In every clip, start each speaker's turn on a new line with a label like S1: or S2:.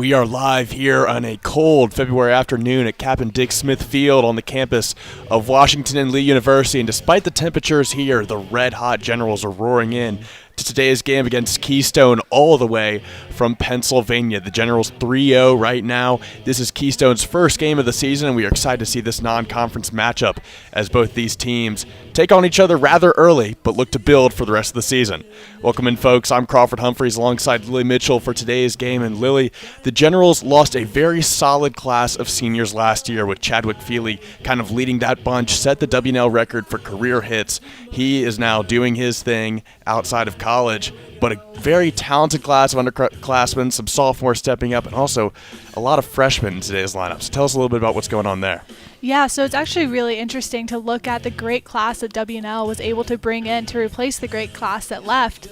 S1: We are live here on a cold February afternoon at Captain Dick Smith Field on the campus of Washington and Lee University. And despite the temperatures here, the red-hot Generals are roaring in to today's game against Keystone all the way from Pennsylvania. The Generals 3-0 right now. This is Keystone's first game of the season, and we are excited to see this non-conference matchup as both these teams take on each other rather early, but look to build for the rest of the season. Welcome in, folks. I'm Crawford Humphreys alongside Lily Mitchell for today's game. And Lily, the Generals lost a very solid class of seniors last year with Chadwick Feely kind of leading that bunch, set the W&L record for career hits. He is now doing his thing outside of college, but a very talented class of underclassmen, some sophomores stepping up, and also a lot of freshmen in today's lineup. So tell us a little bit about what's going on there.
S2: Yeah, so it's actually really interesting to look at the great class that W&L was able to bring in to replace the great class that left.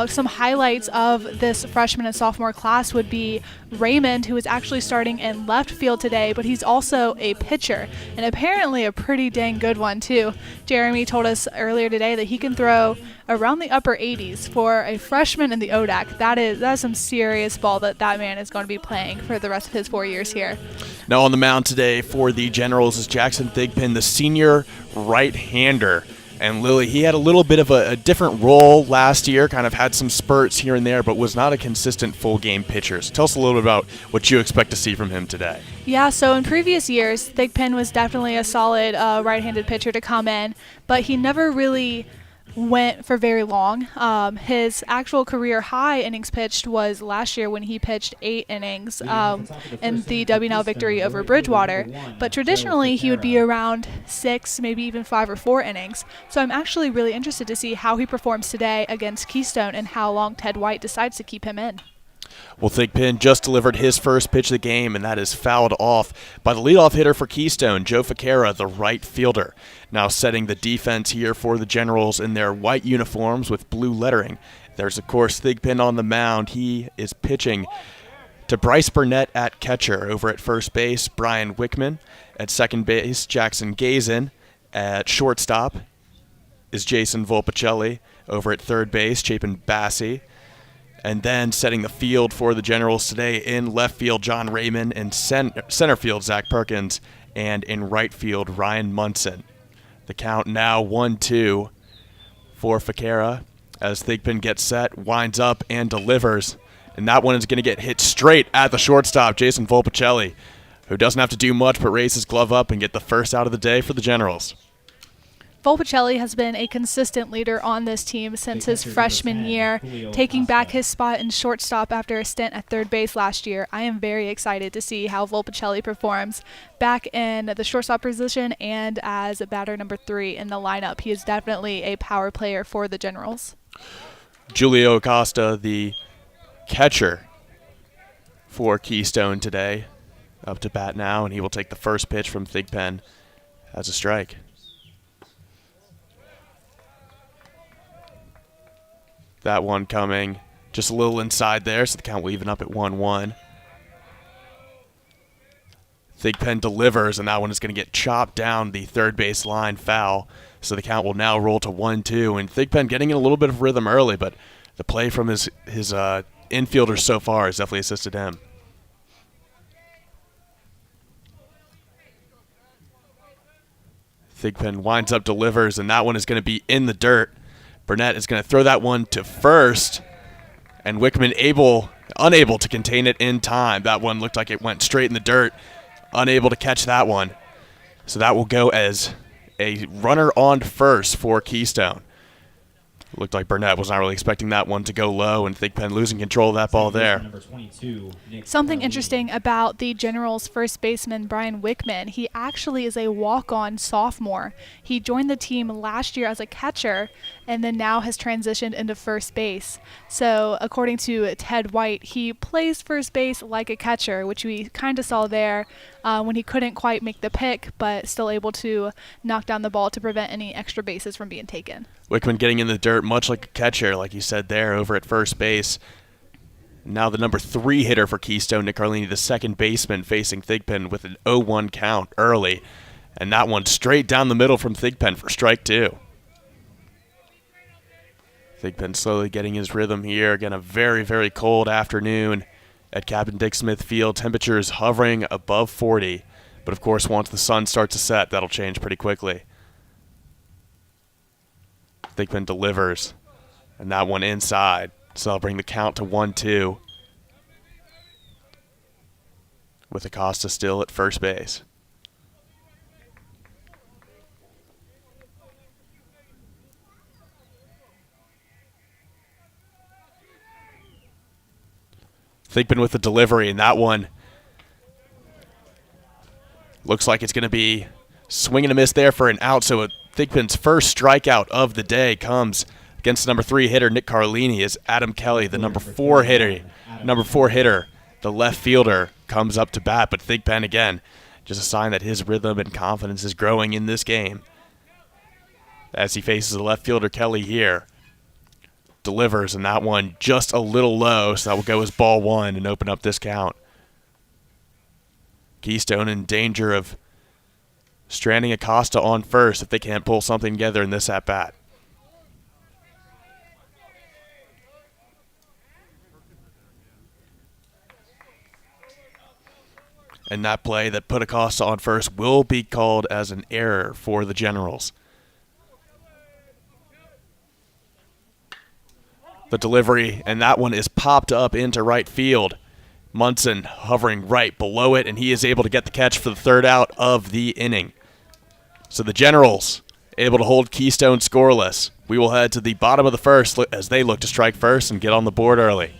S2: Some highlights of this freshman and sophomore class would be Raymond, who is actually starting in left field today, but he's also a pitcher, and apparently a pretty dang good one too. Jeremy told us earlier today that he can throw around the upper 80s for a freshman in the ODAC. That is some serious ball that man is going to be playing for the rest of his 4 years here.
S1: Now on the mound today for the Generals is Jackson Thigpen, the senior right-hander. And Lily, he had a little bit of a different role last year, kind of had some spurts here and there, but was not a consistent full-game pitcher. So tell us a little bit about what you expect to see from him today.
S2: Yeah, so in previous years, Thigpen was definitely a solid right-handed pitcher to come in, but he never really went for very long. His actual career high innings pitched was last year when he pitched 8 innings in the W&L victory over Bridgewater. But traditionally, he would be around 6, maybe even 5 or 4 innings. So I'm actually really interested to see how he performs today against Keystone and how long Ted White decides to keep him in.
S1: Well, Thigpen just delivered his first pitch of the game, and that is fouled off by the leadoff hitter for Keystone, Joe Ficara, the right fielder. Now setting the defense here for the Generals in their white uniforms with blue lettering. There's, of course, Thigpen on the mound. He is pitching to Bryce Burnett at catcher. Over at first base, Brian Wickman. At second base, Jackson Gazin. At shortstop is Jason Volpicelli. Over at third base, Chapin Bassi. And then setting the field for the Generals today in left field, John Raymond. In center field, Zach Perkins. And in right field, Ryan Munson. The count now 1-2 for Ficara as Thigpen gets set, winds up, and delivers. And that one is going to get hit straight at the shortstop, Jason Volpicelli, who doesn't have to do much but raise his glove up and get the first out of the day for the Generals.
S2: Volpicelli has been a consistent leader on this team since his freshman year, taking back his spot in shortstop after a stint at third base last year. I am very excited to see how Volpicelli performs back in the shortstop position and as batter number 3 in the lineup. He is definitely a power player for the Generals.
S1: Julio Acosta, the catcher for Keystone today, up to bat now, and he will take the first pitch from Thigpen as a strike. That one coming just a little inside there, so the count will even up at 1-1. Thigpen delivers, and that one is going to get chopped down the third base line foul. So the count will now roll to 1-2. And Thigpen getting in a little bit of rhythm early, but the play from his infielders so far has definitely assisted him. Thigpen winds up, delivers, and that one is going to be in the dirt. Burnett is going to throw that one to first, and Wickman unable to contain it in time. That one looked like it went straight in the dirt, unable to catch that one. So that will go as a runner on first for Keystone. Looked like Burnett was not really expecting that one to go low, and Thigpen losing control of that ball there.
S2: Something interesting about the Generals' first baseman, Brian Wickman, he actually is a walk-on sophomore. He joined the team last year as a catcher and then now has transitioned into first base. So according to Ted White, he plays first base like a catcher, which we kind of saw there when he couldn't quite make the pick, but still able to knock down the ball to prevent any extra bases from being taken.
S1: Wickman getting in the dirt, much like a catcher, like you said there, over at first base. Now the number 3 hitter for Keystone, Nick Carlini, the second baseman, facing Thigpen with an 0-1 count early. And that one straight down the middle from Thigpen for strike 2. Thigpen slowly getting his rhythm here. Again, a very, very cold afternoon at Captain Dick Smith Field. Temperatures hovering above 40. But, of course, once the sun starts to set, that'll change pretty quickly. Thigpen delivers. And that one inside. So that'll bring the count to 1-2. With Acosta still at first base. Thigpen with the delivery, and that one looks like it's going to be swing and a miss there for an out. So Thigpen's first strikeout of the day comes against the number 3 hitter, Nick Carlini, as Adam Kelly, the number 4 hitter, the left fielder, comes up to bat. But Thigpen, again, just a sign that his rhythm and confidence is growing in this game. As he faces the left fielder, Kelly, here. Delivers, and that one just a little low, so that will go as ball 1 and open up this count. Keystone in danger of stranding Acosta on first if they can't pull something together in this at-bat. And that play that put Acosta on first will be called as an error for the Generals. The delivery, and that one is popped up into right field. Munson hovering right below it, and he is able to get the catch for the third out of the inning. So the Generals able to hold Keystone scoreless. We will head to the bottom of the first as they look to strike first and get on the board early.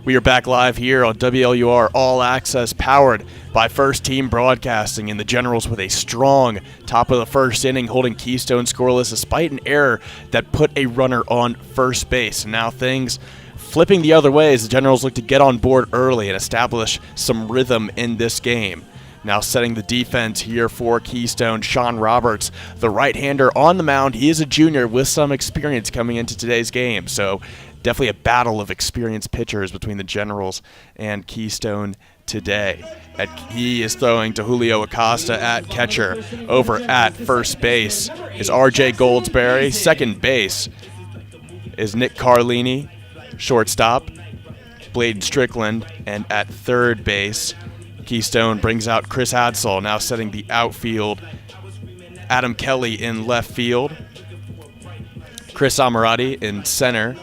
S1: We are back live here on WLUR All Access, powered by First Team Broadcasting, and the Generals with a strong top of the first inning, holding Keystone scoreless despite an error that put a runner on first base. And now things flipping the other way as the Generals look to get on board early and establish some rhythm in this game. Now setting the defense here for Keystone, Sean Roberts, the right-hander on the mound. He is a junior with some experience coming into today's game, so definitely a battle of experienced pitchers between the Generals and Keystone today. He is throwing to Julio Acosta at catcher. Over at first base is R.J. Goldsberry. Second base is Nick Carlini. Shortstop, Bladen Strickland. And at third base, Keystone brings out Chris Hadsall, now setting the outfield. Adam Kelly in left field. Chris Amarati in center.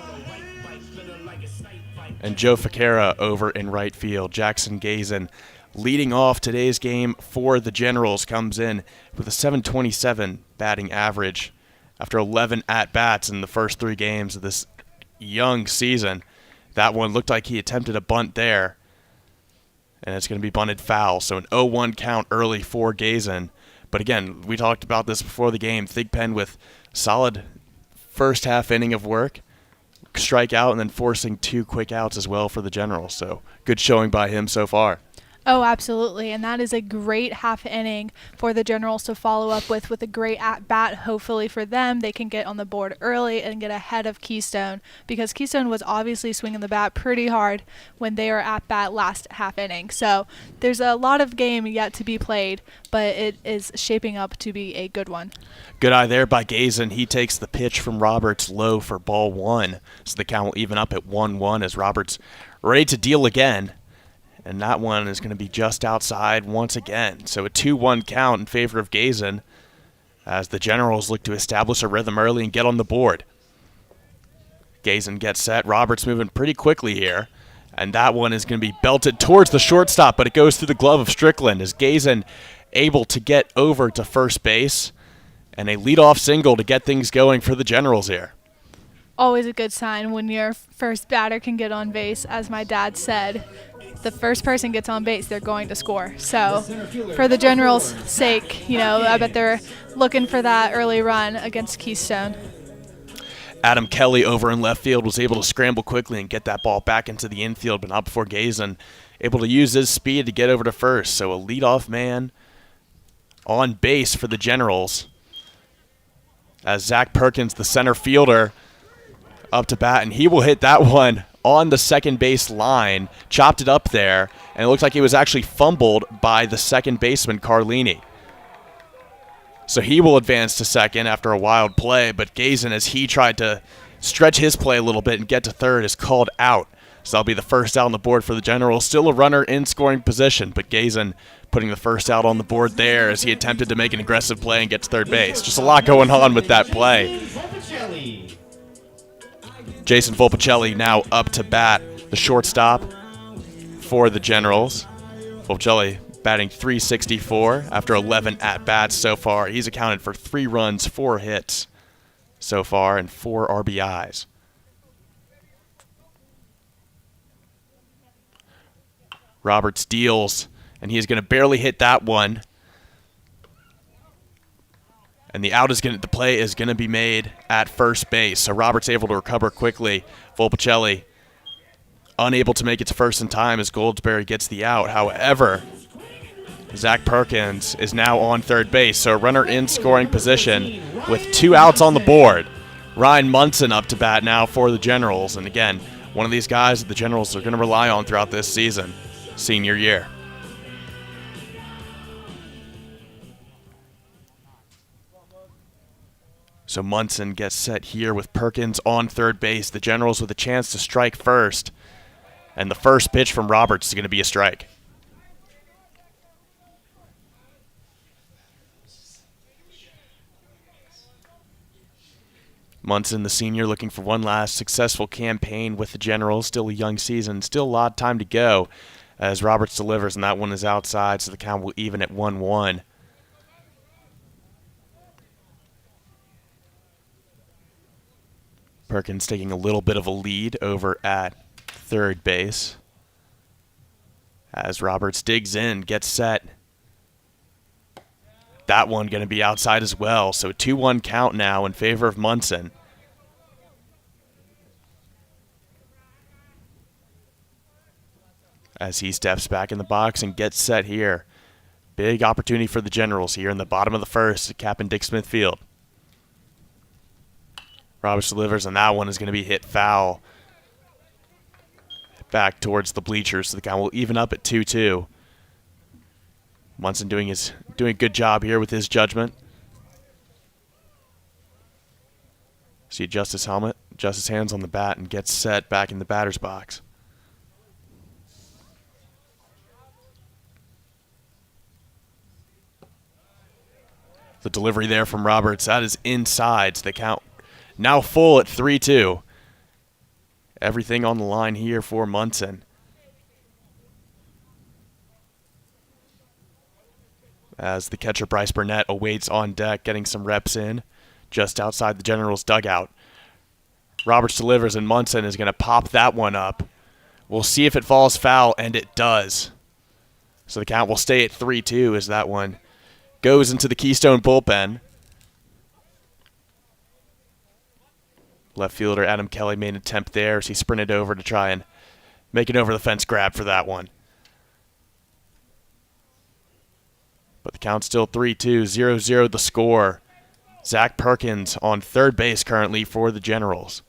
S1: And Joe Ficara over in right field. Jackson Gazin leading off today's game for the Generals, comes in with a .727 batting average after 11 at-bats in the first 3 games of this young season. That one looked like he attempted a bunt there, and it's going to be bunted foul. So an 0-1 count early for Gazin. But again, we talked about this before the game. Thigpen with solid first half inning of work. Strike out and then forcing 2 quick outs as well for the Generals. So good showing by him so far.
S2: Oh, absolutely. And that is a great half inning for the Generals to follow up with a great at bat. Hopefully for them, they can get on the board early and get ahead of Keystone, because Keystone was obviously swinging the bat pretty hard when they were at bat last half inning. So there's a lot of game yet to be played, but it is shaping up to be a good one.
S1: Good eye there by Gazin. He takes the pitch from Roberts low for ball one. So the count will even up at 1-1 as Roberts ready to deal again. And that one is going to be just outside once again. So a 2-1 count in favor of Gazin as the Generals look to establish a rhythm early and get on the board. Gazin gets set. Roberts moving pretty quickly here. And that one is going to be belted towards the shortstop, but it goes through the glove of Strickland as Gazin able to get over to first base. And a leadoff single to get things going for the Generals here.
S2: Always a good sign when your first batter can get on base. As my dad said, the first person gets on base, they're going to score. So for the Generals' sake, I bet they're looking for that early run against Keystone.
S1: Adam Kelly over in left field was able to scramble quickly and get that ball back into the infield, but not before Gazin able to use his speed to get over to first. So a leadoff man on base for the Generals as Zach Perkins, the center fielder, up to bat, and he will hit that one on the second base line, chopped it up there, and it looked like it was actually fumbled by the second baseman, Carlini. So he will advance to second after a wild play, but Gazin, as he tried to stretch his play a little bit and get to third, is called out. So that'll be the first out on the board for the Generals. Still a runner in scoring position, but Gazin putting the first out on the board there as he attempted to make an aggressive play and get to third base. Just a lot going on with that play. Jason Volpicelli now up to bat, the shortstop for the Generals. Volpicelli batting .364 after 11 at-bats so far. He's accounted for 3 runs, 4 hits so far, and 4 RBIs. Roberts deals, and he's going to barely hit that one. And the play is going to be made at first base. So Roberts able to recover quickly. Volpicelli unable to make it to first in time as Goldsberry gets the out. However, Zach Perkins is now on third base. So a runner in scoring position with 2 outs on the board. Ryan Munson up to bat now for the Generals. And again, one of these guys that the Generals are going to rely on throughout this season, senior year. So Munson gets set here with Perkins on third base. The Generals with a chance to strike first. And the first pitch from Roberts is going to be a strike. Munson, the senior, looking for one last successful campaign with the Generals. Still a young season, still a lot of time to go as Roberts delivers, and that one is outside, so the count will even at 1-1. Perkins taking a little bit of a lead over at third base as Roberts digs in, gets set. That one going to be outside as well, so 2-1 count now in favor of Munson. As he steps back in the box and gets set here. Big opportunity for the Generals here in the bottom of the first at Cap and Dick Smith Field. Roberts delivers, and that one is going to be hit foul back towards the bleachers, so the count will even up at 2-2. Munson doing a good job here with his judgment. See, adjusts his helmet, adjusts his hands on the bat, and gets set back in the batter's box. The delivery there from Roberts, that is inside, so the count now full at 3-2. Everything on the line here for Munson. As the catcher Bryce Burnett awaits on deck, getting some reps in just outside the Generals' dugout. Roberts delivers, and Munson is going to pop that one up. We'll see if it falls foul, and it does. So the count will stay at 3-2 as that one goes into the Keystone bullpen. Left fielder Adam Kelly made an attempt there as he sprinted over to try and make an over-the-fence grab for that one. But the count's still 3-2, 0-0 the score. Zach Perkins on third base currently for the Generals.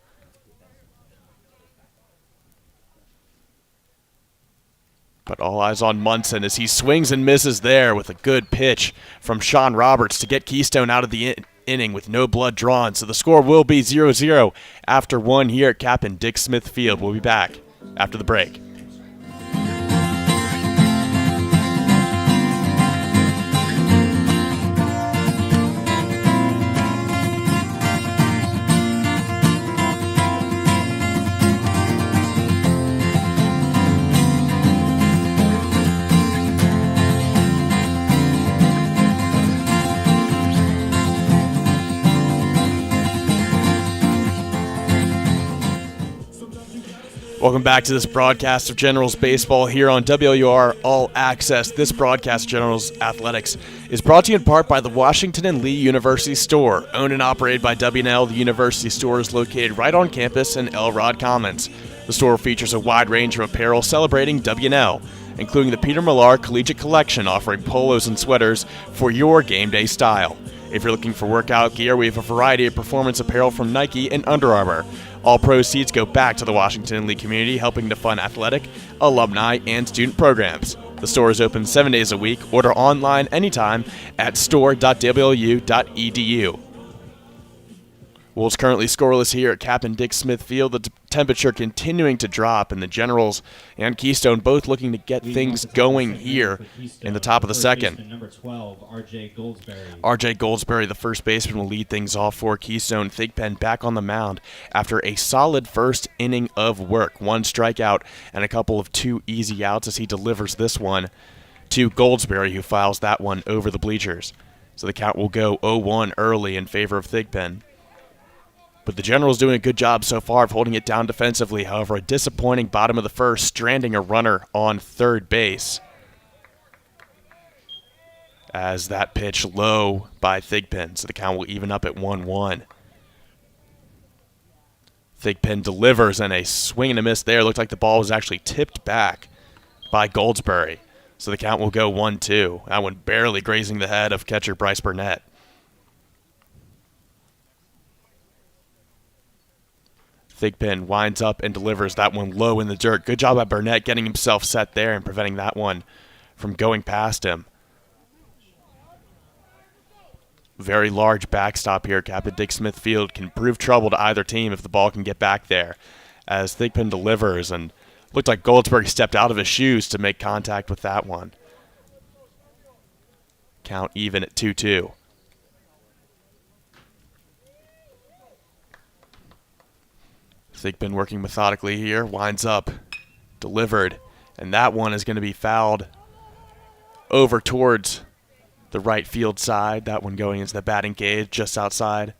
S1: But all eyes on Munson as he swings and misses there with a good pitch from Sean Roberts to get Keystone out of the inning with no blood drawn. So the score will be 0-0 after one here at Captain Dick Smith Field. We'll be back after the break. Welcome back to this broadcast of Generals Baseball here on WLUR All Access. This broadcast of Generals Athletics is brought to you in part by the Washington and Lee University Store. Owned and operated by W&L, the University Store is located right on campus in Elrod Commons. The store features a wide range of apparel celebrating W&L, including the Peter Millar Collegiate Collection, offering polos and sweaters for your game day style. If you're looking for workout gear, we have a variety of performance apparel from Nike and Under Armour. All proceeds go back to the Washington and Lee community, helping to fund athletic, alumni, and student programs. The store is open 7 days a week. Order online anytime at store.wlu.edu. Wolves currently scoreless here at Captain Dick Smith Field. The temperature continuing to drop, and the Generals and Keystone both looking to get things going here in the top of the second.
S3: Number 12, R.J. Goldsberry.
S1: R.J. Goldsberry, the first baseman, will lead things off for Keystone. Thigpen back on the mound after a solid first inning of work. One strikeout and a couple of two easy outs as he delivers this one to Goldsberry, who files that one over the bleachers. So the count will go 0-1 early in favor of Thigpen. But the Generals doing a good job so far of holding it down defensively. However, a disappointing bottom of the first, stranding a runner on third base. As that pitch low by Thigpen, so the count will even up at 1-1. Thigpen delivers, and a swing and a miss there. Looked like the ball was actually tipped back by Goldsberry. So the count will go 1-2. That one barely grazing the head of catcher Bryce Burnett. Thigpen winds up and delivers that one low in the dirt. Good job by Burnett getting himself set there and preventing that one from going past him. Very large backstop here. Captain Dick Smith Field can prove trouble to either team if the ball can get back there. As Thigpen delivers, and looked like Goldsberry stepped out of his shoes to make contact with that one. Count even at 2-2. Thigpen working methodically here, winds up, delivered, and that one is going to be fouled over towards the right field side. That one going into the batting cage just outside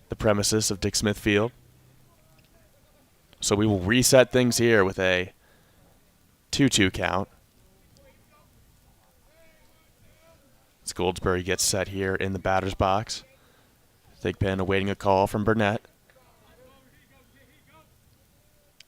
S1: the premises of Dick Smith Field. So we will reset things here with a 2-2 count. As Goldsberry gets set here in the batter's box. Thigpen awaiting a call from Burnett.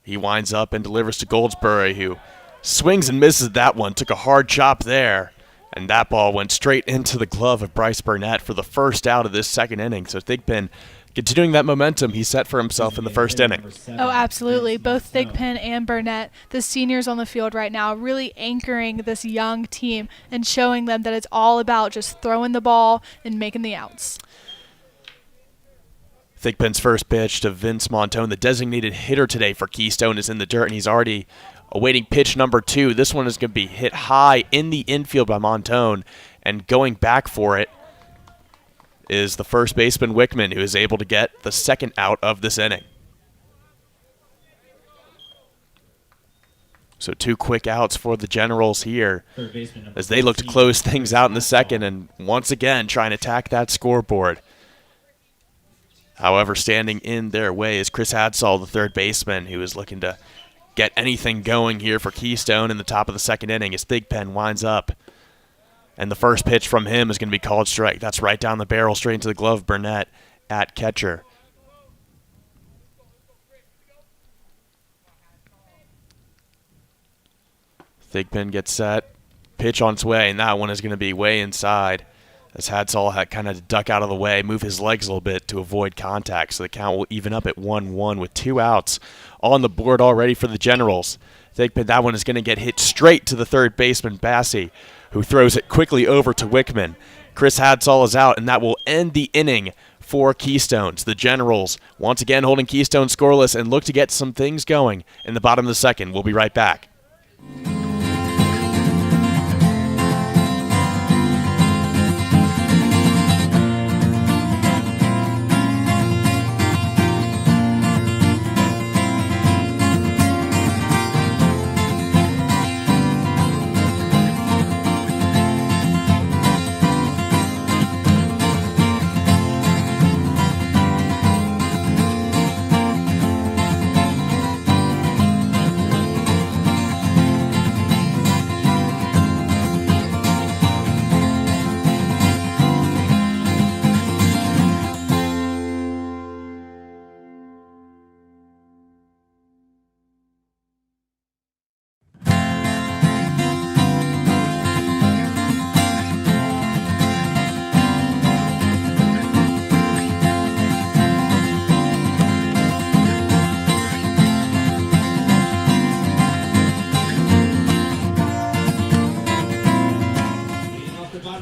S1: He winds up and delivers to Goldsberry, who swings and misses that one. Took a hard chop there, and that ball went straight into the glove of Bryce Burnett for the first out of this second inning. So Thigpen continuing that momentum he set for himself in the first inning.
S2: Oh, absolutely. Both Thigpen and Burnett, the seniors on the field right now, really anchoring this young team and showing them that it's all about just throwing the ball and making the outs.
S1: Thigpen's first pitch to Vince Montone, the designated hitter today for Keystone, is in the dirt, and he's already awaiting pitch number 2. This one is going to be hit high in the infield by Montone, and going back for it is the first baseman Wickman, who is able to get the second out of this inning. So 2 quick outs for the Generals here as they look to close things out in the second, and once again trying to attack that scoreboard. However, standing in their way is Chris Hadsall, the third baseman, who is looking to get anything going here for Keystone in the top of the second inning as Thigpen winds up. And the first pitch from him is going to be called strike. That's right down the barrel, straight into the glove of Burnett at catcher. Thigpen gets set. pitch on its way, and that one is going to be way inside, as Hadsall had kind of duck out of the way, move his legs a little bit to avoid contact. So the count will even up at 1-1 with 2 outs on the board already for the Generals. That one is going to get hit straight to the third baseman, Bassi, who throws it quickly over to Wickman. Chris Hadsall is out, and that will end the inning for Keystones. The Generals once again holding Keystone scoreless and look to get some things going in the bottom of the second. We'll be right back.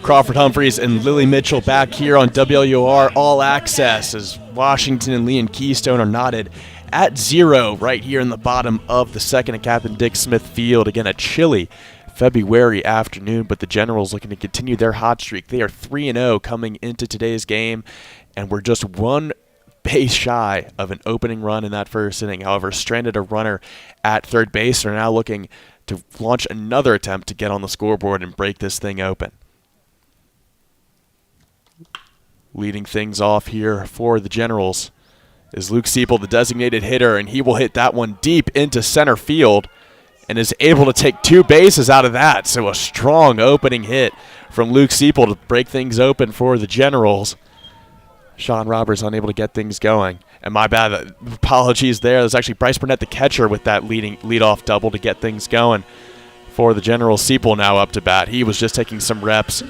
S1: Crawford Humphreys and Lily Mitchell back here on WLUR All Access as Washington and Lee and Keystone are knotted at 0 right here in the bottom of the second at Captain Dick Smith Field. Again, a chilly February afternoon, but the Generals looking to continue their hot streak. They are 3-0 coming into today's game, and we're just one base shy of an opening run in that first inning. However, stranded a runner at third base and are now looking to launch another attempt to get on the scoreboard and break this thing open. Leading things off here for the Generals is Luke Siepel, the designated hitter, and he will hit that one deep into center field and is able to take 2 bases out of that. So a strong opening hit from Luke Siepel to break things open for the Generals. Sean Roberts unable to get things going. And my bad, apologies there. There's actually Bryce Burnett, the catcher, with that leadoff double to get things going for the Generals. Siepel now up to bat. He was just taking some reps.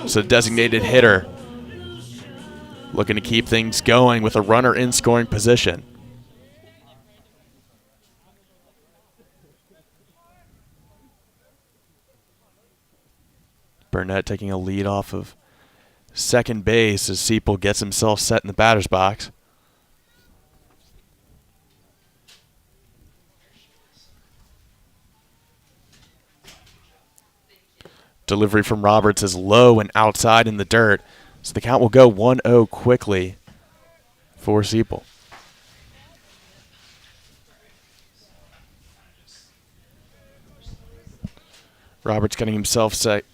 S1: So designated hitter looking to keep things going with a runner in scoring position. Burnett taking a lead off of second base as Siepel gets himself set in the batter's box. Delivery from Roberts is low and outside in the dirt, so the count will go 1-0 quickly for Siepel. Roberts getting himself set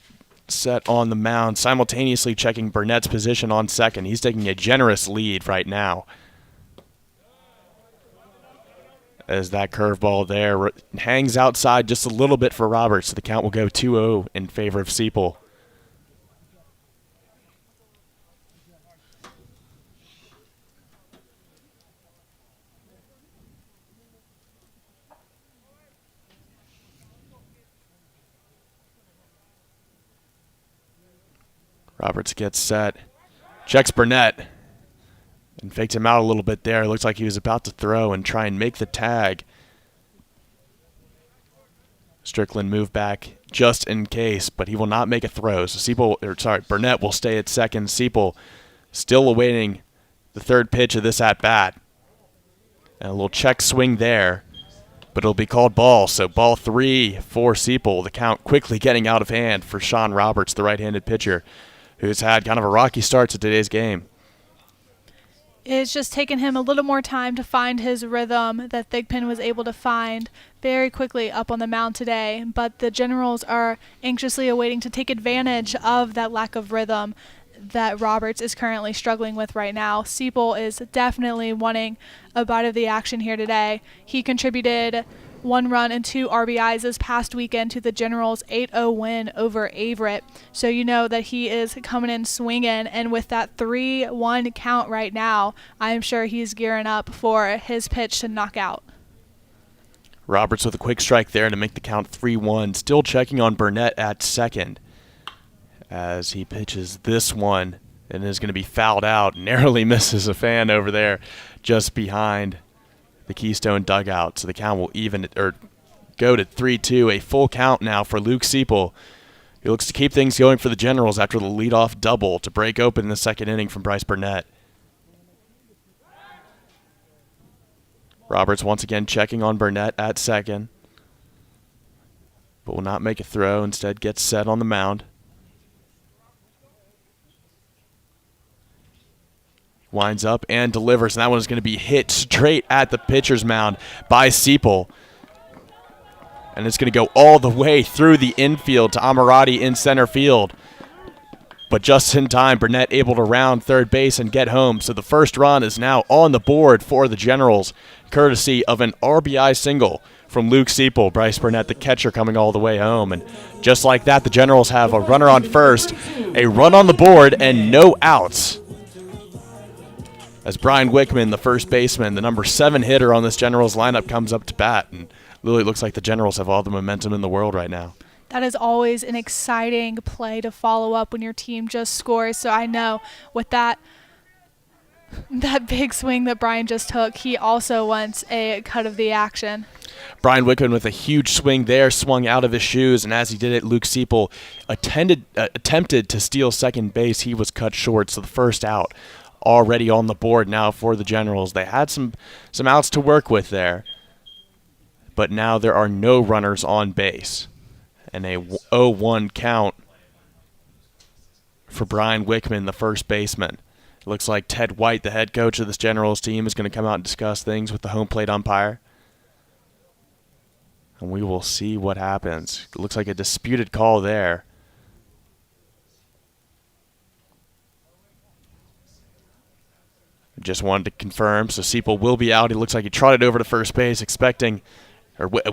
S1: on the mound, simultaneously checking Burnett's position on second. He's taking a generous lead right now, as that curveball there hangs outside just a little bit for Roberts. So the count will go 2-0 in favor of Siepel. Roberts gets set, checks Burnett, and faked him out a little bit there. Looks like he was about to throw and try and make the tag. Strickland moved back just in case, but he will not make a throw. So Burnett will stay at second. Siepel still awaiting the third pitch of this at-bat. And a little check swing there, but it'll be called ball. So ball 3 for Siepel. The count quickly getting out of hand for Sean Roberts, the right-handed pitcher, who's had kind of a rocky start to today's game.
S2: It's just taken him a little more time to find his rhythm that Thigpen was able to find very quickly up on the mound today. But the Generals are anxiously awaiting to take advantage of that lack of rhythm that Roberts is currently struggling with right now. Siepel is definitely wanting a bite of the action here today. He contributed 1 run and 2 RBIs this past weekend to the Generals' 8-0 win over Averett. So you know that he is coming in swinging, and with that 3-1 count right now, I am sure he's gearing up for his pitch to knock out.
S1: Roberts with a quick strike there to make the count 3-1. Still checking on Burnett at second as he pitches this one and is going to be fouled out. Narrowly misses a fan over there just behind the Keystone dugout. So the count will go to 3-2. A full count now for Luke Seipel. He looks to keep things going for the Generals after the leadoff double to break open in the second inning from Bryce Burnett. Roberts once again checking on Burnett at second, but will not make a throw. Instead gets set on the mound. Winds up and delivers, and that one is going to be hit straight at the pitcher's mound by Seipel. And it's going to go all the way through the infield to Amirati in center field. But just in time, Burnett able to round third base and get home. So the first run is now on the board for the Generals, courtesy of an RBI single from Luke Seipel. Bryce Burnett, the catcher, coming all the way home. And just like that, the Generals have a runner on first, a run on the board, and no outs. As Brian Wickman, the first baseman, the number 7 hitter on this Generals lineup, comes up to bat. And really looks like the Generals have all the momentum in the world right now.
S2: That is always an exciting play to follow up when your team just scores. So I know with that big swing that Brian just took, he also wants a cut of the action.
S1: Brian Wickman with a huge swing there, swung out of his shoes, and as he did it, Luke Seipel attempted to steal second base. He was cut short, so the first out already on the board now for the Generals. They had some outs to work with there, but now there are no runners on base. And a 0-1 count for Brian Wickman, the first baseman. It looks like Ted White, the head coach of this Generals team, is going to come out and discuss things with the home plate umpire. And we will see what happens. It looks like a disputed call there. Just wanted to confirm, so Seipel will be out. He looks like he trotted over to first base,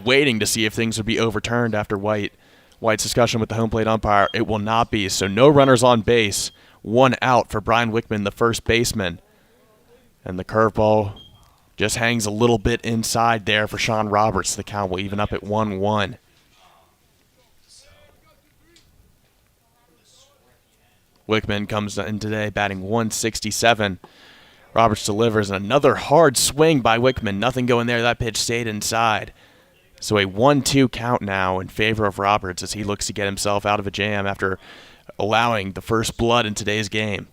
S1: waiting to see if things would be overturned after White's discussion with the home plate umpire. It will not be, so no runners on base. 1 out for Brian Wickman, the first baseman. And the curveball just hangs a little bit inside there for Sean Roberts. The count will even up at 1-1. Wickman comes in today batting .167. Roberts delivers, and another hard swing by Wickman. Nothing going there. That pitch stayed inside. So a 1-2 count now in favor of Roberts as he looks to get himself out of a jam after allowing the first blood in today's game.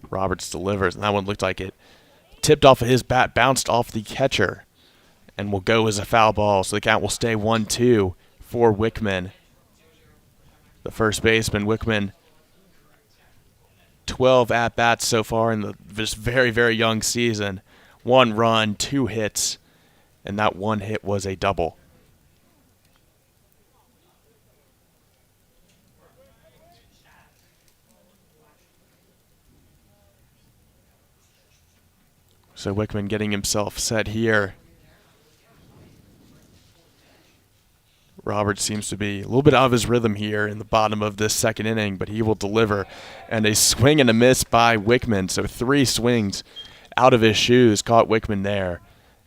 S1: Roberts delivers, and that one looked like it tipped off of his bat, bounced off the catcher, and will go as a foul ball. So the count will stay 1-2 for Wickman. The first baseman, Wickman, 12 at-bats so far in this very, very young season. 1 run, 2 hits, and that 1 hit was a double. So Wickman getting himself set here. Roberts seems to be a little bit out of his rhythm here in the bottom of this second inning, but he will deliver. And a swing and a miss by Wickman. So 3 swings out of his shoes caught Wickman there.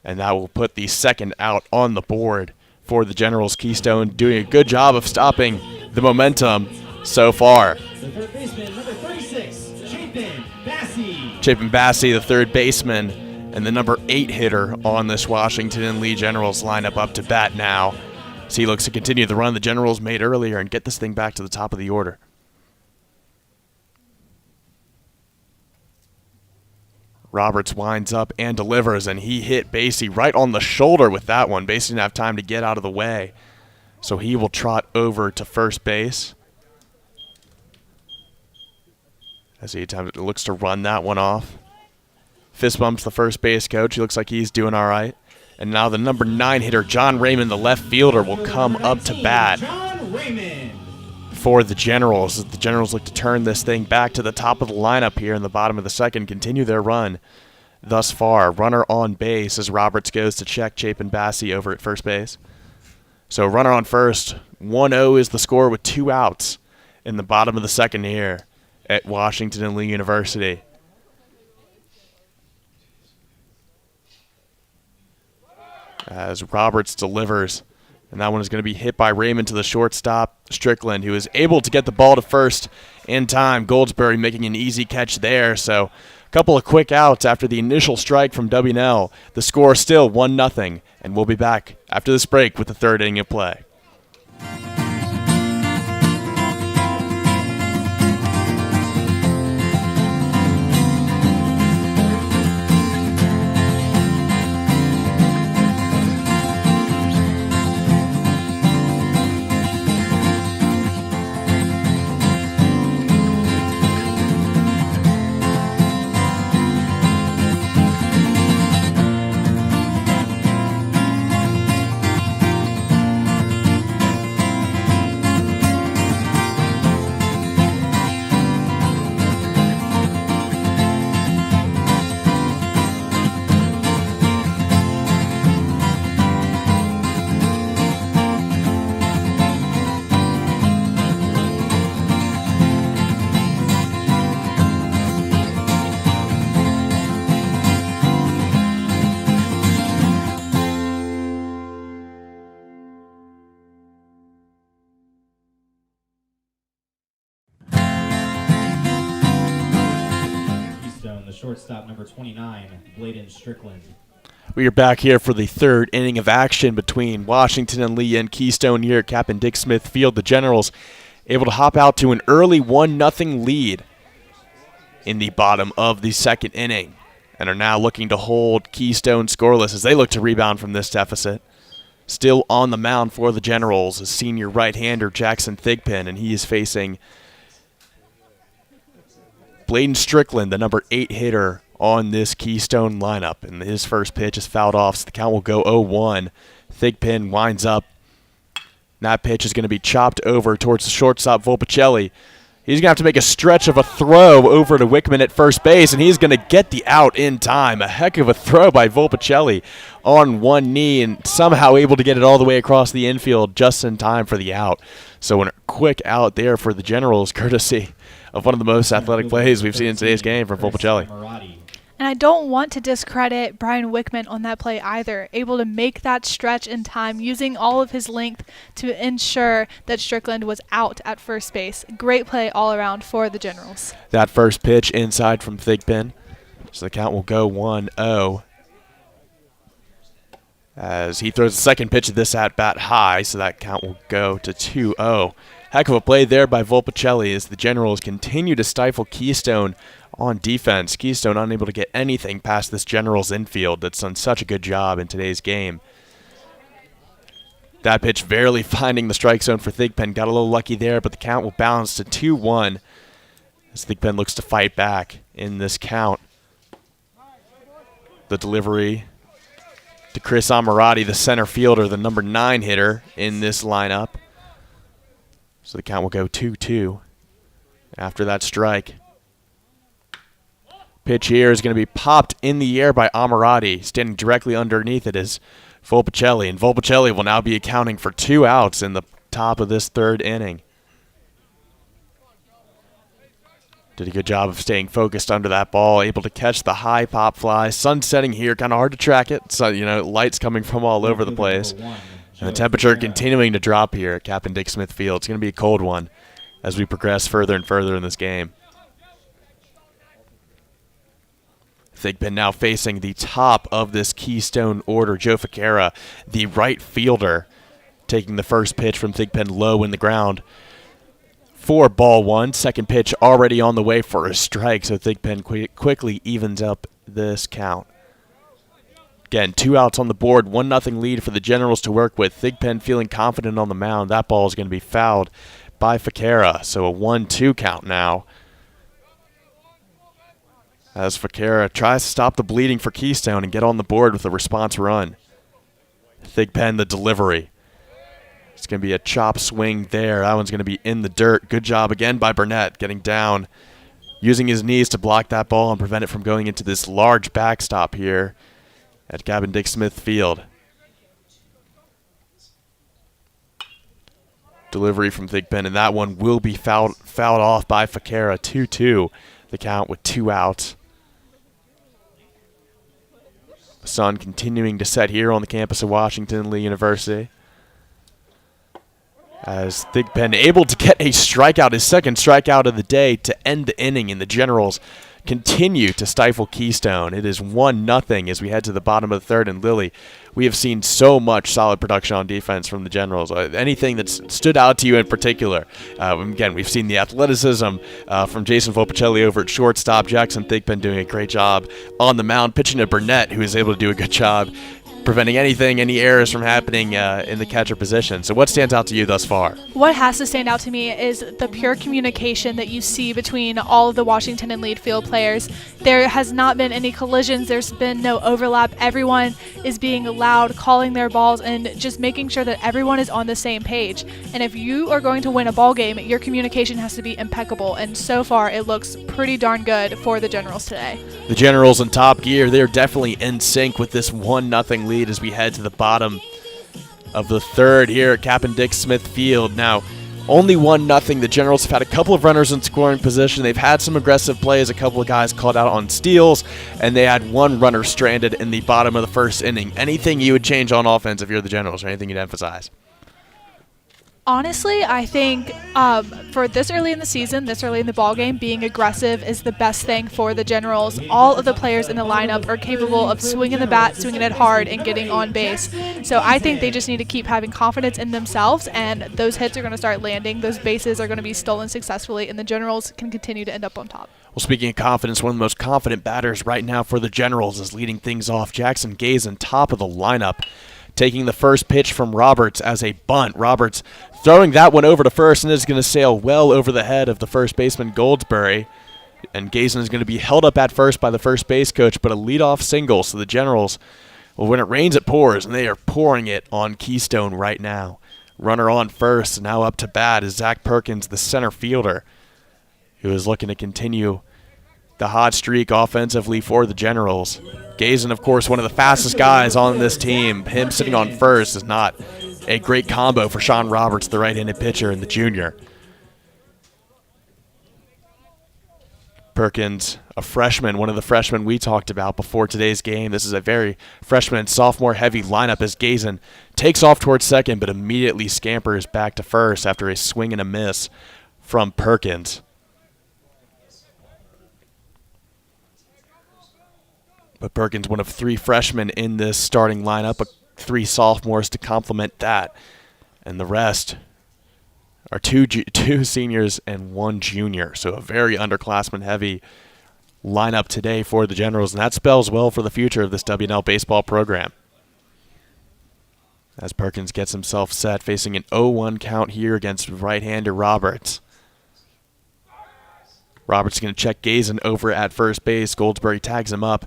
S1: And that will put the second out on the board for the Generals. Keystone doing a good job of stopping the momentum so far.
S3: The third baseman, number 36, Chapin Bassey.
S1: Chapin Bassey, the third baseman, and the number 8 hitter on this Washington and Lee Generals lineup up to bat now. So he looks to continue the run the Generals made earlier and get this thing back to the top of the order. Roberts winds up and delivers, and he hit Bassey right on the shoulder with that one. Bassey didn't have time to get out of the way, so he will trot over to first base as he looks to run that one off. Fist bumps the first base coach. He looks like he's doing all right. And now the number 9 hitter, John Raymond, the left fielder, will come up to bat for the Generals. As the Generals look to turn this thing back to the top of the lineup here in the bottom of the second, continue their run thus far. Runner on base as Roberts goes to check Chapin Bassey over at first base. So runner on first. 1-0 is the score with 2 outs in the bottom of the second here at Washington and Lee University. as Roberts delivers. And that one is going to be hit by Raymond to the shortstop, Strickland, who is able to get the ball to first in time. Goldsberry making an easy catch there. So a couple of quick outs after the initial strike from W&L. The score still 1-0, and we'll be back after this break with the third inning of play.
S3: Keystone, the shortstop, number 29, Bladen Strickland.
S1: We are back here for the third inning of action between Washington and Lee and Keystone here at Captain Dick Smith Field. The Generals able to hop out to an early 1-0 lead in the bottom of the second inning and are now looking to hold Keystone scoreless as they look to rebound from this deficit. Still on the mound for the Generals is senior right-hander Jackson Thigpen, and he is facing Bladen Strickland, the number 8 hitter on this Keystone lineup. And his first pitch is fouled off, so the count will go 0-1. Thigpen winds up. That pitch is going to be chopped over towards the shortstop, Volpicelli. He's going to have to make a stretch of a throw over to Wickman at first base, and he's going to get the out in time. A heck of a throw by Volpicelli on one knee and somehow able to get it all the way across the infield just in time for the out. So a quick out there for the Generals, courtesy of one of the most athletic plays we've seen in today's game from Volpicelli.
S2: And I don't want to discredit Brian Wickman on that play either. Able to make that stretch in time, using all of his length to ensure that Strickland was out at first base. Great play all around for the Generals.
S1: That first pitch inside from Thigpen. So the count will go 1-0. As he throws the second pitch of this at-bat high, so that count will go to 2-0. Heck of a play there by Volpicelli as the Generals continue to stifle Keystone on defense. Keystone unable to get anything past this Generals infield that's done such a good job in today's game. That pitch barely finding the strike zone for Thigpen. Got a little lucky there, but the count will bounce to 2-1 as Thigpen looks to fight back in this count. The delivery to Chris Amirati, the center fielder, the number 9 hitter in this lineup. So the count will go 2-2 after that strike. Pitch here is going to be popped in the air by Amirati. Standing directly underneath it is Volpicelli, and Volpicelli will now be accounting for 2 outs in the top of this third inning. Did a good job of staying focused under that ball, able to catch the high pop fly. Sun setting here, kind of hard to track it. So, lights coming from all over the place. And the temperature continuing to drop here at Captain Dick Smith Field. It's going to be a cold one as we progress further and further in this game. Thigpen now facing the top of this Keystone order. Joe Ficara, the right fielder, taking the first pitch from Thigpen low in the ground. For ball 1, second pitch already on the way for a strike, so Thigpen quickly evens up this count. Again, 2 outs on the board, 1-0 lead for the Generals to work with. Thigpen feeling confident on the mound. That ball is going to be fouled by Ficara, so a 1-2 count now. As Ficara tries to stop the bleeding for Keystone and get on the board with a response run. Thigpen, the delivery. It's going to be a chop swing there. That one's going to be in the dirt. Good job again by Burnett getting down, using his knees to block that ball and prevent it from going into this large backstop here at Captain Dick Smith Field. Delivery from Thigpen, and that one will be fouled off by Ficara. 2-2, the count with 2 outs. sun continuing to set here on the campus of Washington Lee University. As Thigpen able to get a strikeout, his second strikeout of the day to end the inning, and the Generals continue to stifle Keystone. It is 1-0 as we head to the bottom of the third. And Lily, we have seen so much solid production on defense from the Generals. Anything that's stood out to you in particular? Again, we've seen the athleticism from Jason Volpicelli over at shortstop. Jackson Thigpen doing a great job on the mound, pitching to Burnett, who is able to do a good job preventing any errors from happening in the catcher position. So what stands out to you thus far?
S2: What has to stand out to me is the pure communication that you see between all of the Washington and Lead field players. There has not been any collisions. There's been no overlap. Everyone is being loud, calling their balls, and just making sure that everyone is on the same page. And if you are going to win a ball game, your communication has to be impeccable. And so far, it looks pretty darn good for the Generals today.
S1: The Generals in top gear. They're definitely in sync with this 1-0 lead as we head to the bottom of the third here at Captain Dick Smith Field. Now, only 1-0. The Generals have had a couple of runners in scoring position. They've had some aggressive plays, a couple of guys called out on steals, and they had one runner stranded in the bottom of the first inning. Anything you would change on offense if you're the Generals, or anything you'd emphasize?
S2: Honestly, I think for this early in the season, this early in the ball game, being aggressive is the best thing for the Generals. All of the players in the lineup are capable of swinging the bat, swinging it hard, and getting on base. So I think they just need to keep having confidence in themselves, and those hits are going to start landing. Those bases are going to be stolen successfully, and the Generals can continue to end up on top.
S1: Well, speaking of confidence, one of the most confident batters right now for the Generals is leading things off. Jackson Gazen, top of the lineup, taking the first pitch from Roberts as a bunt. Roberts throwing that one over to first, and is going to sail well over the head of the first baseman Goldsberry. And Gazen is going to be held up at first by the first base coach, but a leadoff single. So the Generals, well, when it rains, it pours, and they are pouring it on Keystone right now. Runner on first, now up to bat is Zach Perkins, the center fielder, who is looking to continue the hot streak offensively for the Generals. Gazen, of course, one of the fastest guys on this team. Him sitting on first is not a great combo for Sean Roberts, the right-handed pitcher and the junior. Perkins, a freshman, one of the freshmen we talked about before today's game. This is a very freshman and sophomore-heavy lineup as Gazen takes off towards second, but immediately scampers back to first after a swing and a miss from Perkins. But Perkins, one of three freshmen in this starting lineup, but three sophomores to complement that. And the rest are two seniors and one junior. So a very underclassman-heavy lineup today for the Generals, and that spells well for the future of this W&L baseball program. As Perkins gets himself set, facing an 0-1 count here against right-hander Roberts. Roberts is going to check Gazen over at first base. Goldsberry tags him up,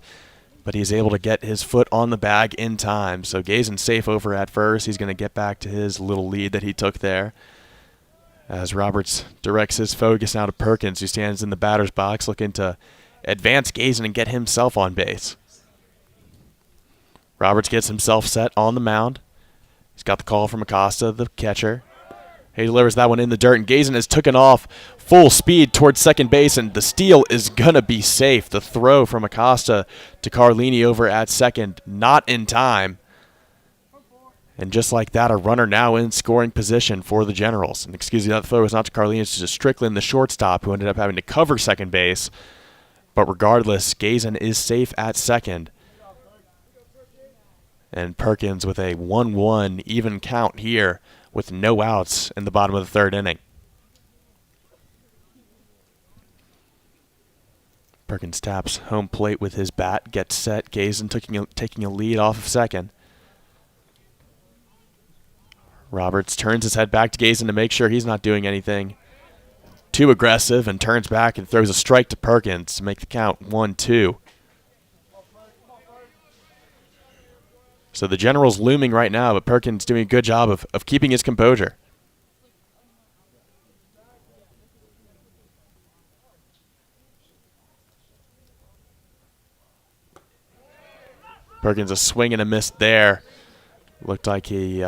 S1: but he's able to get his foot on the bag in time. So Gazen's safe over at first. He's going to get back to his little lead that he took there. As Roberts directs his focus now to Perkins, who stands in the batter's box looking to advance Gazen and get himself on base. Roberts gets himself set on the mound. He's got the call from Acosta, the catcher. He delivers that one in the dirt, and Gazen has taken off full speed towards second base, and the steal is going to be safe. The throw from Acosta to Carlini over at second, not in time. And just like that, a runner now in scoring position for the Generals. And excuse me, that throw was not to Carlini, it's to Strickland, the shortstop, who ended up having to cover second base. But regardless, Gazen is safe at second. And Perkins with a 1-1 even count here, with no outs in the bottom of the third inning. Perkins taps home plate with his bat, gets set. Gazen taking a lead off of second. Roberts turns his head back to Gazen to make sure he's not doing anything too aggressive, and turns back and throws a strike to Perkins to make the count 1-2. So the General's looming right now, but Perkins doing a good job of keeping his composure. Perkins a swing and a miss there. Looked like he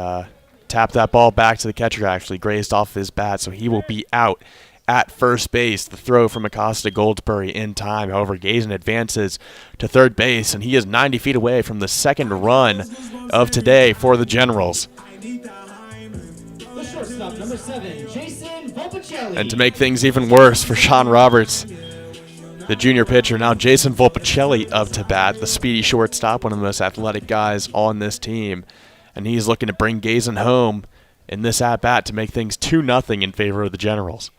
S1: tapped that ball back to the catcher, actually grazed off his bat, so he will be out at first base. The throw from Acosta to Goldsberry in time. However, Gazen advances to third base, and he is 90 feet away from the second run of today for the Generals.
S3: The shortstop, number 7, Jason Volpicelli.
S1: And to make things even worse for Sean Roberts, the junior pitcher, now Jason Volpicelli up to bat, the speedy shortstop, one of the most athletic guys on this team. And he's looking to bring Gazen home in this at-bat to make things 2-0 in favor of the Generals.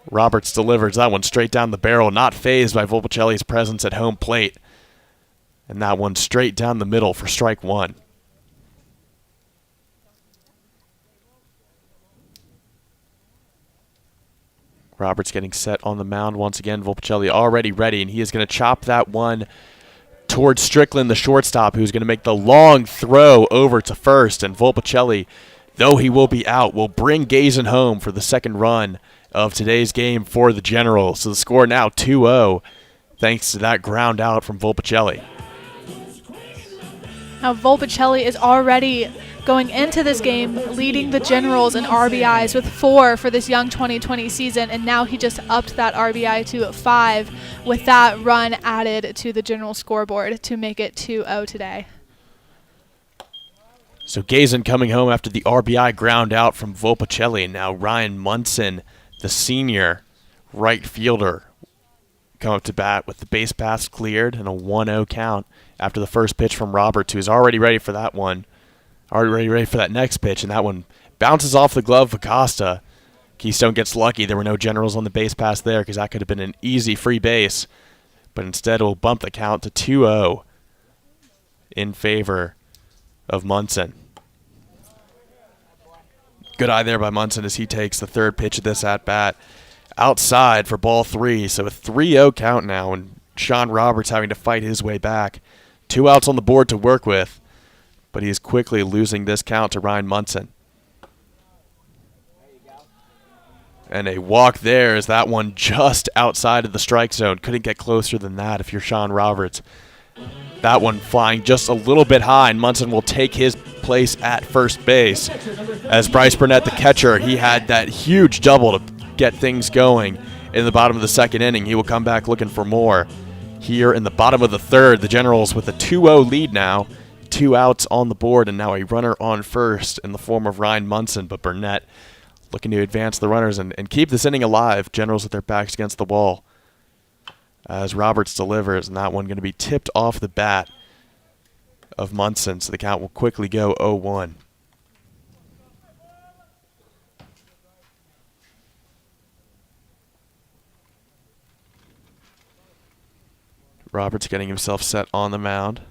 S1: Roberts delivers that one straight down the barrel, not fazed by Volpicelli's presence at home plate. And that one straight down the middle for strike one. Roberts getting set on the mound once again. Volpicelli already ready, and he is going to chop that one towards Strickland, the shortstop, who's going to make the long throw over to first. And Volpicelli, though he will be out, will bring Gazen home for the second run of today's game for the Generals. So the score now 2-0, thanks to that ground out from Volpicelli.
S2: Now Volpicelli is already going into this game leading the Generals in RBIs with 4 for this young 2020 season, and now he just upped that RBI to 5 with that run added to the General scoreboard to make it 2-0 today.
S1: So Gazen coming home after the RBI ground out from Volpicelli. Now Ryan Munson, the senior right fielder, come up to bat with the base paths cleared and a 1-0 count after the first pitch from Roberts, who's already ready for that one. Already ready for that next pitch, and that one bounces off the glove of Acosta. Keystone gets lucky. There were no Generals on the base pass there because that could have been an easy free base. But instead, it will bump the count to 2-0 in favor of Munson. Good eye there by Munson as he takes the third pitch of this at-bat outside for ball 3. So a 3-0 count now, and Sean Roberts having to fight his way back. 2 outs on the board to work with, but he is quickly losing this count to Ryan Munson. And a walk there as that one just outside of the strike zone. Couldn't get closer than that if you're Sean Roberts. That one flying just a little bit high, and Munson will take his place at first base. As Bryce Burnett, the catcher, he had that huge double to get things going in the bottom of the second inning. He will come back looking for more. Here in the bottom of the third, the Generals with a 2-0 lead now. 2 outs on the board, and now a runner on first in the form of Ryan Munson. But Burnett looking to advance the runners and keep this inning alive. Generals with their backs against the wall as Roberts delivers, and that one going to be tipped off the bat of Munson, so the count will quickly go 0-1. Roberts getting himself set on the mound.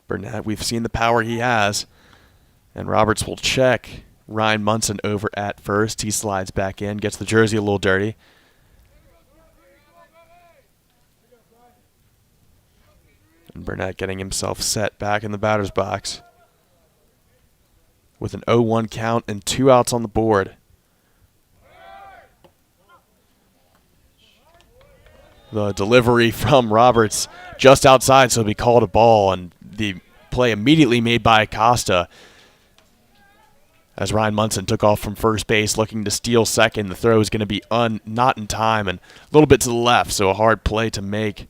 S1: Burnett, we've seen the power he has. And Roberts will check Ryan Munson over at first. He slides back in, gets the jersey a little dirty. And Burnett getting himself set back in the batter's box with an 0-1 count and 2 outs on the board. The delivery from Roberts just outside, so it'll be called a ball, and the play immediately made by Acosta as Ryan Munson took off from first base looking to steal second. The throw is going to be not in time and a little bit to the left, so a hard play to make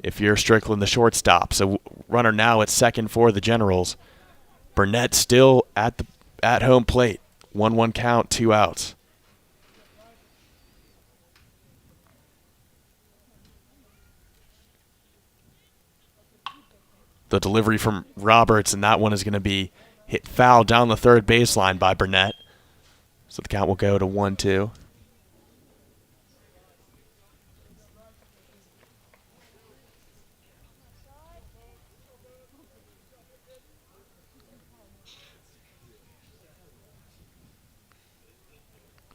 S1: if you're Strickland, the shortstop. So runner now at second for the Generals. Burnett still at home plate. 1-1 count, 2 outs. The delivery from Roberts, and that one is going to be hit foul down the third baseline by Burnett. So the count will go to 1-2.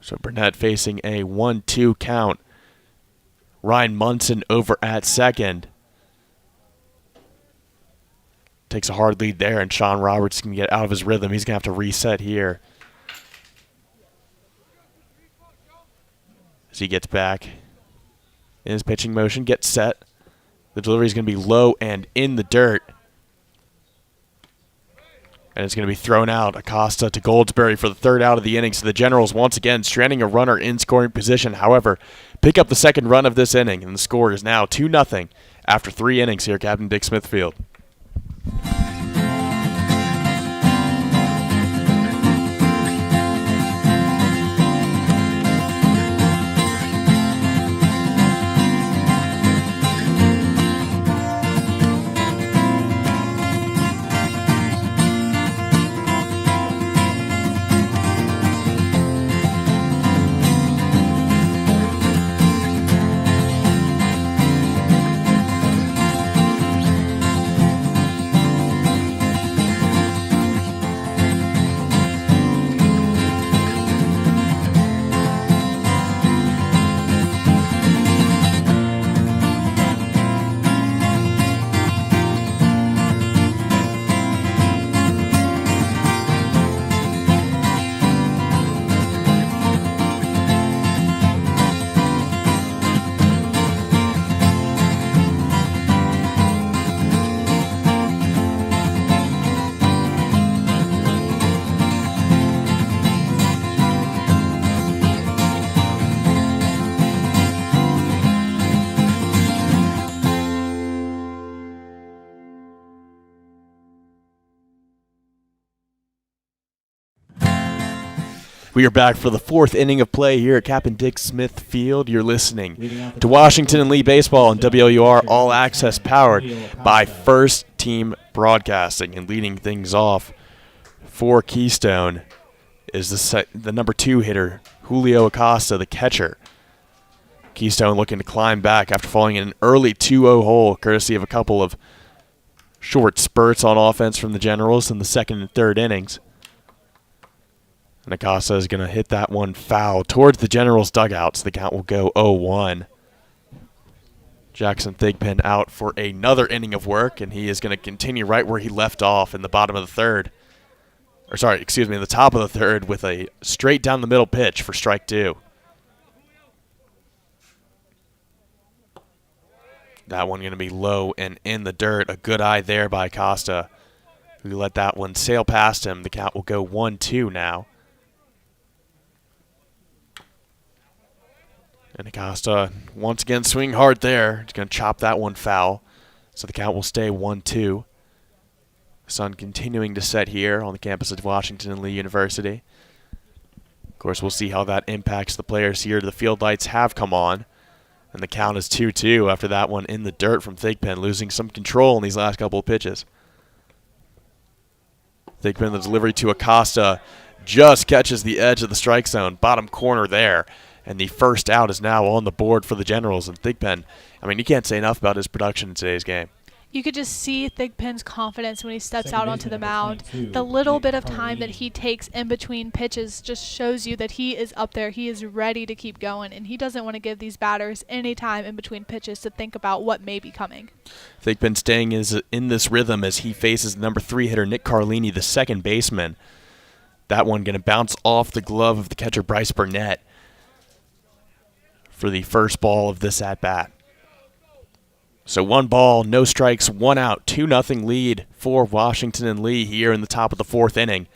S1: So Burnett facing a 1-2 count. Ryan Munson over at second. Takes a hard lead there, and Sean Roberts can get out of his rhythm. He's going to have to reset here as he gets back in his pitching motion, gets set. The delivery is going to be low and in the dirt. And it's going to be thrown out. Acosta to Goldsberry for the third out of the inning. So the Generals once again stranding a runner in scoring position. However, pick up the second run of this inning, and the score is now 2-0 after 3 innings here at Captain Dick Smith Field. We are back for the 4th inning of play here at Captain Dick Smith Field. You're listening to Washington and Lee Baseball on WLUR All Access, powered by First Team Broadcasting. And leading things off for Keystone is the number 2 hitter, Julio Acosta, the catcher. Keystone looking to climb back after falling in an early 2-0 hole, courtesy of a couple of short spurts on offense from the Generals in the second and third innings. And Acosta is going to hit that one foul towards the Generals' dugout, so the count will go 0-1. Jackson Thigpen out for another inning of work, and he is going to continue right where he left off in the bottom of the third. In the top of the third with a straight down the middle pitch for strike 2. That one going to be low and in the dirt. A good eye there by Acosta, who let that one sail past him. The count will go 1-2 now. And Acosta once again swinging hard there. He's going to chop that one foul. So the count will stay 1-2. Sun continuing to set here on the campus of Washington and Lee University. Of course, we'll see how that impacts the players here. The field lights have come on. And the count is 2-2 after that one in the dirt from Thigpen, losing some control in these last couple of pitches. Thigpen, the delivery to Acosta, just catches the edge of the strike zone, bottom corner there. And the first out is now on the board for the Generals. And Thigpen, you can't say enough about his production in today's game.
S2: You could just see Thigpen's confidence when he steps out onto the mound. The little bit of time that he takes in between pitches just shows you that he is up there. He is ready to keep going, and he doesn't want to give these batters any time in between pitches to think about what may be coming.
S1: Thigpen staying in this rhythm as he faces number 3 hitter Nick Carlini, the second baseman. That one going to bounce off the glove of the catcher Bryce Burnett for the first ball of this at-bat. So 1 ball, no strikes, 1 out, 2-0 lead for Washington and Lee here in the top of the 4th inning.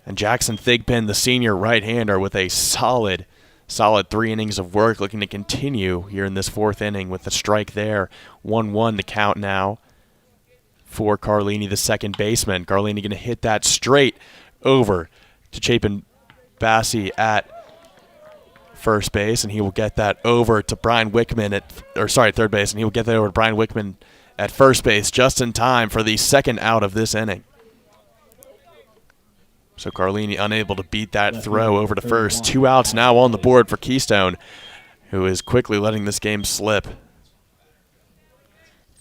S1: And Jackson Thigpen, the senior right-hander, with a solid 3 innings of work, looking to continue here in this 4th inning with a strike there. 1-1 the count now for Carlini, the second baseman. Carlini going to hit that straight over to Chapin Bassi at first base, and he will get that over to Brian Wickman third base, and he will get that over to Brian Wickman at first base just in time for the second out of this inning. So Carlini unable to beat that throw over to first. 2 outs now on the board for Keystone, who is quickly letting this game slip.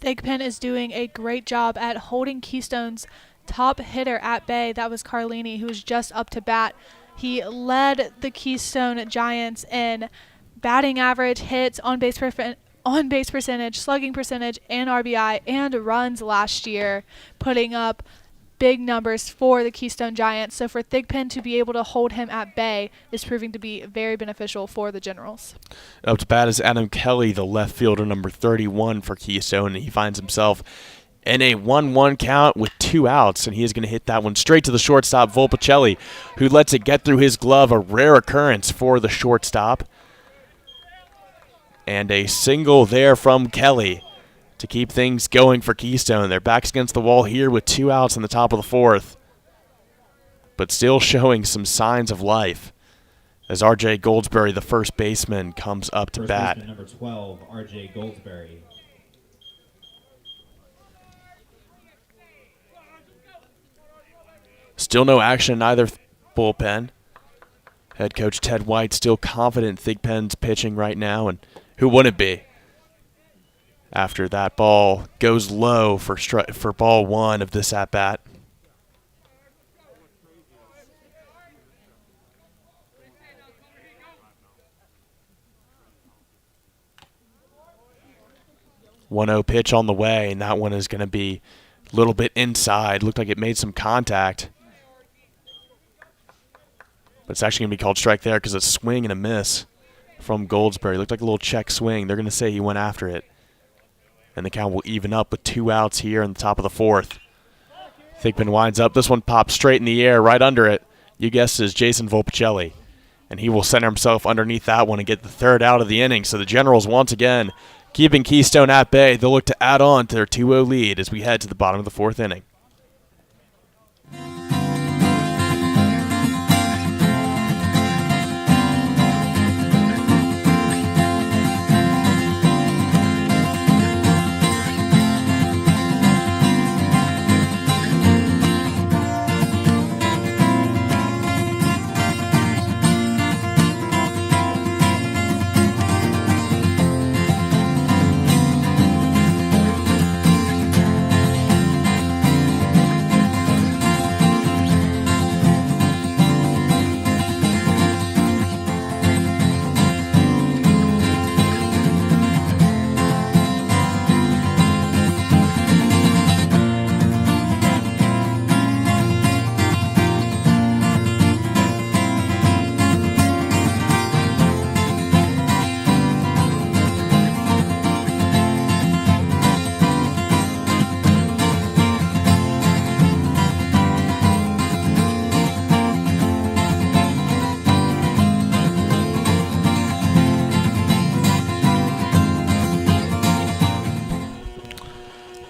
S2: Thigpen is doing a great job at holding Keystone's top hitter at bay. That was Carlini, who was just up to bat. He led the Keystone Giants in batting average, hits, on-base percentage, slugging percentage, and RBI, and runs last year, putting up big numbers for the Keystone Giants. So for Thigpen to be able to hold him at bay is proving to be very beneficial for the Generals.
S1: Up to bat is Adam Kelly, the left fielder, number 31 for Keystone, and he finds himself And a 1-1 count with 2 outs, and he is going to hit that one straight to the shortstop, Volpicelli, who lets it get through his glove, a rare occurrence for the shortstop. And a single there from Kelly to keep things going for Keystone. Their backs against the wall here with 2 outs in the top of the 4th, but still showing some signs of life as R.J. Goldsberry, the first baseman, comes up to bat.
S3: First baseman number 12, R.J. Goldsberry.
S1: Still no action in either bullpen. Head coach Ted White still confident Thigpen's pitching right now, and who wouldn't be? After that ball goes low for ball 1 of this at-bat. One-0 pitch on the way, and that one is going to be a little bit inside. Looked like it made some contact. But it's actually going to be called strike there because it's a swing and a miss from Goldsberry. Looked like a little check swing. They're going to say he went after it. And the count will even up with 2 outs here in the top of the 4th. Thigpen winds up. This one pops straight in the air, right under it. You guessed it, is Jason Volpicelli. And he will center himself underneath that one and get the 3rd out of the inning. So the Generals once again keeping Keystone at bay. They'll look to add on to their 2-0 lead as we head to the bottom of the 4th inning.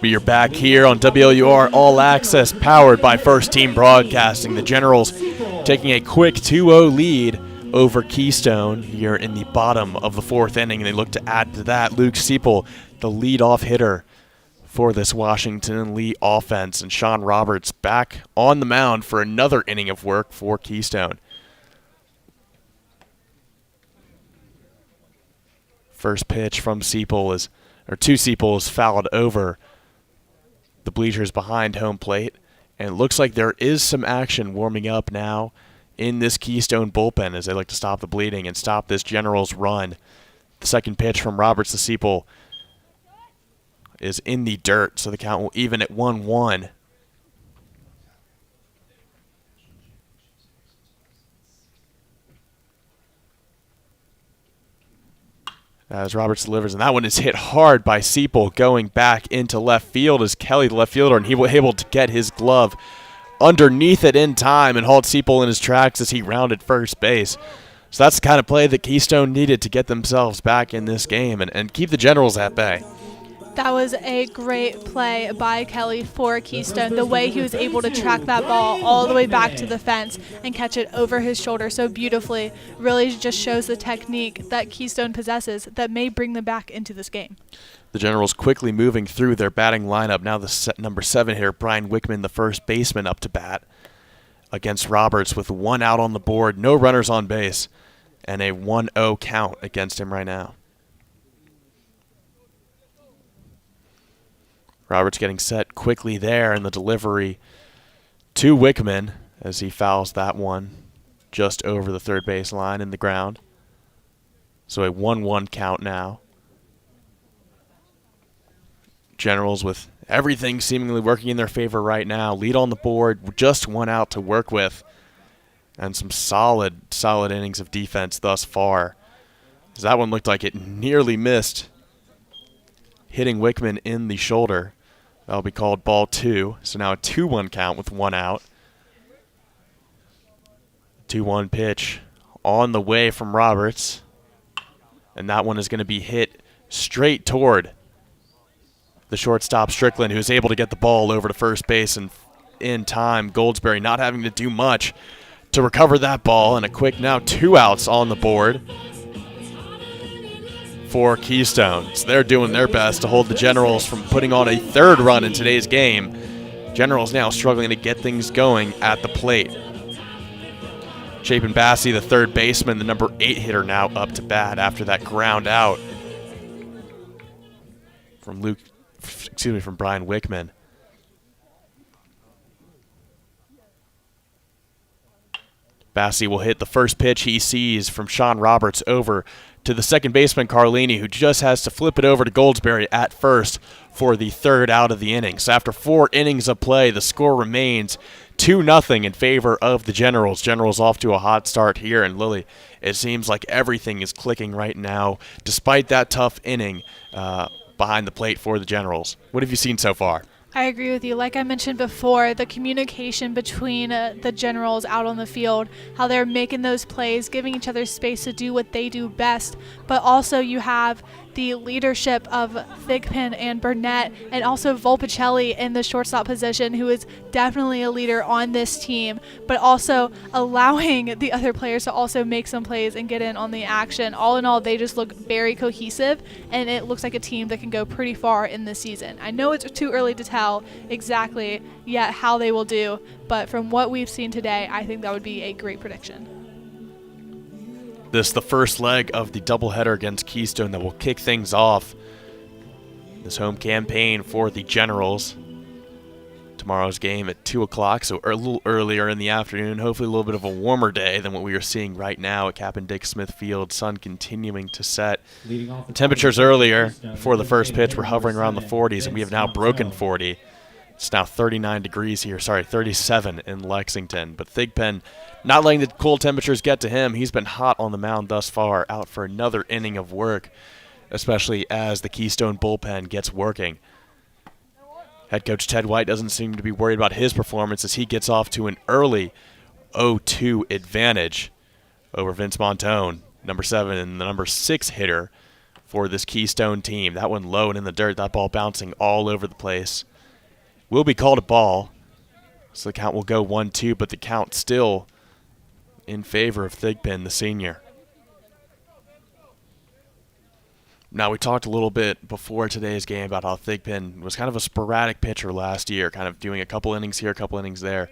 S1: We are back here on WLUR All Access, powered by First Team Broadcasting. The Generals taking a quick 2-0 lead over Keystone here in the bottom of the 4th inning. And they look to add to that Luke Seipel, the leadoff hitter for this Washington Lee offense. And Sean Roberts back on the mound for another inning of work for Keystone. First pitch from Seipel is fouled over the bleachers behind home plate, and it looks like there is some action warming up now in this Keystone bullpen as they look to stop the bleeding and stop this Generals run. The second pitch from Roberts to Seipel is in the dirt, so the count will even at 1-1. As Roberts delivers, and that one is hit hard by Seipel going back into left field as Kelly, the left fielder, and he was able to get his glove underneath it in time and halt Seipel in his tracks as he rounded first base. So that's the kind of play that Keystone needed to get themselves back in this game and keep the Generals at bay.
S2: That was a great play by Kelly for Keystone. The way he was able to track that ball all the way back to the fence and catch it over his shoulder so beautifully really just shows the technique that Keystone possesses that may bring them back into this game.
S1: The Generals quickly moving through their batting lineup. Now the number 7 hitter, Brian Wickman, the first baseman, up to bat against Roberts with 1 out on the board, no runners on base, and a 1-0 count against him right now. Roberts getting set quickly there in the delivery to Wickman as he fouls that one just over the third base line in the ground. So a 1-1 count now. Generals with everything seemingly working in their favor right now. Lead on the board, just 1 out to work with. And some solid innings of defense thus far. As that one looked like it nearly missed, hitting Wickman in the shoulder. That'll be called ball 2. So now a 2-1 count with 1 out. 2-1 pitch on the way from Roberts. And that one is going to be hit straight toward the shortstop Strickland, who's able to get the ball over to first base and in time. Goldsberry not having to do much to recover that ball, and a quick now 2 outs on the board for Keystone. So they're doing their best to hold the Generals from putting on a 3rd run in today's game. Generals now struggling to get things going at the plate. Chapin Bassey, the 3rd baseman, the number 8 hitter, now up to bat after that ground out from from Brian Wickman. Bassey will hit the first pitch he sees from Sean Roberts over to the second baseman Carlini, who just has to flip it over to Goldsberry at first for the 3rd out of the inning. So after 4 innings of play, the score remains 2-0 in favor of the Generals. Generals off to a hot start here, and Lily, it seems like everything is clicking right now, despite that tough inning behind the plate for the Generals. What have you seen so far?
S2: I agree with you. Like I mentioned before, the communication between the Generals out on the field, how they're making those plays, giving each other space to do what they do best, but also you have the leadership of Thigpen and Burnett, and also Volpicelli in the shortstop position, who is definitely a leader on this team, but also allowing the other players to also make some plays and get in on the action. All in all, they just look very cohesive, and it looks like a team that can go pretty far in this season. I know it's too early to tell exactly yet how they will do, but from what we've seen today, I think that would be a great prediction.
S1: This the first leg of the doubleheader against Keystone that will kick things off this home campaign for the Generals. Tomorrow's game at 2 o'clock, so a little earlier in the afternoon. Hopefully a little bit of a warmer day than what we are seeing right now at Captain Dick Smith Field. Sun continuing to set. The temperatures earlier before the first pitch were hovering around the 40s, and we have now broken 40. It's now 39 degrees here, 37 in Lexington. But Thigpen not letting the cold temperatures get to him. He's been hot on the mound thus far, out for another inning of work, especially as the Keystone bullpen gets working. Head coach Ted White doesn't seem to be worried about his performance as he gets off to an early 0-2 advantage over Vince Montone, number 7 and the number 6 hitter for this Keystone team. That one low and in the dirt, that ball bouncing all over the place. Will be called a ball, so the count will go 1-2, but the count still in favor of Thigpen, the senior. Now, we talked a little bit before today's game about how Thigpen was kind of a sporadic pitcher last year, kind of doing a couple innings here, a couple innings there.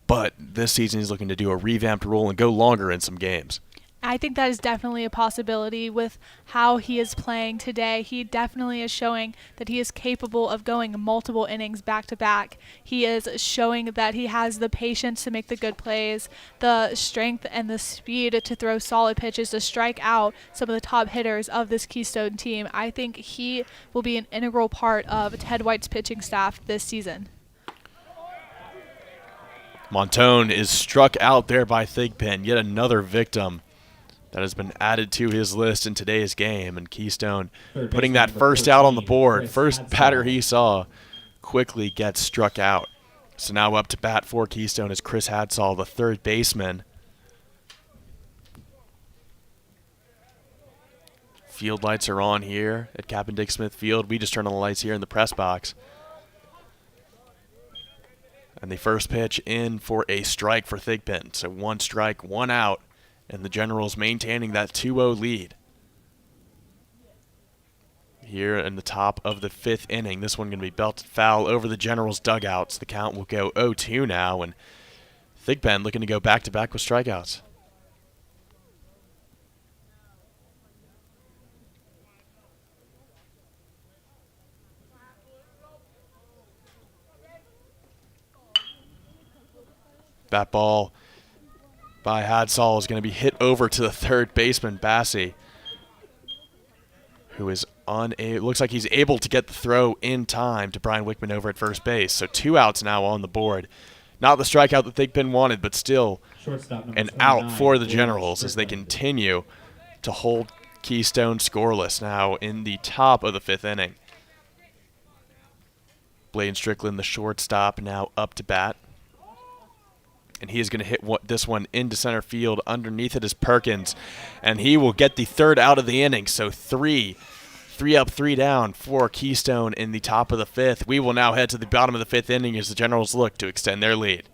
S1: But this season he's looking to do a revamped role and go longer in some games.
S2: I think that is definitely a possibility with how he is playing today. He definitely is showing that he is capable of going multiple innings back to back. He is showing that he has the patience to make the good plays, the strength and the speed to throw solid pitches, to strike out some of the top hitters of this Keystone team. I think he will be an integral part of Ted White's pitching staff this season.
S1: Montone is struck out there by Thigpen, yet another victim that has been added to his list in today's game. And Keystone putting that first out on the board. First batter he saw quickly gets struck out. So now up to bat for Keystone is Chris Hadsall, the 3rd baseman. Field lights are on here at Captain Dick Smith Field. We just turned on the lights here in the press box. And the first pitch in for a strike for Thigpen. So 1 strike, 1 out. And the Generals maintaining that 2-0 lead. Here in the top of the 5th inning. This one going to be belted foul over the Generals' dugouts. The count will go 0-2 now. And Thigpen looking to go back-to-back with strikeouts. That ball by Hadsall is going to be hit over to the 3rd baseman, Bassey, who is looks like he's able to get the throw in time to Brian Wickman over at first base. So 2 outs now on the board. Not the strikeout that Thigpen wanted, but still an out for the Generals as they continue to hold Keystone scoreless now in the top of the 5th inning. Blaine Strickland, the shortstop, now up to bat. And he is going to hit this one into center field. Underneath it is Perkins. And he will get the third out of the inning. So three up, 3 down for Keystone in the top of the 5th. We will now head to the bottom of the 5th inning as the Generals look to extend their lead.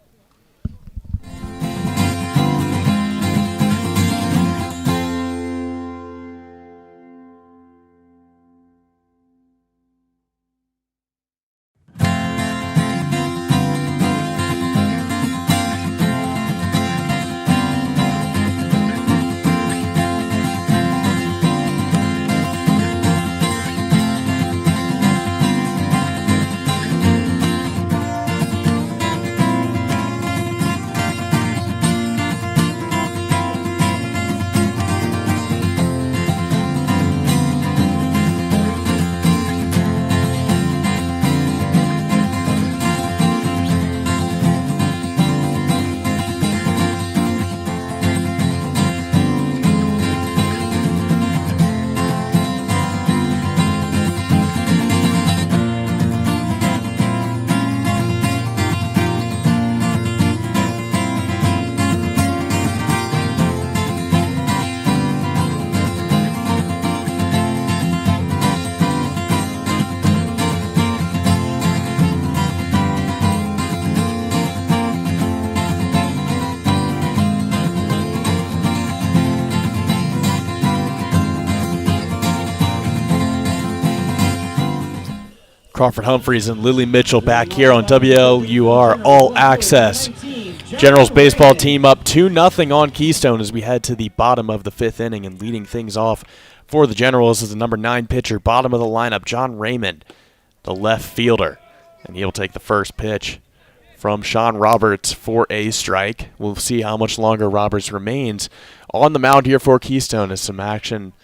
S1: Crawford Humphreys and Lily Mitchell back here on WLUR All Access. Generals baseball team up 2-0 on Keystone as we head to the bottom of the 5th inning, and leading things off for the Generals is the number 9 pitcher, bottom of the lineup, John Raymond, the left fielder. And he'll take the first pitch from Sean Roberts for a strike. We'll see how much longer Roberts remains on the mound here for Keystone as some action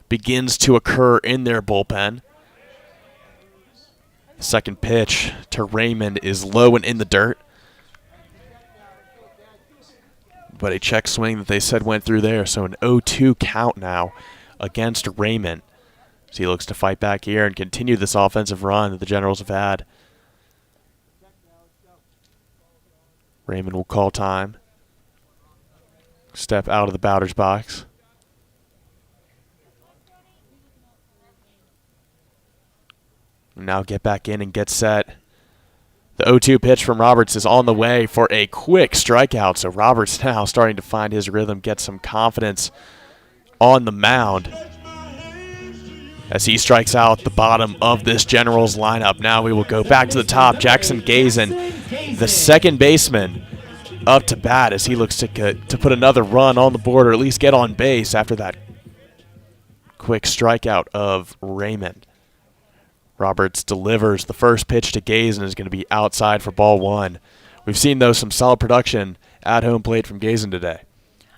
S1: begins to occur in their bullpen. Second pitch to Raymond is low and in the dirt. But a check swing that they said went through there, so an 0-2 count now against Raymond. So he looks to fight back here and continue this offensive run that the Generals have had. Raymond will call time. Step out of the batter's box. Now get back in and get set. The 0-2 pitch from Roberts is on the way for a quick strikeout. So Roberts now starting to find his rhythm, get some confidence on the mound as he strikes out the bottom of this Generals lineup. Now we will go back to the top. Jackson Gazin, the second baseman, up to bat as he looks to put another run on the board, or at least get on base after that quick strikeout of Raymond. Roberts delivers the first pitch to Gaze and is going to be outside for ball 1. We've seen, though, some solid production at home plate from Gazin today.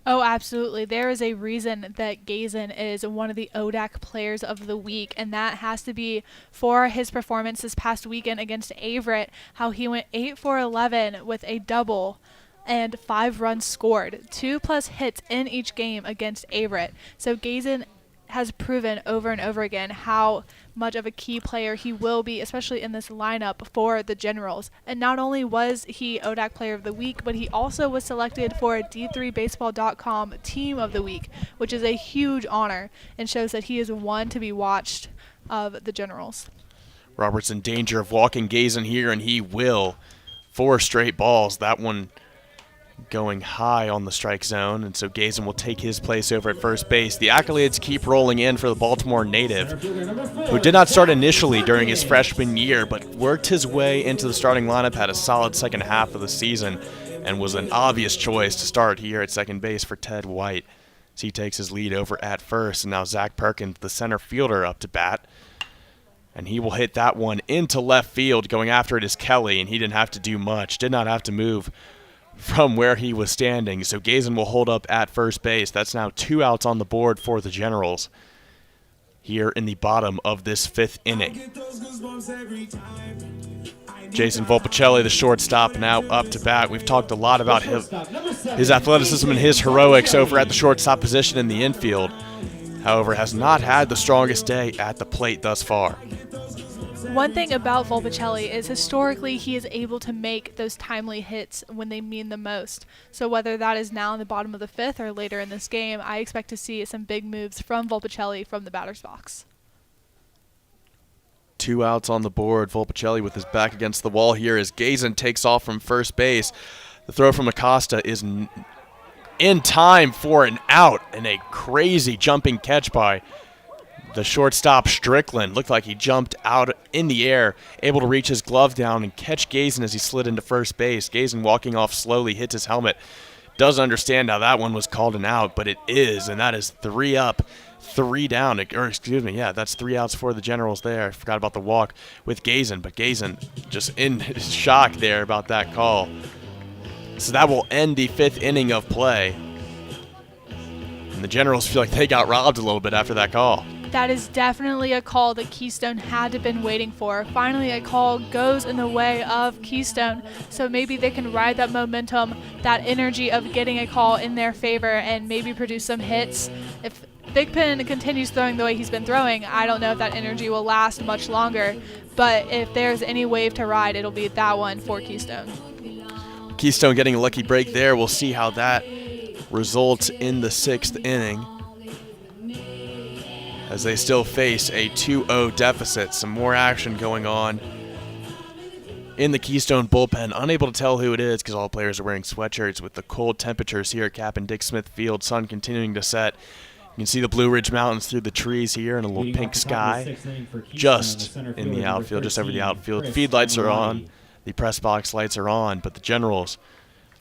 S2: Oh, absolutely. There is a reason that Gazin is one of the ODAC players of the week, and that has to be for his performance this past weekend against Averett, how he went 8 for 11 with a double and 5 runs scored, 2+ hits in each game against Averett. So Gazin has proven over and over again how much of a key player he will be, especially in this lineup for the Generals. And not only was he ODAC Player of the Week, but he also was selected for D3Baseball.com Team of the Week, which is a huge honor and shows that he is one to be watched of the Generals.
S1: Roberts in danger of walking Gazin here, and he will. 4 straight balls. That one going high on the strike zone, and so Gazin will take his place over at first base. The accolades keep rolling in for the Baltimore native, who did not start initially during his freshman year, but worked his way into the starting lineup, had a solid second half of the season, and was an obvious choice to start here at second base for Ted White. So he takes his lead over at first, and now Zach Perkins, the center fielder, up to bat. And he will hit that one into left field. Going after it is Kelly, and he didn't have to do much, did not have to move from where he was standing. So Gazin will hold up at first base. That's now 2 outs on the board for the Generals here in the bottom of this 5th inning. Jason Volpicelli, the shortstop, now up to bat. We've talked a lot about his athleticism and his heroics over at the shortstop position in the infield. However, has not had the strongest day at the plate thus far.
S2: One thing about Volpicelli is historically he is able to make those timely hits when they mean the most. So whether that is now in the bottom of the fifth or later in this game, I expect to see some big moves from Volpicelli from the batter's box.
S1: 2 outs on the board. Volpicelli with his back against the wall here as Gazin takes off from first base. The throw from Acosta is in time for an out, and a crazy jumping catch by the shortstop Strickland. Looked like he jumped out in the air, able to reach his glove down and catch Gazin as he slid into first base. Gazin walking off slowly, hits his helmet. Doesn't understand how that one was called an out, but it is, and that is 3 up, 3 down. Or excuse me, yeah, that's 3 outs for the Generals there. I forgot about the walk with Gazin, but Gazin just in shock there about that call. So that will end the 5th inning of play. And the Generals feel like they got robbed a little bit after that call.
S2: That is definitely a call that Keystone had to been waiting for. Finally, a call goes in the way of Keystone, so maybe they can ride that momentum, that energy of getting a call in their favor and maybe produce some hits. If Thigpen continues throwing the way he's been throwing, I don't know if that energy will last much longer, but if there's any wave to ride, it'll be that one for Keystone.
S1: Keystone getting a lucky break there. We'll see how that results in the 6th inning, as they still face a 2-0 deficit. Some more action going on in the Keystone bullpen. Unable to tell who it is because all players are wearing sweatshirts with the cold temperatures here at Cap and Dick Smith Field. Sun continuing to set. You can see the Blue Ridge Mountains through the trees here and a little pink sky just in the outfield, just over the outfield. Feed lights are on. The press box lights are on, but the Generals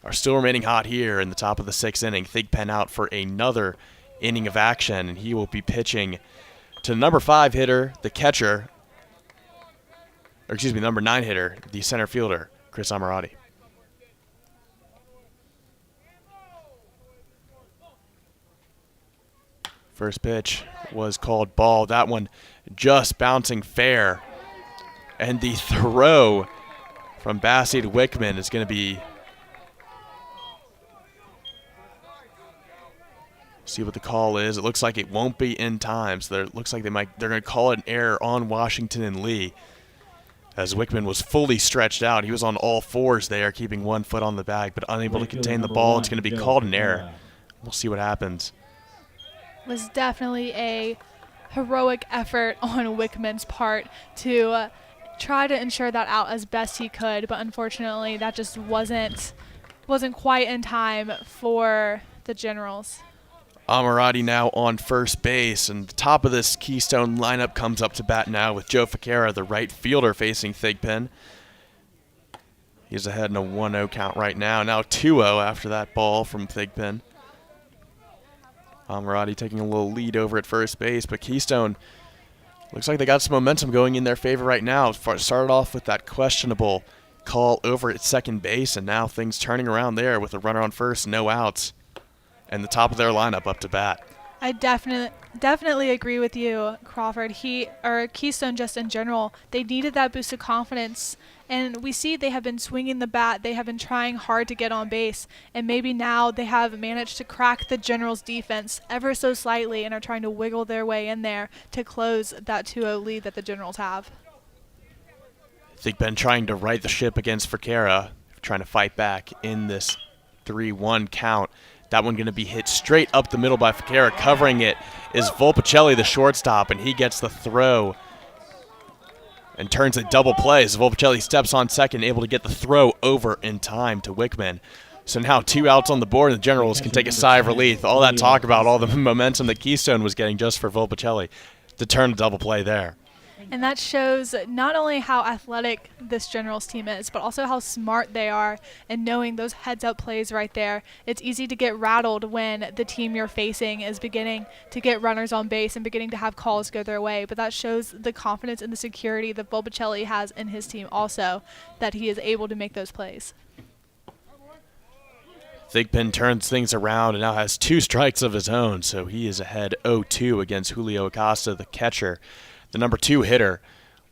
S1: are still remaining hot here in the top of the 6th inning. Thigpen out for another inning of action, and he will be pitching to the number 5 hitter, the catcher, or excuse me, number 9 hitter, the center fielder, Chris Amarati. First pitch was called ball. That one just bouncing fair. And the throw from Bassey to Wickman is going to be, see what the call is. It looks like it won't be in time, so it looks like they're going to call it an error on Washington and Lee, as Wickman was fully stretched out. He was on all fours there, keeping 1 foot on the bag, but unable to contain the ball. It's going to be called an error. We'll see what happens.
S2: Was definitely a heroic effort on Wickman's part to try to ensure that out as best he could, but unfortunately that just wasn't quite in time for the Generals.
S1: Amarati now on first base, and the top of this Keystone lineup comes up to bat now with Joe Ficara, the right fielder, facing Thigpen. He's ahead in a 1-0 count right now. Now 2-0 after that ball from Thigpen. Amarati taking a little lead over at first base, but Keystone looks like they got some momentum going in their favor right now. Started off with that questionable call over at second base, and now things turning around there with a runner on first, no outs, and the top of their lineup up to bat.
S2: I definitely agree with you, Crawford. Keystone just in general, they needed that boost of confidence, and we see they have been swinging the bat. They have been trying hard to get on base, and maybe now they have managed to crack the Generals' defense ever so slightly and are trying to wiggle their way in there to close that 2-0 lead that the Generals have.
S1: Thigpen trying to right the ship against Ficara, trying to fight back in this 3-1 count. That one going to be hit straight up the middle by Ficara. Covering it is Volpicelli, the shortstop, and he gets the throw and turns it double play as Volpicelli steps on second, able to get the throw over in time to Wickman. So now 2 outs on the board, and the Generals can take a sigh of relief. All that talk about all the momentum that Keystone was getting just for Volpicelli to turn a double play there.
S2: And that shows not only how athletic this Generals team is, but also how smart they are in knowing those heads-up plays right there. It's easy to get rattled when the team you're facing is beginning to get runners on base and beginning to have calls go their way. But that shows the confidence and the security that Volpicelli has in his team also, that he is able to make those plays.
S1: Thigpen turns things around and now has 2 strikes of his own, so he is ahead 0-2 against Julio Acosta, the catcher, the number 2 hitter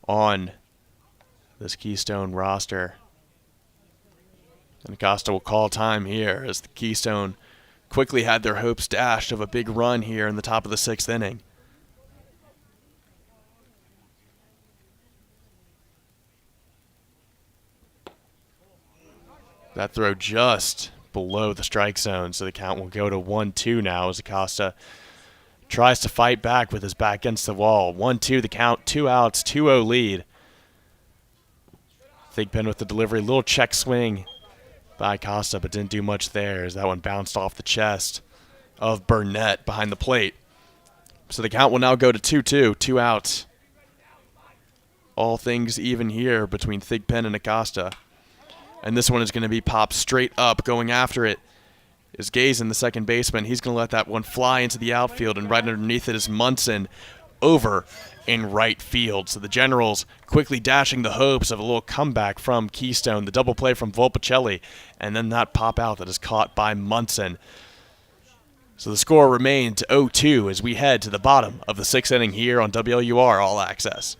S1: on this Keystone roster. And Acosta will call time here as the Keystone quickly had their hopes dashed of a big run here in the top of the 6th inning. That throw just below the strike zone, so the count will go to 1-2 now as Acosta tries to fight back with his back against the wall. 1-2 the count, 2 outs, 2-0 lead. Thigpen with the delivery, little check swing by Acosta, but didn't do much there as that one bounced off the chest of Burnett behind the plate. So the count will now go to 2-2, 2 outs. All things even here between Thigpen and Acosta. And this one is going to be popped straight up. Going after it is Gazen, the second baseman. He's going to let that one fly into the outfield, and right underneath it is Munson over in right field. So the Generals quickly dashing the hopes of a little comeback from Keystone. The double play from Volpicelli, and then that pop out that is caught by Munson. So the score remains 0-2 as we head to the bottom of the 6th inning here on WLUR All Access.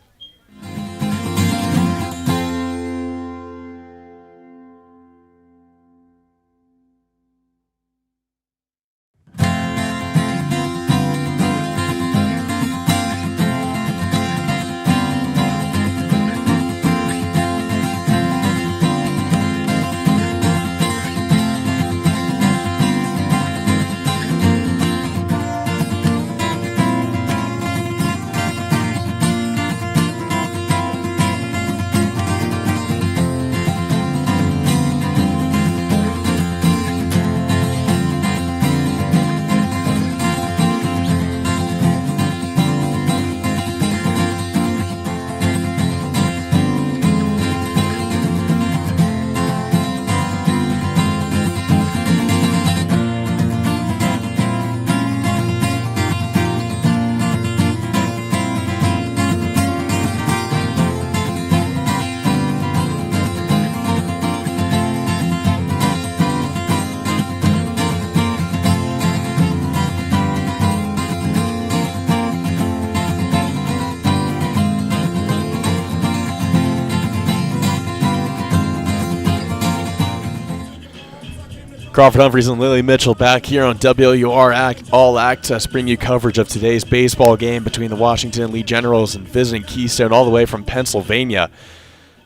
S1: Crawford Humphreys and Lily Mitchell back here on WLUR All Access, bring you coverage of today's baseball game between the Washington Lee Generals and visiting Keystone all the way from Pennsylvania.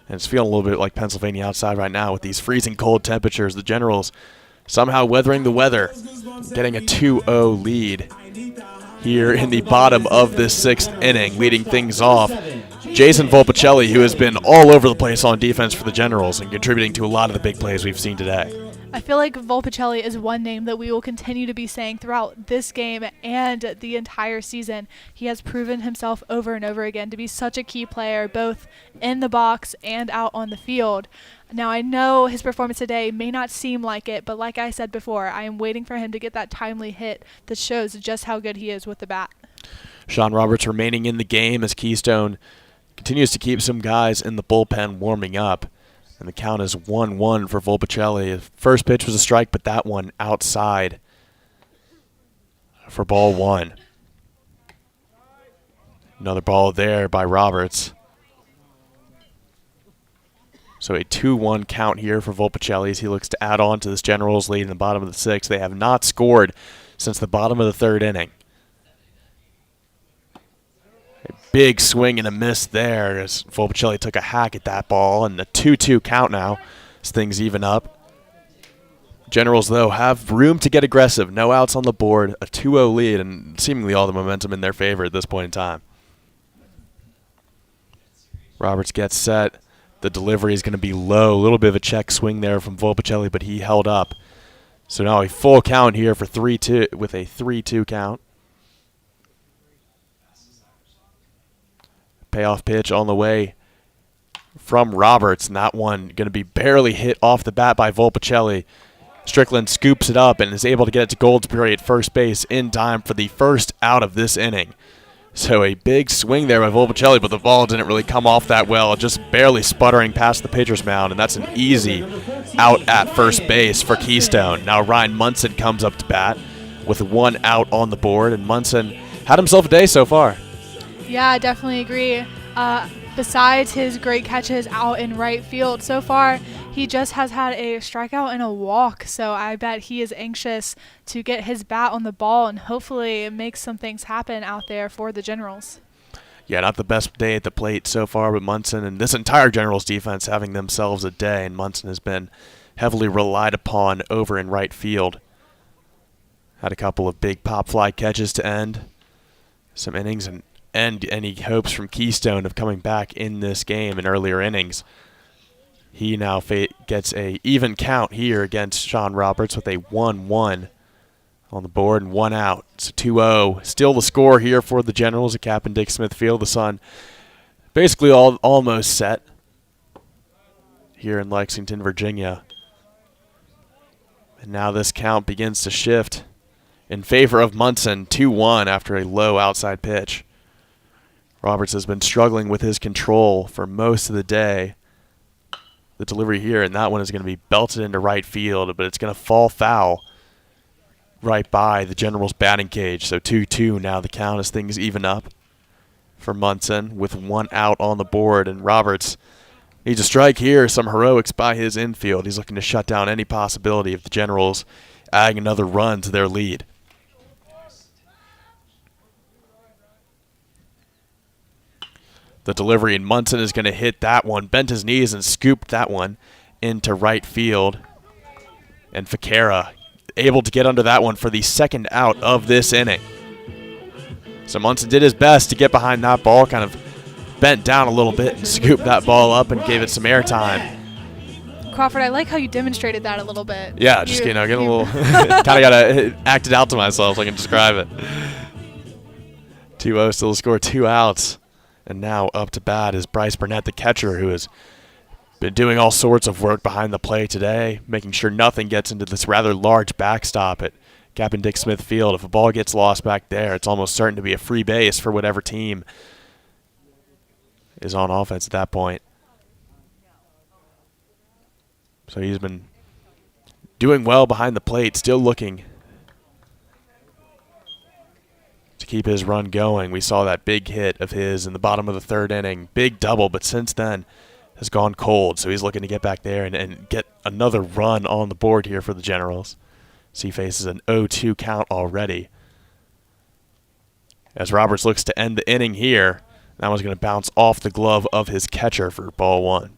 S1: And it's feeling a little bit like Pennsylvania outside right now with these freezing cold temperatures. The Generals somehow weathering the weather, getting a 2-0 lead here in the bottom of this 6th inning, leading things off. Jason Volpicelli, who has been all over the place on defense for the Generals and contributing to a lot of the big plays we've seen today.
S2: I feel like Volpicelli is one name that we will continue to be saying throughout this game and the entire season. He has proven himself over and over again to be such a key player, both in the box and out on the field. Now, I know his performance today may not seem like it, but like I said before, I am waiting for him to get that timely hit that shows just how good he is with the bat.
S1: Sean Roberts remaining in the game as Keystone continues to keep some guys in the bullpen warming up. And the count is 1-1 for Volpicelli. First pitch was a strike, but that one outside for ball 1. Another ball there by Roberts. So a 2-1 count here for Volpicelli as he looks to add on to this Generals lead in the bottom of the 6th. They have not scored since the bottom of the 3rd inning. A big swing and a miss there as Volpicelli took a hack at that ball, and the 2-2 count now as things even up. Generals, though, have room to get aggressive. No outs on the board, a 2-0 lead, and seemingly all the momentum in their favor at this point in time. Roberts gets set. The delivery is going to be low. A little bit of a check swing there from Volpicelli, but he held up. So now a full count here for 3-2 with a 3-2 count. Payoff pitch on the way from Roberts, and that one going to be barely hit off the bat by Volpicelli. Strickland scoops it up and is able to get it to Goldsberry at first base in time for the first out of this inning. So a big swing there by Volpicelli, but the ball didn't really come off that well, just barely sputtering past the pitcher's mound, and that's an easy out at first base for Keystone. Now Ryan Munson comes up to bat with 1 out on the board, and Munson had himself a day so far.
S2: Yeah, I definitely agree. Besides his great catches out in right field, so far he just has had a strikeout and a walk. So I bet he is anxious to get his bat on the ball and hopefully make some things happen out there for the Generals.
S1: Yeah, not the best day at the plate so far, but Munson and this entire Generals defense having themselves a day, and Munson has been heavily relied upon over in right field. Had a couple of big pop fly catches to end some innings and end any hopes from Keystone of coming back in this game in earlier innings. He now gets a even count here against Sean Roberts with a 1-1 on the board and 1 out. It's a 2-0. Still the score here for the Generals at Captain Dick Smith Field. The sun basically almost set here in Lexington, Virginia. And now this count begins to shift in favor of Munson, 2-1 after a low outside pitch. Roberts has been struggling with his control for most of the day. The delivery here, and that one is going to be belted into right field, but it's going to fall foul right by the Generals' batting cage. So 2-2 now the count as things even up for Munson with 1 out on the board. And Roberts needs a strike here, some heroics by his infield. He's looking to shut down any possibility of the Generals adding another run to their lead. The delivery, and Munson is going to hit that one, bent his knees and scooped that one into right field. And Ficarra able to get under that one for the 2nd out of this inning. So Munson did his best to get behind that ball, kind of bent down a little bit and scooped that ball up and gave it some airtime.
S2: Crawford, I like how you demonstrated that a little bit.
S1: Yeah, just, get a little, kind of got to act it out to myself so I can describe it. 2-0, still the score, 2 outs. And now up to bat is Bryce Burnett, the catcher, who has been doing all sorts of work behind the plate today, making sure nothing gets into this rather large backstop at Captain Dick Smith Field. If a ball gets lost back there, it's almost certain to be a free base for whatever team is on offense at that point. So he's been doing well behind the plate, still looking to keep his run going. We saw that big hit of his in the bottom of the 3rd inning. Big double, but since then has gone cold. So he's looking to get back there and get another run on the board here for the Generals. So he faces an 0-2 count already. As Roberts looks to end the inning here, that one's going to bounce off the glove of his catcher for ball 1.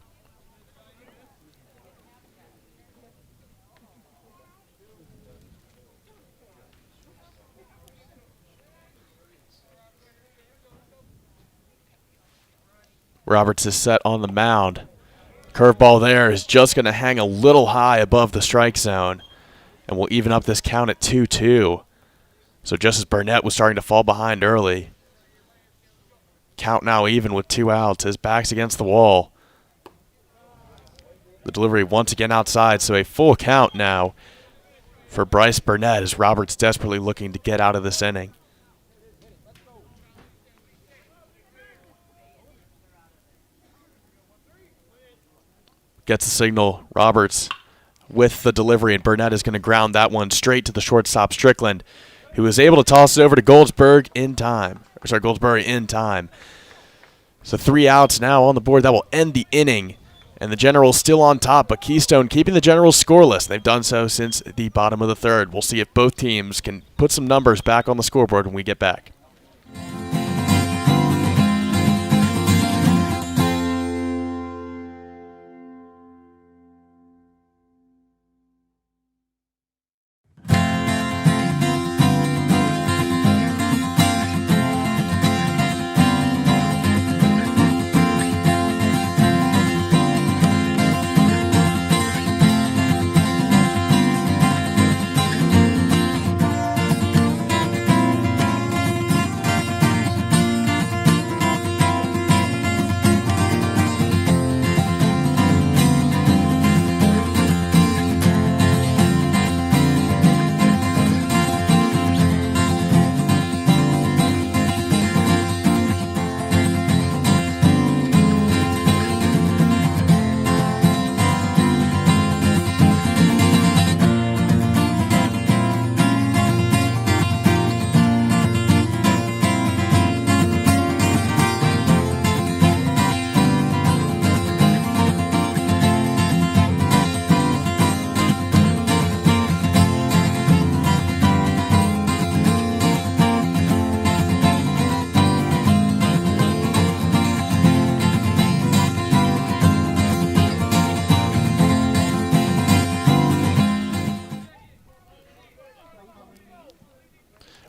S1: Roberts is set on the mound. Curveball there is just going to hang a little high above the strike zone, and will even up this count at 2-2. So just as Burnett was starting to fall behind early, count now even with 2 outs. His back's against the wall. The delivery once again outside, so a full count now for Bryce Burnett as Roberts desperately looking to get out of this inning. Gets the signal. Roberts with the delivery, and Burnett is going to ground that one straight to the shortstop Strickland, who is able to toss it over to Goldsberry in time. So 3 outs now on the board. That will end the inning, and the Generals still on top, but Keystone keeping the Generals scoreless. They've done so since the bottom of the 3rd. We'll see if both teams can put some numbers back on the scoreboard when we get back.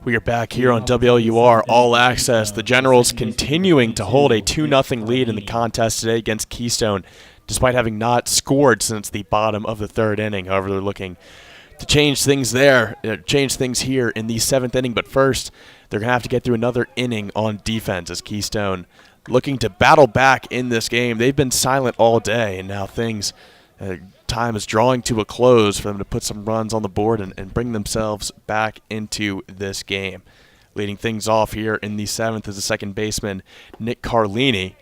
S1: We are back here on WLUR All Access. The Generals continuing to hold a 2-0 lead in the contest today against Keystone, despite having not scored since the bottom of the third inning. However, they're looking to change things here in the seventh inning. But first, they're going to have to get through another inning on defense as Keystone looking to battle back in this game. They've been silent all day, and now time is drawing to a close for them to put some runs on the board and bring themselves back into this game. Leading things off here in the seventh is the second baseman, Nick Carlini.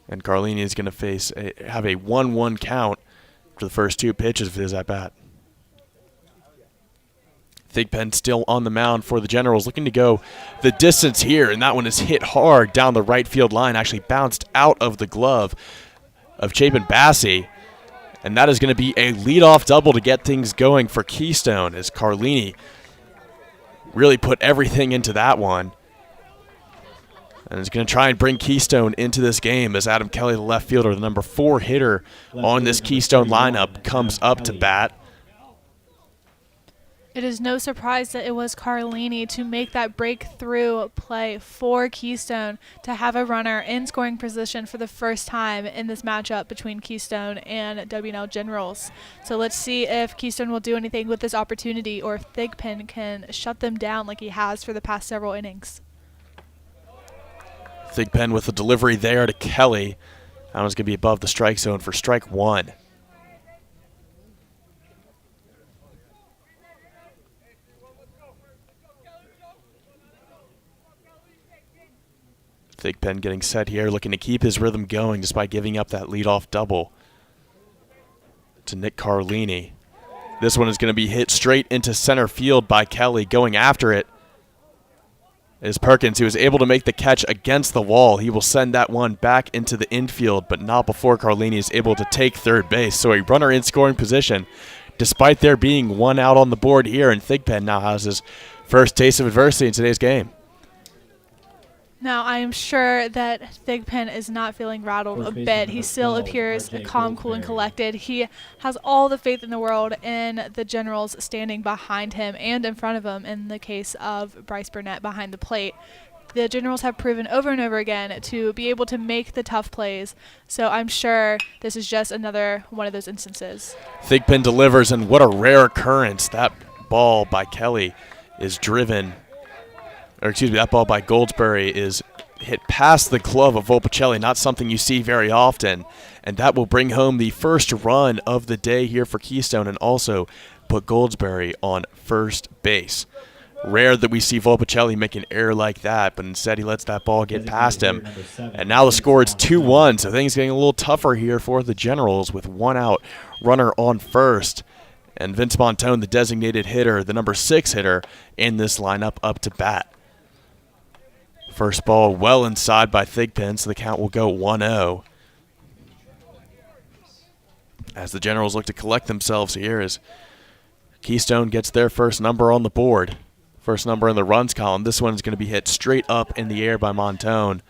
S1: And Carlini is going to have a 1-1 count for the first two pitches of his at-bat. Thigpen still on the mound for the Generals, looking to go the distance here, and that one is hit hard down the right field line, actually bounced out of the glove of Chapin Bassi, and that is going to be a leadoff double to get things going for Keystone as Carlini really put everything into that one. And is going to try and bring Keystone into this game as Adam Kelly, the left fielder, the number 4 hitter on this Keystone lineup, comes up to bat.
S2: It is no surprise that it was Carlini to make that breakthrough play for Keystone to have a runner in scoring position for the first time in this matchup between Keystone and W&L Generals. So let's see if Keystone will do anything with this opportunity or if Thigpen can shut them down like he has for the past several innings.
S1: Thigpen with the delivery there to Kelly. That one's going to be above the strike zone for strike one. Thigpen getting set here, looking to keep his rhythm going despite giving up that leadoff double to Nick Carlini. This one is going to be hit straight into center field by Kelly. Going after it is Perkins. He was able to make the catch against the wall. He will send that one back into the infield, but not before Carlini is able to take third base. So a runner in scoring position, despite there being one out on the board here, and Thigpen now has his first taste of adversity in today's game.
S2: Now, I am sure that Thigpen is not feeling rattled a bit. He still appears calm, cool, and collected. He has all the faith in the world in the Generals standing behind him and in front of him in the case of Bryce Burnett behind the plate. The Generals have proven over and over again to be able to make the tough plays, so I'm sure this is just another one of those instances.
S1: Thigpen delivers, and what a rare occurrence. That ball by Kelly is driven. That ball by Goldsberry is hit past the glove of Volpicelli, not something you see very often. And that will bring home the first run of the day here for Keystone and also put Goldsberry on first base. Rare that we see Volpicelli make an error like that, but instead he lets that ball get past him. And now the score is 2-1, so things getting a little tougher here for the Generals with one out, runner on first. And Vince Montone, the designated hitter, the number 6 hitter in this lineup, up to bat. First ball well inside by Thigpen, so the count will go 1-0. As the Generals look to collect themselves here as Keystone gets their first number on the board. First number in the runs column. This one is going to be hit straight up in the air by Montone.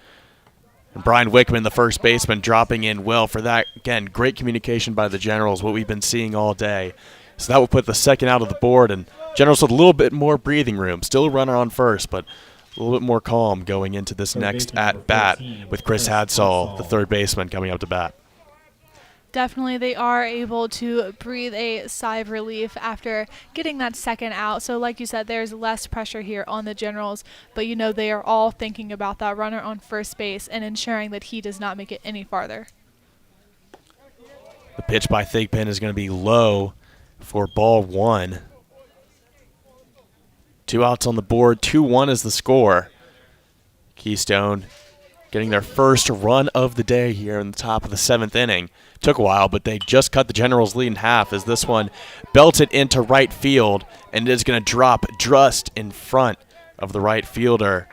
S1: And Brian Wickman, the first baseman, dropping in well for that. Again, great communication by the Generals, what we've been seeing all day. So that will put the second out of the board, and Generals with a little bit more breathing room. Still a runner on first, but a little bit more calm going into this next at-bat with Chris Hadsall, the third baseman, coming up to bat.
S2: Definitely they are able to breathe a sigh of relief after getting that second out. So like you said, there's less pressure here on the Generals, but you know they are all thinking about that runner on first base and ensuring that he does not make it any farther.
S1: The pitch by Thigpen is going to be low for ball one. 2 outs on the board, 2-1 is the score. Keystone getting their first run of the day here in the top of the 7th inning. Took a while, but they just cut the Generals' lead in half as this one belted into right field, and it is going to drop just in front of the right fielder,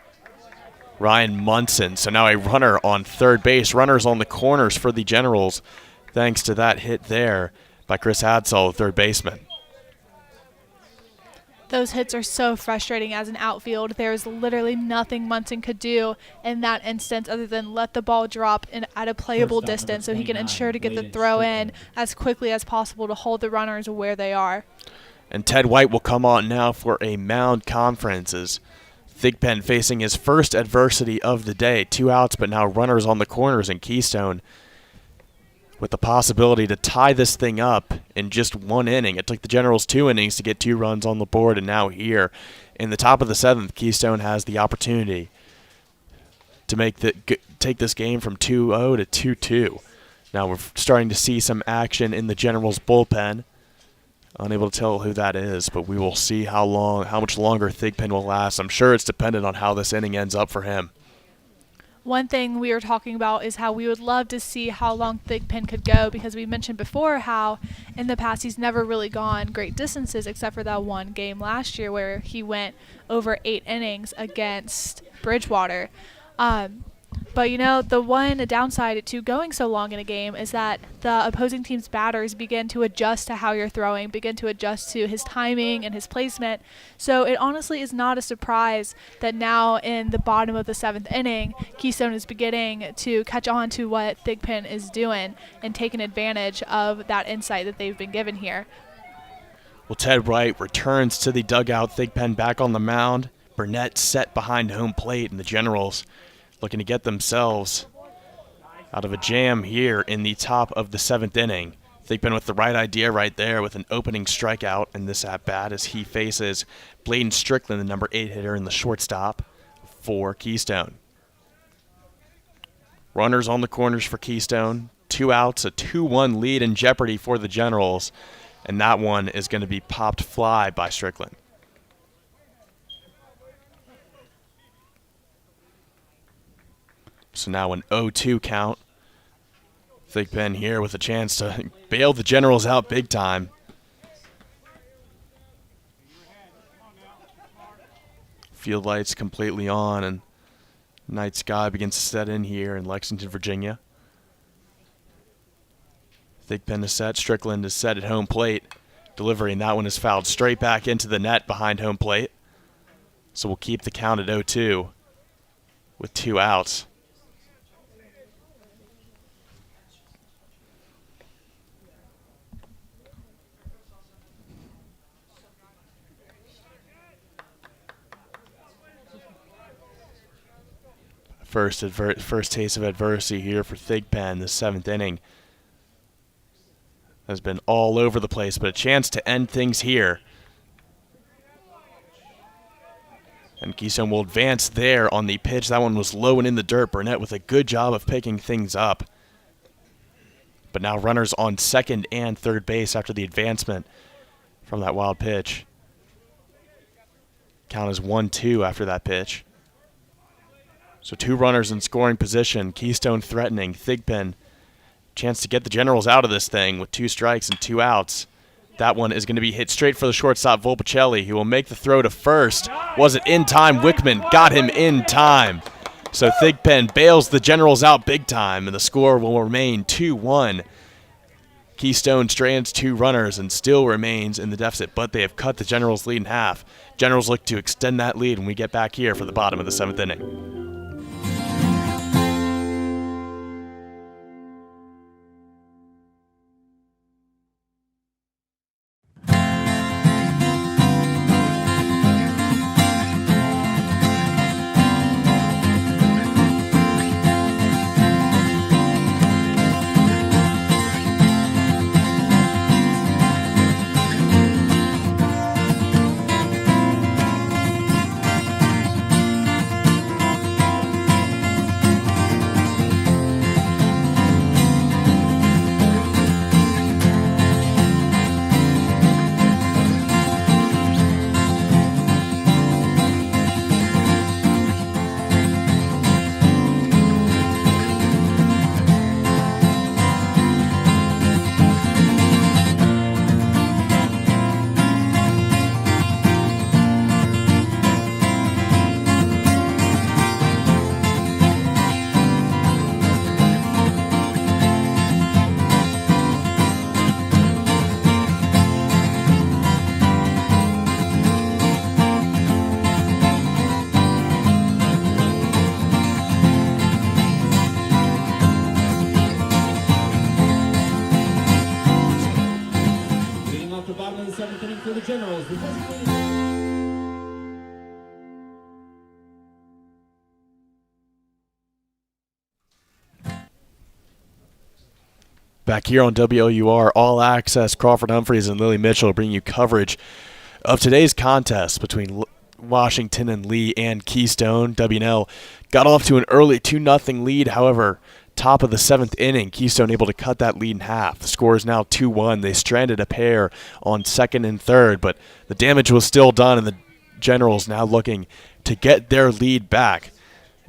S1: Ryan Munson. So now a runner on third base. Runners on the corners for the Generals, thanks to that hit there by Chris Hadsall, the third baseman.
S2: Those hits are so frustrating as an outfield. There's literally nothing Munson could do in that instance other than let the ball drop at a playable distance so he can ensure to get the throw in as quickly as possible to hold the runners where they are.
S1: And Ted White will come on now for a mound conference as Thigpen facing his first adversity of the day. 2 outs, but now runners on the corners in Keystone with the possibility to tie this thing up in just 1 inning. It took the Generals 2 innings to get 2 runs on the board, and now here in the top of the 7th, Keystone has the opportunity to take this game from 2-0 to 2-2. Now we're starting to see some action in the Generals bullpen. Unable to tell who that is, but we will see how much longer Thigpen will last. I'm sure it's dependent on how this inning ends up for him.
S2: One thing we were talking about is how we would love to see how long Thigpen could go, because we mentioned before how in the past he's never really gone great distances except for that one game last year where he went over 8 innings against Bridgewater. But, you know, the one downside to going so long in a game is that the opposing team's batters begin to adjust to how you're throwing, begin to adjust to his timing and his placement. So it honestly is not a surprise that now in the bottom of the 7th inning, Keystone is beginning to catch on to what Thigpen is doing and taking advantage of that insight that they've been given here.
S1: Well, Ted White returns to the dugout. Thigpen back on the mound. Burnett set behind home plate, and the Generals looking to get themselves out of a jam here in the top of the 7th inning. Thigpen with the right idea right there with an opening strikeout in this at-bat as he faces Bladen Strickland, the number 8 hitter in the shortstop for Keystone. Runners on the corners for Keystone. 2 outs, a 2-1 lead in jeopardy for the Generals, and that one is going to be popped fly by Strickland. So now an 0-2 count. Thigpen here with a chance to bail the Generals out big time. Field lights completely on, and night sky begins to set in here in Lexington, Virginia. Thigpen is set. Strickland is set at home plate. Delivery, and that one is fouled straight back into the net behind home plate. So we'll keep the count at 0-2 with 2 outs. First taste of adversity here for Thigpen. The 7th inning has been all over the place, but a chance to end things here. And Keystone will advance there on the pitch. That one was low and in the dirt. Burnett with a good job of picking things up. But now runners on second and third base after the advancement from that wild pitch. Count is 1-2 after that pitch. So 2 runners in scoring position. Keystone threatening. Thigpen, chance to get the Generals out of this thing with 2 strikes and 2 outs. That one is going to be hit straight for the shortstop, Volpicelli, who will make the throw to first. Was it in time? Wickman got him in time. So Thigpen bails the Generals out big time, and the score will remain 2-1. Keystone strands 2 runners and still remains in the deficit, but they have cut the Generals' lead in half. Generals look to extend that lead when we get back here for the bottom of the 7th inning.
S3: the Generals, the designated.
S1: Back here on WLUR All Access, Crawford Humphreys and Lily Mitchell bring you coverage of today's contest between Washington and Lee and Keystone. W&L got off to an early 2-0 lead. However, top of the 7th inning, Keystone able to cut that lead in half. The score is now 2-1. They stranded a pair on 2nd and 3rd, but the damage was still done, and the Generals now looking to get their lead back.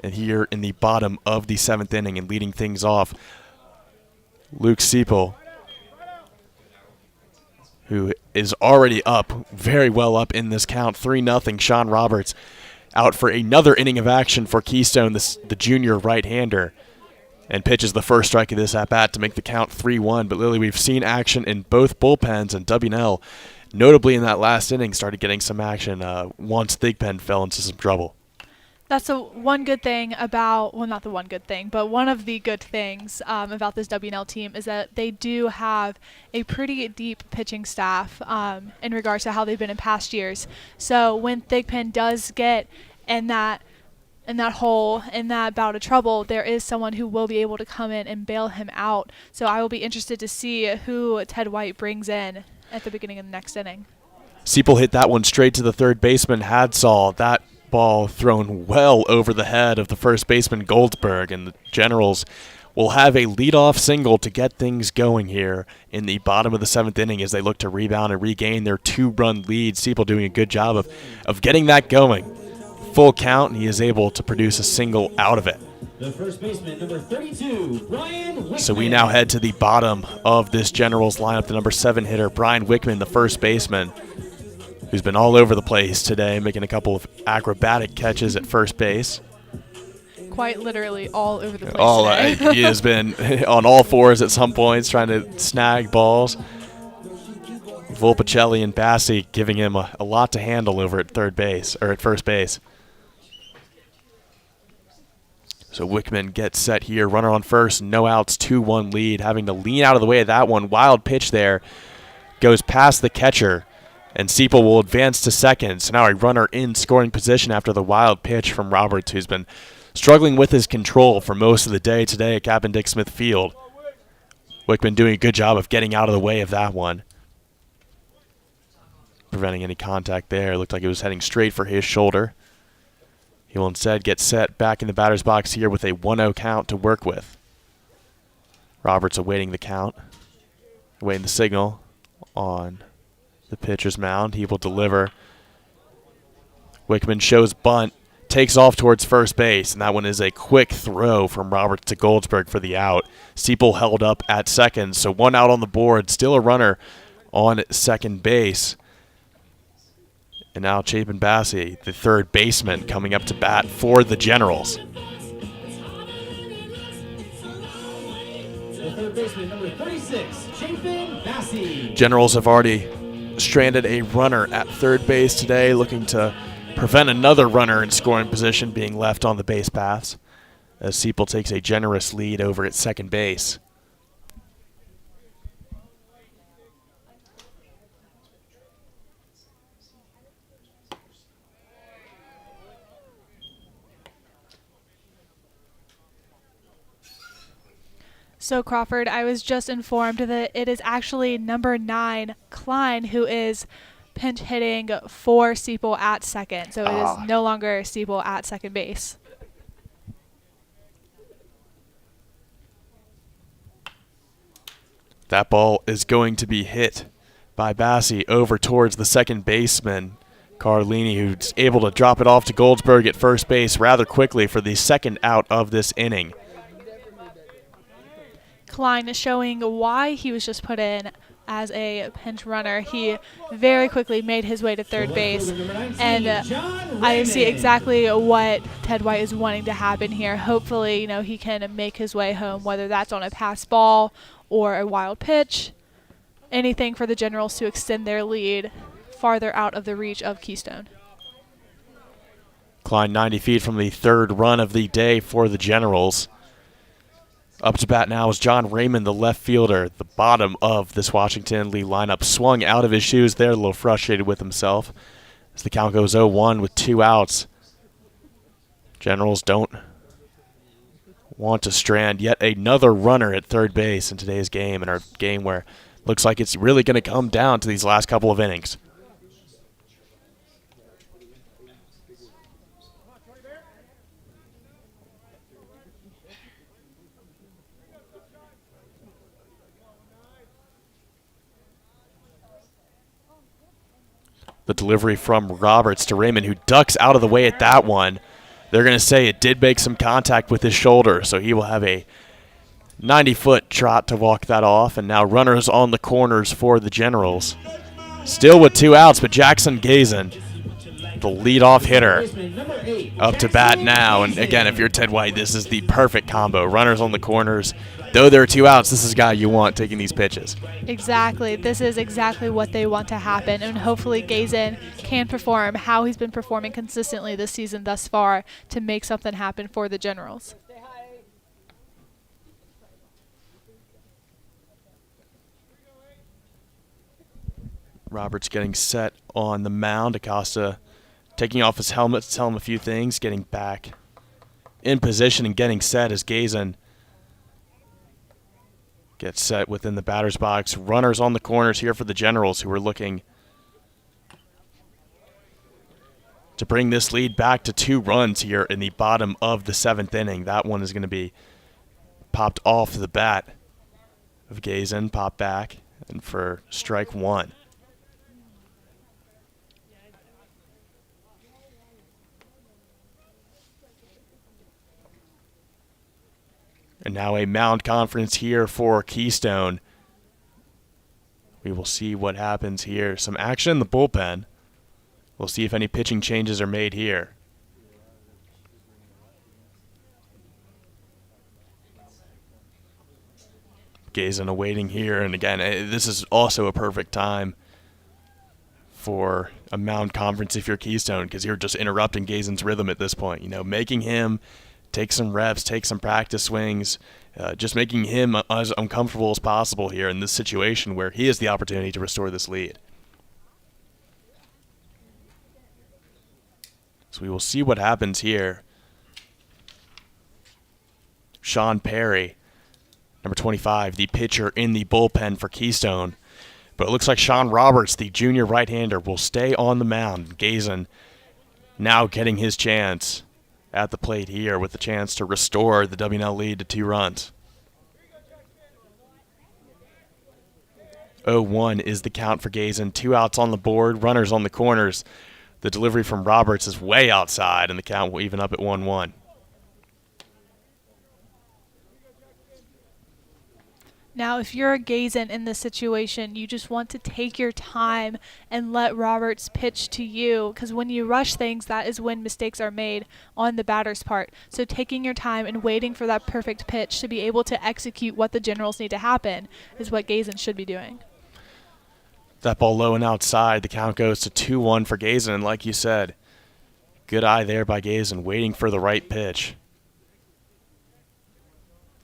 S1: And here in the bottom of the 7th inning and leading things off, Luke Siepel, who is already up, very well up in this count, 3-0. Sean Roberts out for another inning of action for Keystone, the junior right-hander, and pitches the first strike of this at-bat to make the count 3-1. But Lily, we've seen action in both bullpens, and W&L, notably in that last inning, started getting some action once Thigpen fell into some trouble.
S2: That's one good thing about, well, not the one good thing, but one of the good things about this W&L team is that they do have a pretty deep pitching staff in regards to how they've been in past years. So when Thigpen does get in that hole, in that bout of trouble, there is someone who will be able to come in and bail him out. So I will be interested to see who Ted White brings in at the beginning of the next inning.
S1: Siepel hit that one straight to the third baseman, Hadsall. That ball thrown well over the head of the first baseman Goldsberg, and the Generals will have a leadoff single to get things going here in the bottom of the 7th inning as they look to rebound and regain their 2-run lead. Siepel doing a good job of getting that going. Full count, and he is able to produce a single out of it.
S3: The first baseman, number 32, Brian Wickman.
S1: So we now head to the bottom of this Generals lineup. The number 7 hitter, Brian Wickman, the first baseman, who's been all over the place today, making a couple of acrobatic catches at first base.
S2: Quite literally all over the place today.
S1: He has been on all fours at some points, trying to snag balls. Volpicelli and Bassi giving him a lot to handle over at third base, or at first base. So Wickman gets set here, runner on first, no outs, 2-1 lead, having to lean out of the way of that one. Wild pitch there, goes past the catcher, and Siepel will advance to second. So now a runner in scoring position after the wild pitch from Roberts, who's been struggling with his control for most of the day today at Captain Dick Smith Field. Wickman doing a good job of getting out of the way of that one, preventing any contact there. Looked like it was heading straight for his shoulder. He will instead get set back in the batter's box here with a 1-0 count to work with. Roberts awaiting the count, awaiting the signal on the pitcher's mound. He will deliver. Wickman shows bunt, takes off towards first base, and that one is a quick throw from Roberts to Goldsberg for the out. Siepel held up at second, so 1 out on the board, still a runner on second base. And now Chapin Bassi, the third baseman, coming up to bat for the Generals.
S3: The third baseman, number 36, Chapin Bassi.
S1: Generals have already stranded a runner at third base today, looking to prevent another runner in scoring position being left on the base paths, as Siepel takes a generous lead over at second base.
S2: So Crawford, I was just informed that it is actually number 9, Klein, who is pinch hitting for Siepel at second. So it is no longer Siepel at second base.
S1: That ball is going to be hit by Bassi over towards the second baseman, Carlini, who's able to drop it off to Goldsberg at first base rather quickly for the second out of this inning.
S2: Klein is showing why he was just put in as a pinch runner. He very quickly made his way to third base, and I see exactly what Ted White is wanting to happen here. Hopefully, he can make his way home, whether that's on a pass ball or a wild pitch, anything for the Generals to extend their lead farther out of the reach of Keystone.
S1: Klein 90 feet from the third run of the day for the Generals. Up to bat now is John Raymond, the left fielder, the bottom of this Washington Lee lineup. Swung out of his shoes there, a little frustrated with himself. As the count goes 0-1 with 2 outs. Generals don't want to strand yet another runner at third base in today's game, in our game where it looks like it's really going to come down to these last couple of innings. The delivery from Roberts to Raymond, who ducks out of the way at that one. They're going to say it did make some contact with his shoulder, so he will have a 90-foot trot to walk that off. And now runners on the corners for the Generals. Still with 2 outs, but Jackson Gazin, the leadoff hitter, up to bat now. And again, if you're Ted White, this is the perfect combo. Runners on the corners. Though there are 2 outs, this is a guy you want taking these pitches.
S2: Exactly. This is exactly what they want to happen, and hopefully Gazin can perform how he's been performing consistently this season thus far to make something happen for the Generals.
S1: Roberts getting set on the mound. Acosta taking off his helmet to tell him a few things, getting back in position and getting set as Gazin gets set within the batter's box. Runners on the corners here for the Generals, who are looking to bring this lead back to 2 runs here in the bottom of the 7th inning. That one is going to be popped off the bat of Gazin, pop back, and for strike 1. And now a mound conference here for Keystone. We will see what happens here. Some action in the bullpen. We'll see if any pitching changes are made here. Gazin awaiting here. And again, this is also a perfect time for a mound conference if you're Keystone, because you're just interrupting Gazin's rhythm at this point. You know, making him take some reps, take some practice swings, just making him as uncomfortable as possible here in this situation where he has the opportunity to restore this lead. So we will see what happens here. Sean Perry, number 25, the pitcher in the bullpen for Keystone. But it looks like Sean Roberts, the junior right-hander, will stay on the mound. Gazin now getting his chance at the plate here with the chance to restore the W&L lead to 2 runs. 0-1 is the count for Gazin. 2 outs on the board, runners on the corners. The delivery from Roberts is way outside, and the count will even up at 1-1.
S2: Now, if you're a Gazin in this situation, you just want to take your time and let Roberts pitch to you, because when you rush things, that is when mistakes are made on the batter's part. So taking your time and waiting for that perfect pitch to be able to execute what the Generals need to happen is what Gazin should be doing.
S1: That ball low and outside. The count goes to 2-1 for Gazin, and like you said, good eye there by Gazin, waiting for the right pitch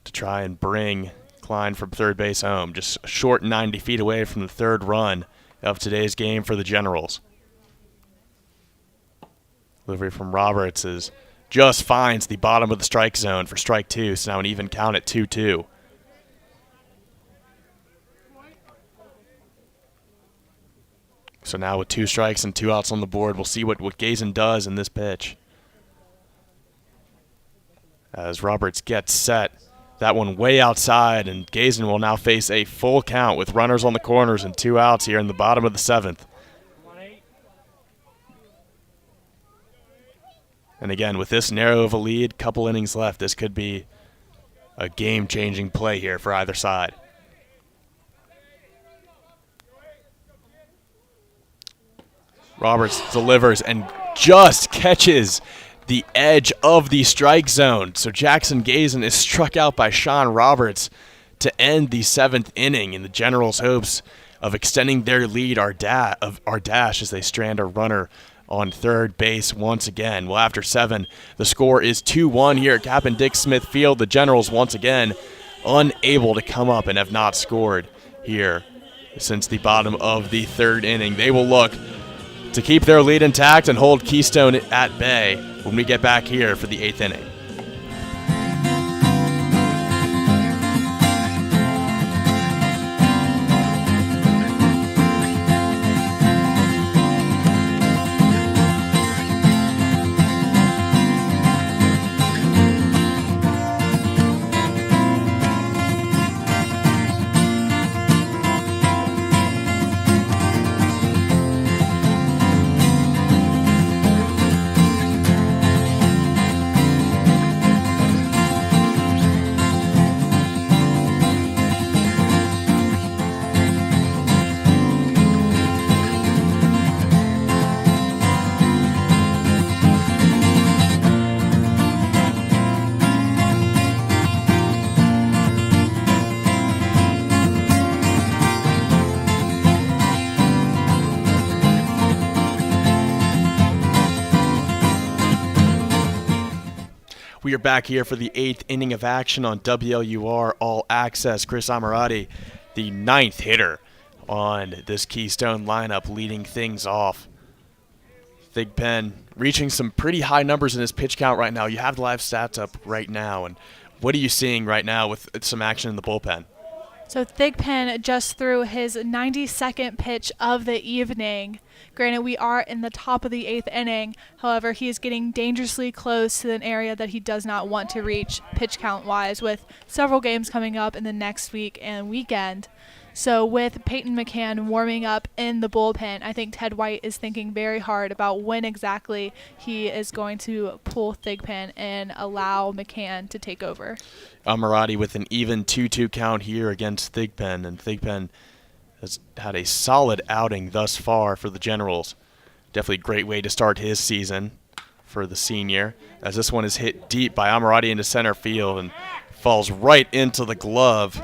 S1: to try and bring Klein from third base home, just a short 90 feet away from the 3rd run of today's game for the Generals. Delivery from Roberts just finds the bottom of the strike zone for strike 2, so now an even count at 2-2. So now with 2 strikes and 2 outs on the board, we'll see what Gazin does in this pitch. As Roberts gets set, that one way outside, and Gazin will now face a full count with runners on the corners and 2 outs here in the bottom of the 7th. And again, with this narrow of a lead, couple innings left, this could be a game-changing play here for either side. Roberts delivers and just catches the edge of the strike zone. So Jackson Gazin is struck out by Sean Roberts to end the 7th inning, in the Generals' hopes of extending their lead our dash as they strand a runner on third base once again. Well, after 7, the score is 2-1 here at Captain Dick Smith Field. The Generals once again unable to come up and have not scored here since the bottom of the third inning. They will look to keep their lead intact and hold Keystone at bay when we get back here for the 8th inning. We are back here for the 8th inning of action on WLUR All Access. Chris Amirati, the 9th hitter on this Keystone lineup, leading things off. Thigpen reaching some pretty high numbers in his pitch count right now. You have the live stats up right now. And what are you seeing right now with some action in the bullpen?
S2: So Thigpen just threw his 92nd pitch of the evening. Granted, we are in the top of the 8th inning. However, he is getting dangerously close to an area that he does not want to reach pitch count-wise, with several games coming up in the next week and weekend. So with Peyton McCann warming up in the bullpen, I think Ted White is thinking very hard about when exactly he is going to pull Thigpen and allow McCann to take over.
S1: Amirati with an even 2-2 count here against Thigpen, and Thigpen has had a solid outing thus far for the Generals. Definitely a great way to start his season for the senior, as this one is hit deep by Amirati into center field and falls right into the glove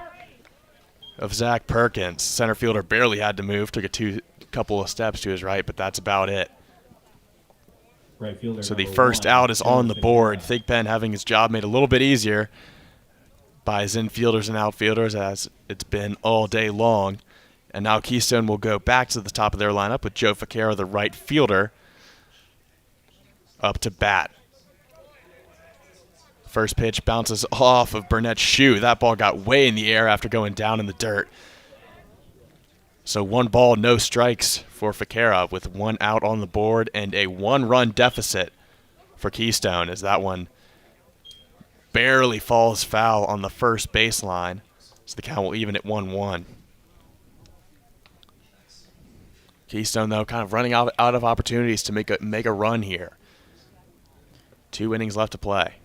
S1: of Zach Perkins. Center fielder barely had to move, took a couple of steps to his right, but that's about it.
S3: Right fielder
S1: So the first out is on the board. Thigpen having his job made a little bit easier by his infielders and outfielders, as it's been all day long. And now Keystone will go back to the top of their lineup with Joe Vaquero, the right fielder, up to bat. First pitch bounces off of Burnett's shoe. That ball got way in the air after going down in the dirt. So 1 ball, no strikes for Vaquero with 1 out on the board and a 1-run deficit for Keystone, as that one barely falls foul on the first baseline. So the count will even at 1-1. Keystone, though, kind of running out of opportunities to make a run here. 2 innings left to play.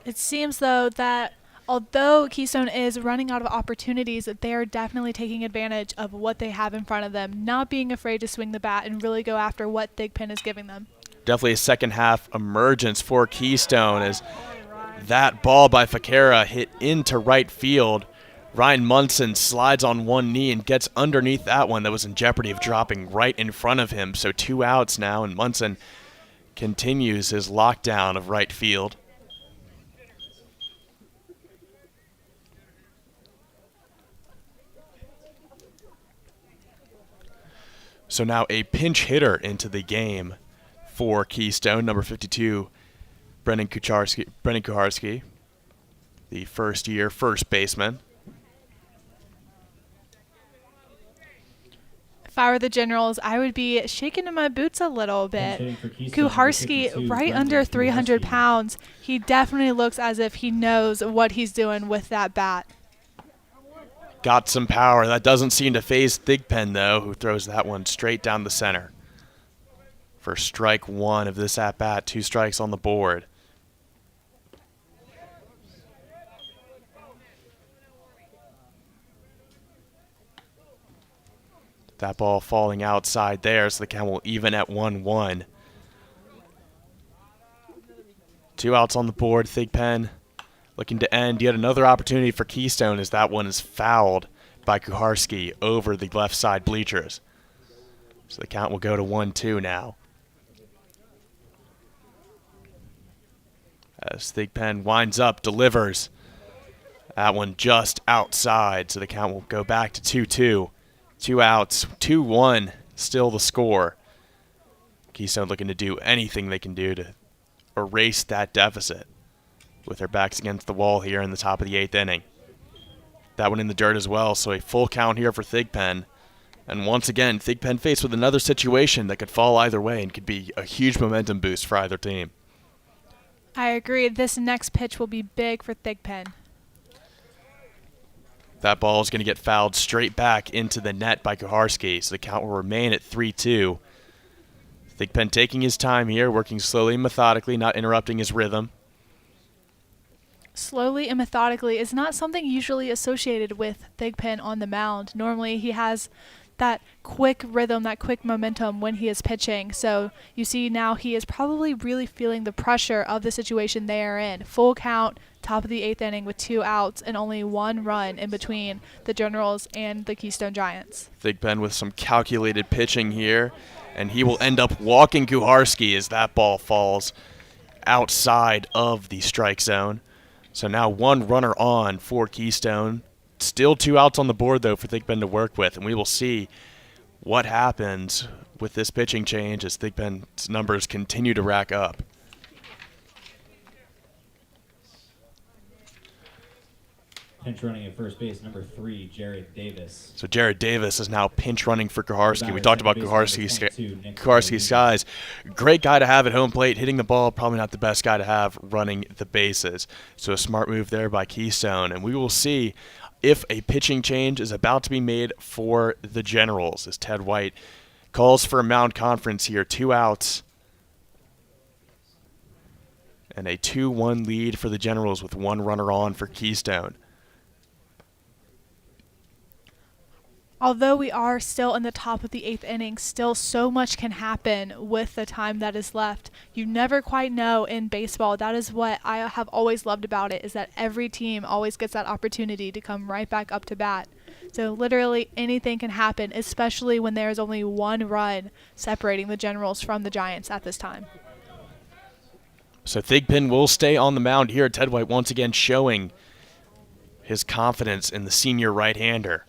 S2: It seems, though, that although Keystone is running out of opportunities, they are definitely taking advantage of what they have in front of them, not being afraid to swing the bat and really go after what Thigpen is giving them.
S1: Definitely a second half emergence for Keystone, as that ball by Vaquero hit into right field. Ryan Munson slides on one knee and gets underneath that one that was in jeopardy of dropping right in front of him. So 2 outs now, and Munson continues his lockdown of right field. So now a pinch hitter into the game for Keystone, number 52, Brendan Kucharski, the first-year first baseman.
S2: If I were the Generals, I would be shaking in my boots a little bit. Kucharski, right under 300 pounds. He definitely looks as if he knows what he's doing with that bat.
S1: Got some power. That doesn't seem to faze Thigpen, though, who throws that one straight down the center. For strike 1 of this at-bat, 2 strikes on the board. That ball falling outside there, so the count will even at 1-1. 2 outs on the board. Thigpen looking to end yet another opportunity for Keystone, as that one is fouled by Kucharski over the left side bleachers. So the count will go to 1-2 now. As Thigpen winds up, delivers. That one just outside, so the count will go back to 2-2. 2 outs, 2-1, still the score. Keystone looking to do anything they can do to erase that deficit with their backs against the wall here in the top of the 8th inning. That one in the dirt as well, so a full count here for Thigpen. And once again, Thigpen faced with another situation that could fall either way and could be a huge momentum boost for either team.
S2: I agree. This next pitch will be big for Thigpen.
S1: That ball is going to get fouled straight back into the net by Kuharski, so the count will remain at 3-2. Thigpen taking his time here, working slowly and methodically, not interrupting his rhythm.
S2: Slowly and methodically is not something usually associated with Thigpen on the mound. Normally he has that quick rhythm, that quick momentum when he is pitching. So you see now he is probably really feeling the pressure of the situation they are in. Full count, top of the 8th inning with 2 outs and only 1 run in between the Generals and the Keystone Giants.
S1: Thigpen with some calculated pitching here, and he will end up walking Kuharski as that ball falls outside of the strike zone. So now 1 runner on for Keystone. Still 2 outs on the board, though, for Thigpen to work with, and we will see what happens with this pitching change as Thigpen's numbers continue to rack up.
S3: Pinch running at first base, number 3, Jared Davis.
S1: So Jared Davis is now pinch running for Kuharski. We talked about Kuharski's size. Great guy to have at home plate, hitting the ball, probably not the best guy to have running the bases. So a smart move there by Keystone, and we will see if a pitching change is about to be made for the Generals as Ted White calls for a mound conference here. 2 outs and a 2-1 lead for the Generals with 1 runner on for Keystone.
S2: Although we are still in the top of the 8th inning, still so much can happen with the time that is left. You never quite know in baseball. That is what I have always loved about it, is that every team always gets that opportunity to come right back up to bat. So literally anything can happen, especially when there is only 1 run separating the Generals from the Giants at this time.
S1: So Thigpen will stay on the mound here. Ted White once again showing his confidence in the senior right-hander.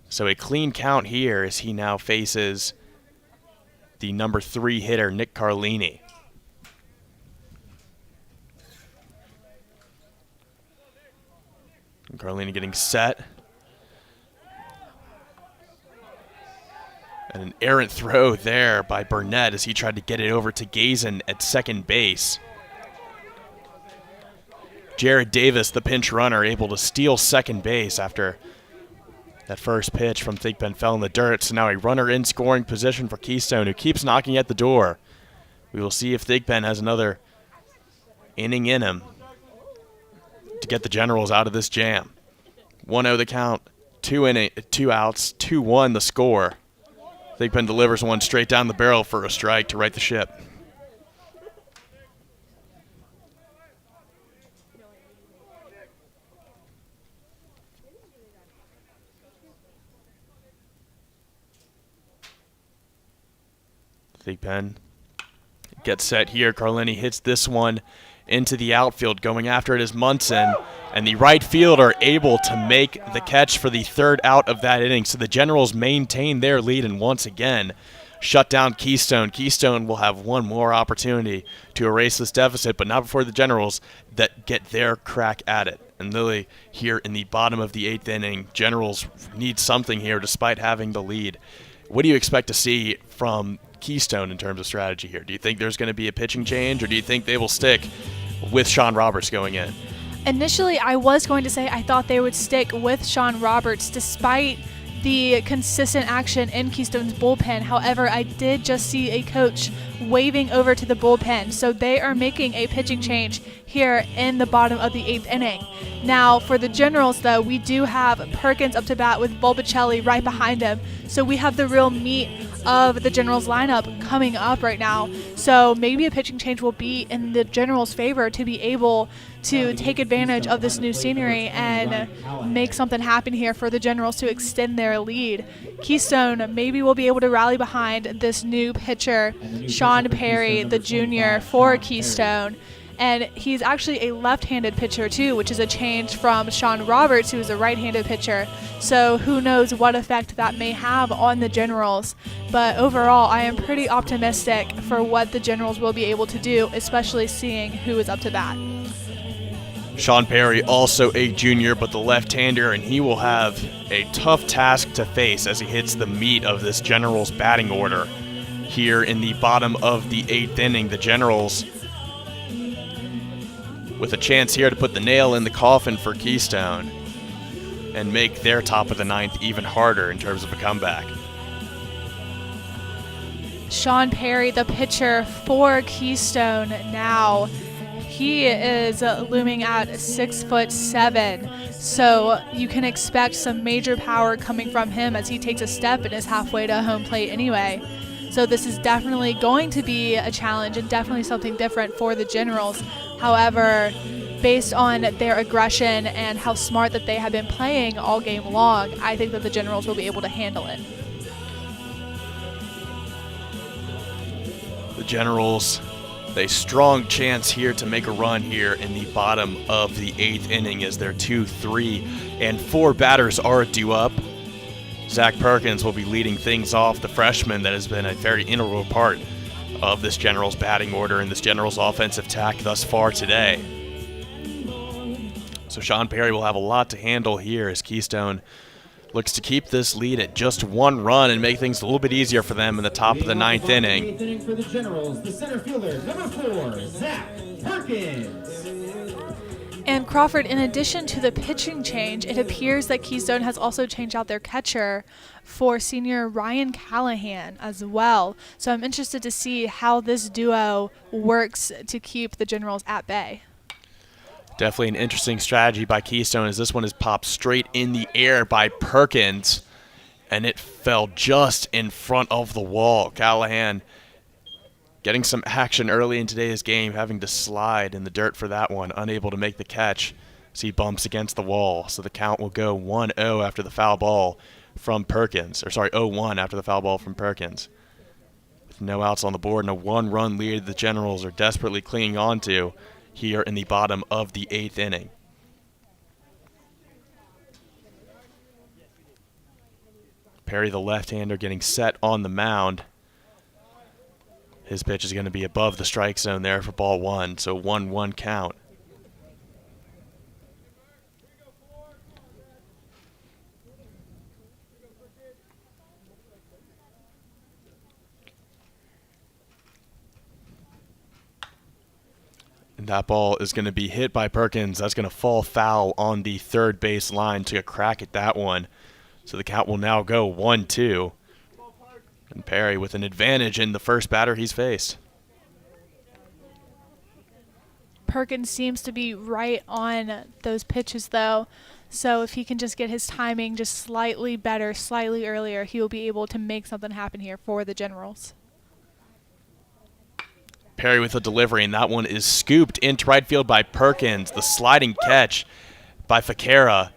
S1: So a clean count here as he now faces the number 3 hitter, Nick Carlini. And Carlini getting set. And an errant throw there by Burnett as he tried to get it over to Gazin at second base. Jared Davis, the pinch runner, able to steal second base after that first pitch from Thigpen fell in the dirt. So now a runner in scoring position for Keystone, who keeps knocking at the door. We will see if Thigpen has another inning in him to get the Generals out of this jam. 1-0 the count, 2 outs, 2-1 the score. Thigpen delivers one straight down the barrel for a strike to right the ship. Thigpen gets set here. Carlini hits this one into the outfield. Going after it is Munson, and the right fielder able to make the catch for the 3rd out of that inning. So the Generals maintain their lead and once again shut down Keystone. Keystone will have one more opportunity to erase this deficit, but not before the Generals that get their crack at it. And Lily here in the bottom of the 8th inning, Generals need something here despite having the lead. What do you expect to see from Keystone in terms of strategy here? Do you think there's going to be a pitching change, or do you think they will stick with Sean Roberts going in?
S2: Initially, I was going to say I thought they would stick with Sean Roberts despite the consistent action in Keystone's bullpen. However, I did just see a coach waving over to the bullpen, so they are making a pitching change here in the bottom of the 8th inning. Now, for the Generals, though, we do have Perkins up to bat with Bulbacelli right behind him, so we have the real meat of the Generals lineup coming up right now. So maybe a pitching change will be in the Generals' favor to be able to take advantage of this new scenery and make something happen here for the Generals to extend their lead. Keystone maybe will be able to rally behind this new pitcher, Sean Perry, the junior, for Keystone. And he's actually a left-handed pitcher too, which is a change from Sean Roberts, who is a right-handed pitcher. So who knows what effect that may have on the Generals. But overall, I am pretty optimistic for what the Generals will be able to do, especially seeing who is up to bat.
S1: Sean Perry, also a junior, but the left-hander, and he will have a tough task to face as he hits the meat of this Generals batting order. Here in the bottom of the 8th inning, the Generals with a chance here to put the nail in the coffin for Keystone and make their top of the 9th even harder in terms of a comeback.
S2: Sean Perry, the pitcher for Keystone now. He is looming at 6'7", so you can expect some major power coming from him as he takes a step and is halfway to home plate anyway. So this is definitely going to be a challenge and definitely something different for the Generals. However, based on their aggression and how smart that they have been playing all game long, I think that the Generals will be able to handle it.
S1: The Generals, a strong chance here to make a run here in the bottom of the 8th inning as their 2, 3, and 4 batters are due up. Zach Perkins will be leading things off, the freshman that has been a very integral part of this Generals batting order and this Generals offensive attack thus far today. So Sean Perry will have a lot to handle here as Keystone looks to keep this lead at just 1 run and make things a little bit easier for them in the top of the 9th inning.
S3: 8th inning for the Generals, the center fielder, number 4, Zach Perkins.
S2: And Crawford, in addition to the pitching change, it appears that Keystone has also changed out their catcher for senior Ryan Callahan as well. So I'm interested to see how this duo works to keep the Generals at bay.
S1: Definitely an interesting strategy by Keystone as this one is popped straight in the air by Perkins, and it fell just in front of the wall. Callahan getting some action early in today's game, having to slide in the dirt for that one, unable to make the catch as he bumps against the wall. So the count will go 1-0 after the foul ball from Perkins, or sorry, 0-1 after the foul ball from Perkins. With no outs on the board and a 1-run lead the Generals are desperately clinging on to here in the bottom of the 8th inning. Perry, the left-hander, getting set on the mound. His pitch is going to be above the strike zone there for ball 1, so 1-1 count. And that ball is going to be hit by Perkins. That's going to fall foul on the third base line. Took a crack at that one. So the count will now go 1-2. And Perry with an advantage in the first batter he's faced.
S2: Perkins seems to be right on those pitches, though. So if he can just get his timing just slightly better, slightly earlier, he will be able to make something happen here for the Generals.
S1: Perry with a delivery, and that one is scooped into right field by Perkins. The sliding catch by Fakera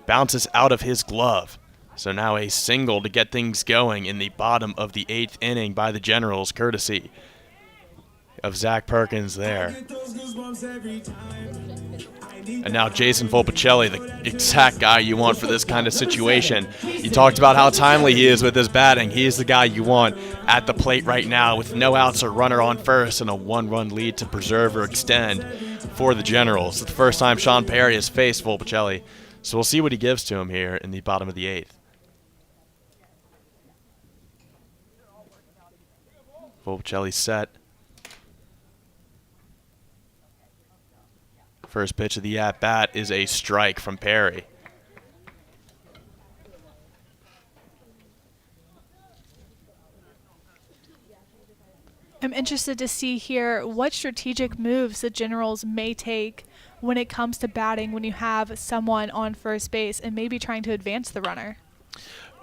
S1: bounces out of his glove. So now a single to get things going in the bottom of the 8th inning by the Generals, courtesy of Zach Perkins there. And now Jason Volpicelli, the exact guy you want for this kind of situation. You talked about how timely he is with his batting. He is the guy you want at the plate right now with no outs, a runner on first, and a 1-run lead to preserve or extend for the Generals. It's the first time Sean Perry has faced Volpicelli, so we'll see what he gives to him here in the bottom of the 8th. Volpicelli set. First pitch of the at-bat is a strike from Perry.
S2: I'm interested to see here what strategic moves the Generals may take when it comes to batting when you have someone on first base and maybe trying to advance the runner.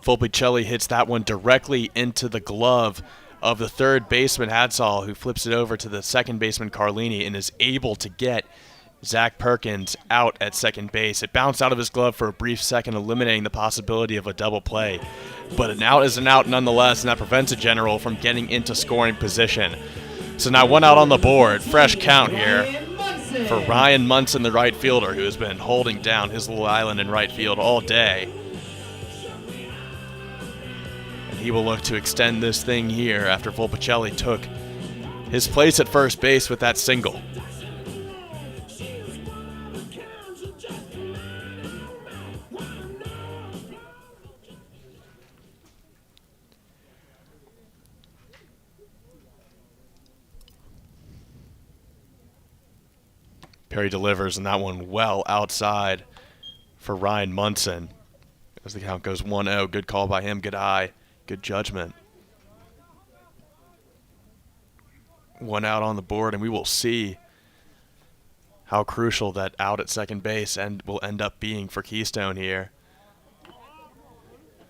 S1: Volpicelli hits that one directly into the glove of the third baseman Hadsall, who flips it over to the second baseman Carlini and is able to get Zach Perkins out at second base. It bounced out of his glove for a brief second, eliminating the possibility of a double play. But an out is an out nonetheless, and that prevents a General from getting into scoring position. So now 1 out on the board. Fresh count here for Ryan Munson, the right fielder, who has been holding down his little island in right field all day. And he will look to extend this thing here after Volpicelli took his place at first base with that single. Perry delivers, and that one well outside for Ryan Munson. As the count goes 1-0, good call by him, good eye, good judgment. One out on the board, and we will see how crucial that out at second base will end up being for Keystone here.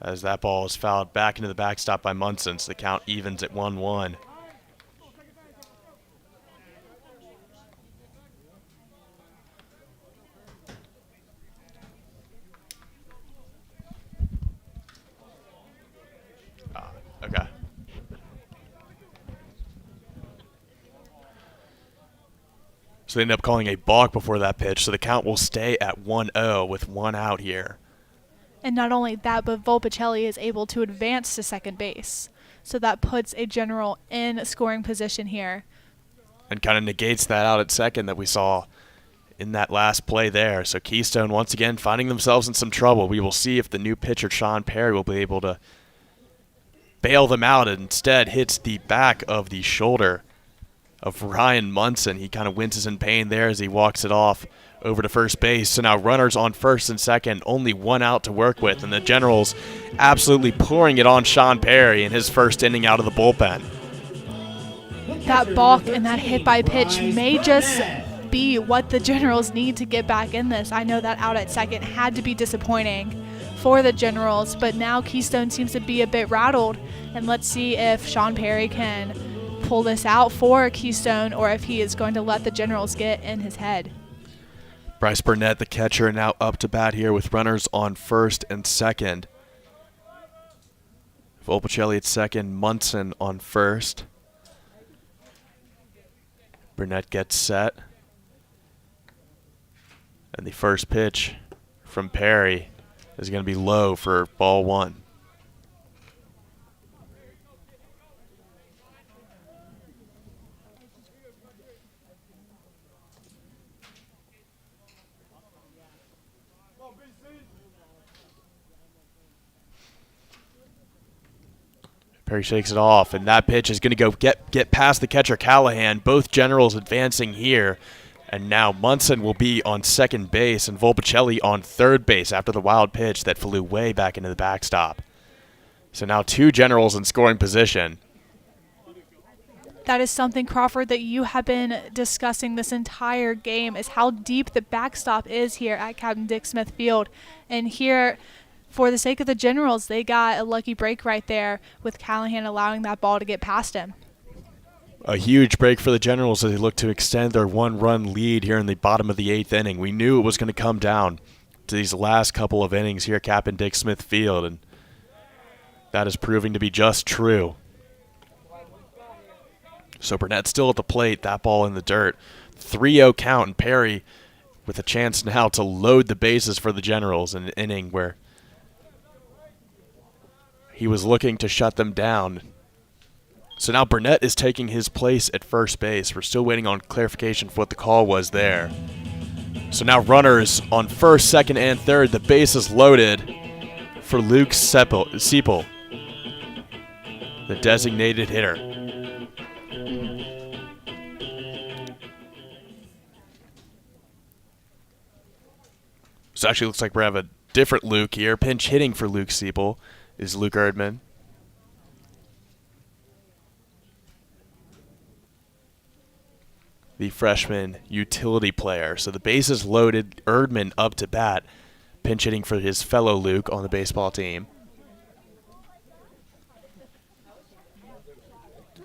S1: As that ball is fouled back into the backstop by Munson, so the count evens at 1-1. Okay. So they end up calling a balk before that pitch, so the count will stay at 1-0 with one out here.
S2: And not only that, but Volpicelli is able to advance to second base. So that puts a general in scoring position here.
S1: And kind of negates that out at second that we saw in that last play there. So Keystone once again finding themselves in some trouble. We will see if the new pitcher, Sean Perry, will be able to bail them out, and instead hits the back of the shoulder of Ryan Munson. He kind of winces in pain there as he walks it off over to first base. So now runners on first and second, only one out to work with, and the Generals absolutely pouring it on Sean Perry in his first inning out of the bullpen.
S2: That balk and that hit by pitch may just be what the Generals need to get back in this. I know that out at second had to be disappointing for the Generals, but now Keystone seems to be a bit rattled, and let's see if Sean Perry can pull this out for Keystone or if he is going to let the Generals get in his head.
S1: Bryce Burnett, the catcher, now up to bat here with runners on first and second. Volpicelli at second, Munson on first. Burnett gets set. And the first pitch from Perry is going to be low for ball one. Perry shakes it off, and that pitch is going to go get past the catcher Callahan. Both Generals advancing here. And now Munson will be on second base and Volpicelli on third base after the wild pitch that flew way back into the backstop. So now two Generals in scoring position.
S2: That is something, Crawford, that you have been discussing this entire game, is how deep the backstop is here at Captain Dick Smith Field. And here, for the sake of the Generals, they got a lucky break right there with Callahan allowing that ball to get past him.
S1: A huge break for the Generals as they look to extend their one-run lead here in the bottom of the eighth inning. We knew it was going to come down to these last couple of innings here at Captain Dick Smith Field, and that is proving to be just true. So Burnett still at the plate, that ball in the dirt. 3-0 count, and Perry with a chance now to load the bases for the Generals in an inning where he was looking to shut them down. So now Burnett is taking his place at first base. We're still waiting on clarification for what the call was there. So now runners on first, second, and third. The base is loaded for Luke Seipel, the designated hitter. So actually looks like we have a different Luke here. Pinch hitting for Luke Seipel is Luke Erdman. The freshman utility player. So the base is loaded. Erdman up to bat, pinch hitting for his fellow Luke on the baseball team.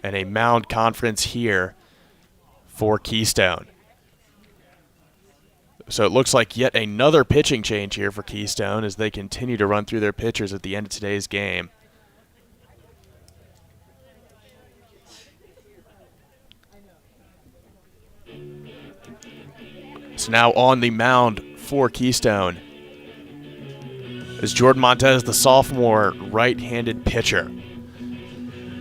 S1: And a mound conference here for Keystone. So it looks like yet another pitching change here for Keystone as they continue to run through their pitchers at the end of today's game. So now on the mound for Keystone is Jordan Montez, the sophomore right-handed pitcher.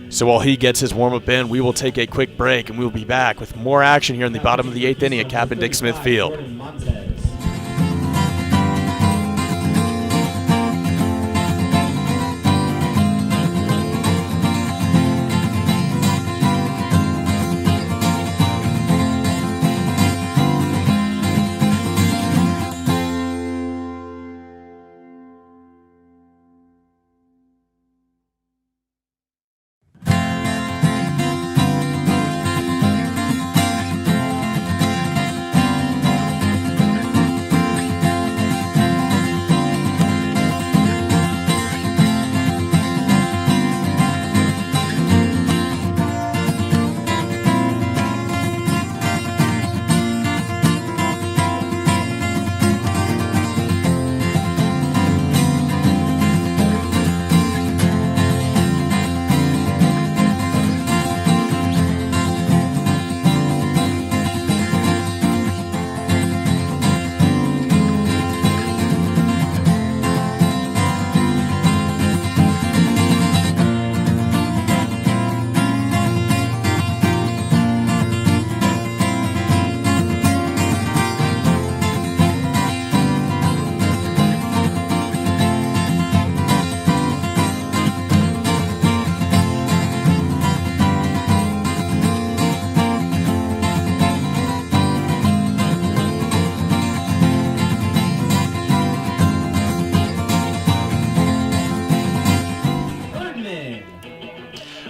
S1: So while he gets his warm-up in, we will take a quick break, and we'll be back with more action here in the bottom of the 8th inning at Captain Dick Smith Field.
S3: Jordan Montez.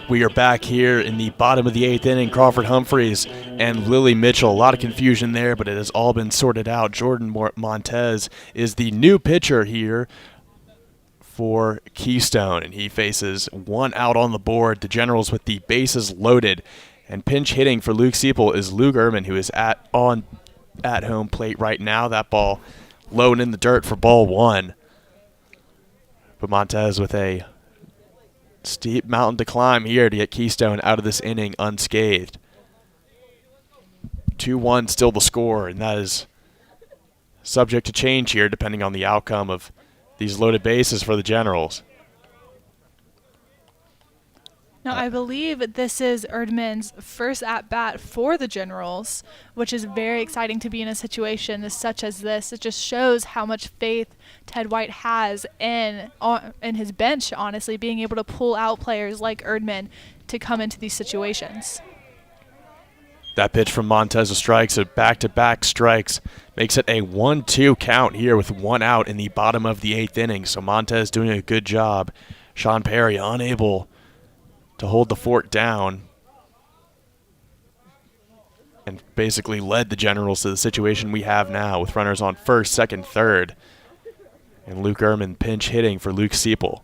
S1: We are back here in the bottom of the 8th inning. Crawford Humphreys and Lily Mitchell. A lot of confusion there, but it has all been sorted out. Jordan Montez is the new pitcher here for Keystone, and he faces one out on the board. The Generals with the bases loaded, and pinch hitting for Luke Seipel is Luke Ehrman, who is at home plate right now. That ball low and in the dirt for ball one. But Montez with a steep mountain to climb here to get Keystone out of this inning unscathed. 2-1 still the score, and that is subject to change here depending on the outcome of these loaded bases for the Generals.
S2: Now, I believe this is Erdman's first at-bat for the Generals, which is very exciting to be in a situation such as this. It just shows how much faith Ted White has in his bench, honestly, being able to pull out players like Erdman to come into these situations.
S1: That pitch from Montez of strikes, a back-to-back strikes, makes it a 1-2 count here with one out in the bottom of the 8th inning. So Montez doing a good job. Sean Perry unable to hold the fort down and basically led the Generals to the situation we have now with runners on first, second, third, and Luke Ehrman pinch hitting for Luke Seipel.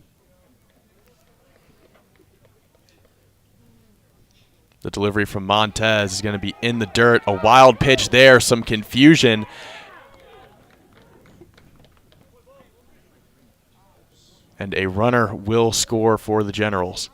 S1: The delivery from Montez is going to be in the dirt. A wild pitch there, some confusion. And a runner will score for the Generals.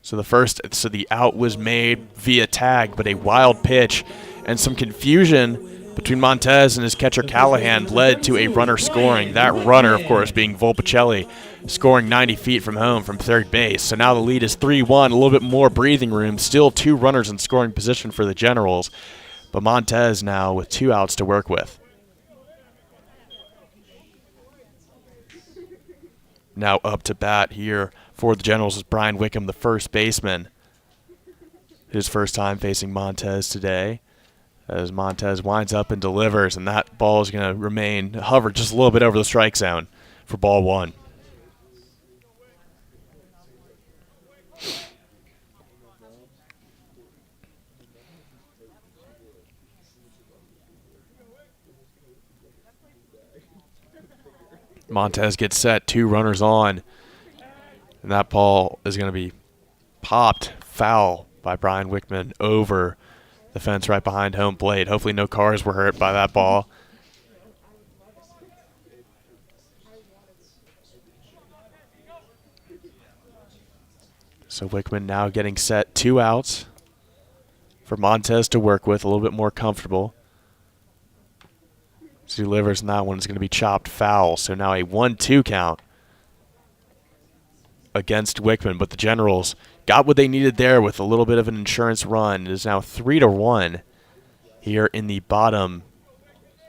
S1: So the out was made via tag, but a wild pitch and some confusion between Montez and his catcher Callahan led to a runner scoring. That runner, of course, being Volpicelli, scoring 90 feet from home from third base. So now the lead is 3-1, a little bit more breathing room. Still two runners in scoring position for the Generals, but Montez now with two outs to work with. Now up to bat here for the Generals is Brian Wickham, the first baseman. His first time facing Montez today, as Montez winds up and delivers, and that ball is going to hover just a little bit over the strike zone for ball one. Montez gets set, two runners on, and that ball is going to be popped foul by Brian Wickman over the fence right behind home plate. Hopefully no cars were hurt by that ball. So Wickman now getting set, two outs. for Montez to work with, a little bit more comfortable. So he delivers, and that one's going to be chopped foul. So now a 1-2 count against Wickman, but the Generals got what they needed there with a little bit of an insurance run. It is now 3-1 here in the bottom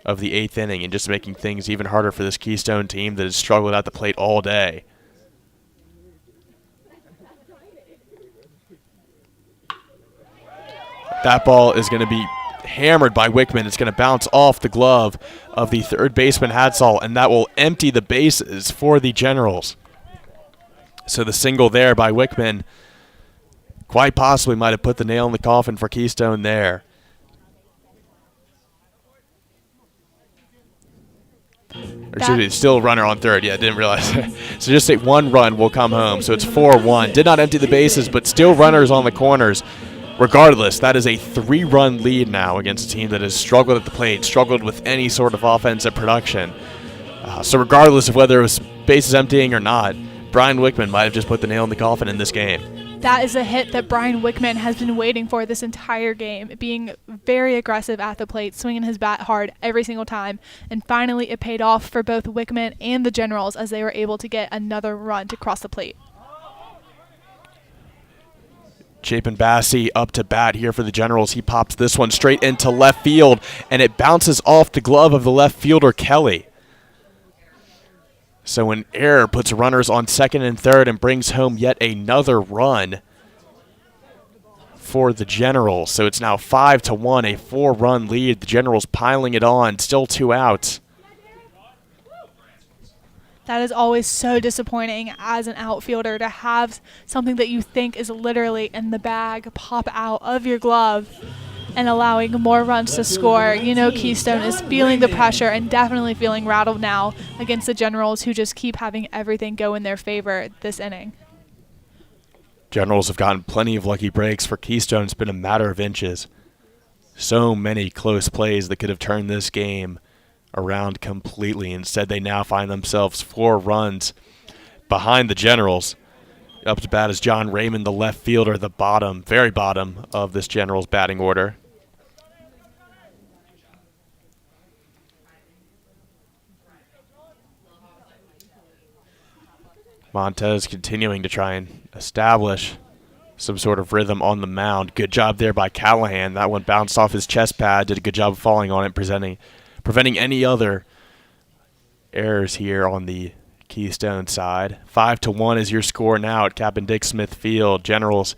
S1: of the 8th inning, and just making things even harder for this Keystone team that has struggled at the plate all day. That ball is going to be hammered by Wickman. It's going to bounce off the glove of the third baseman Hadsall, and that will empty the bases for the Generals. So the single there by Wickman quite possibly might have put the nail in the coffin for Keystone there. Or excuse me, still a runner on third. Yeah, didn't realize. So just say 1 run will come home. So it's 4-1. Did not empty the bases, but still runners on the corners. Regardless, that is a 3-run lead now against a team that has struggled at the plate, struggled with any sort of offensive production. So regardless of whether it was bases emptying or not, Brian Wickman might have just put the nail in the coffin in this game.
S2: That is a hit that Brian Wickman has been waiting for this entire game, being very aggressive at the plate, swinging his bat hard every single time, and finally it paid off for both Wickman and the Generals as they were able to get another run to cross the plate.
S1: Chapin Bassey up to bat here for the Generals. He pops this one straight into left field, and it bounces off the glove of the left fielder, Kelly. So an error puts runners on second and third and brings home yet another run for the Generals. So it's now 5-1, a 4-run lead. The Generals piling it on, still 2 outs.
S2: That is always so disappointing as an outfielder to have something that you think is literally in the bag pop out of your glove and allowing more runs to score. You know, Keystone is feeling the pressure and definitely feeling rattled now against the Generals, who just keep having everything go in their favor this inning.
S1: Generals have gotten plenty of lucky breaks. For Keystone, it's been a matter of inches. So many close plays that could have turned this game around completely. Instead, they now find themselves 4 runs behind the Generals. Up to bat is John Raymond, the left fielder, the bottom, very bottom of this Generals batting order. Montez continuing to try and establish some sort of rhythm on the mound. Good job there by Callahan. That one bounced off his chest pad, did a good job of falling on it, preventing any other errors here on the Keystone side. 5-1 is your score now at Captain Dick Smith Field. Generals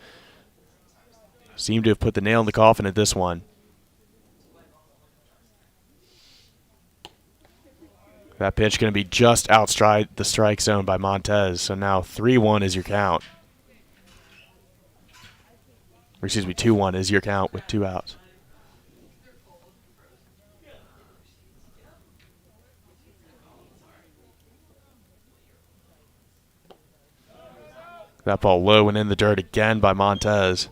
S1: seem to have put the nail in the coffin at this one. That pitch going to be just outside the strike zone by Montez. So now 3-1 is your count. Or excuse me, 2-1 is your count with 2 outs. That ball low and in the dirt again by Montez.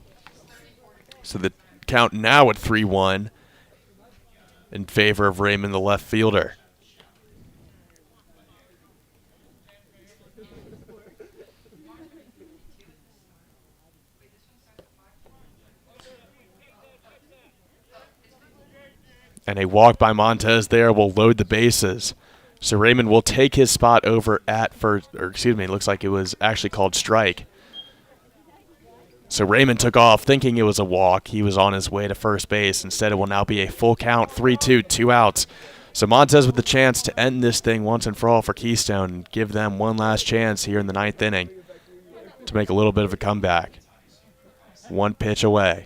S1: So the count now at 3-1 in favor of Raymond, the left fielder. And a walk by Montez there will load the bases. So Raymond will take his spot over at first, or excuse me, it looks like it was actually called strike. So Raymond took off thinking it was a walk. He was on his way to first base. Instead, it will now be a full count, 3-2, 2 outs. So Montez with the chance to end this thing once and for all for Keystone and give them one last chance here in the 9th inning to make a little bit of a comeback. 1 pitch away.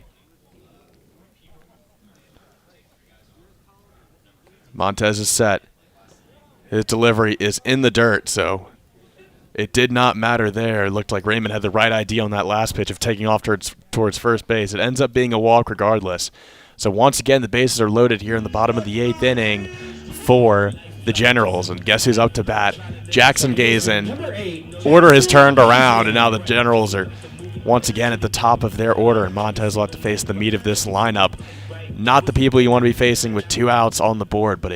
S1: Montez is set. His delivery is in the dirt, so it did not matter there. It looked like Raymond had the right idea on that last pitch of taking off towards first base. It ends up being a walk regardless. So once again, the bases are loaded here in the bottom of the 8th inning for the Generals. And guess who's up to bat? Jackson Gazen. Order has turned around, and now the Generals are once again at the top of their order, and Montez will have to face the meat of this lineup. Not the people you want to be facing with 2 outs on the board, but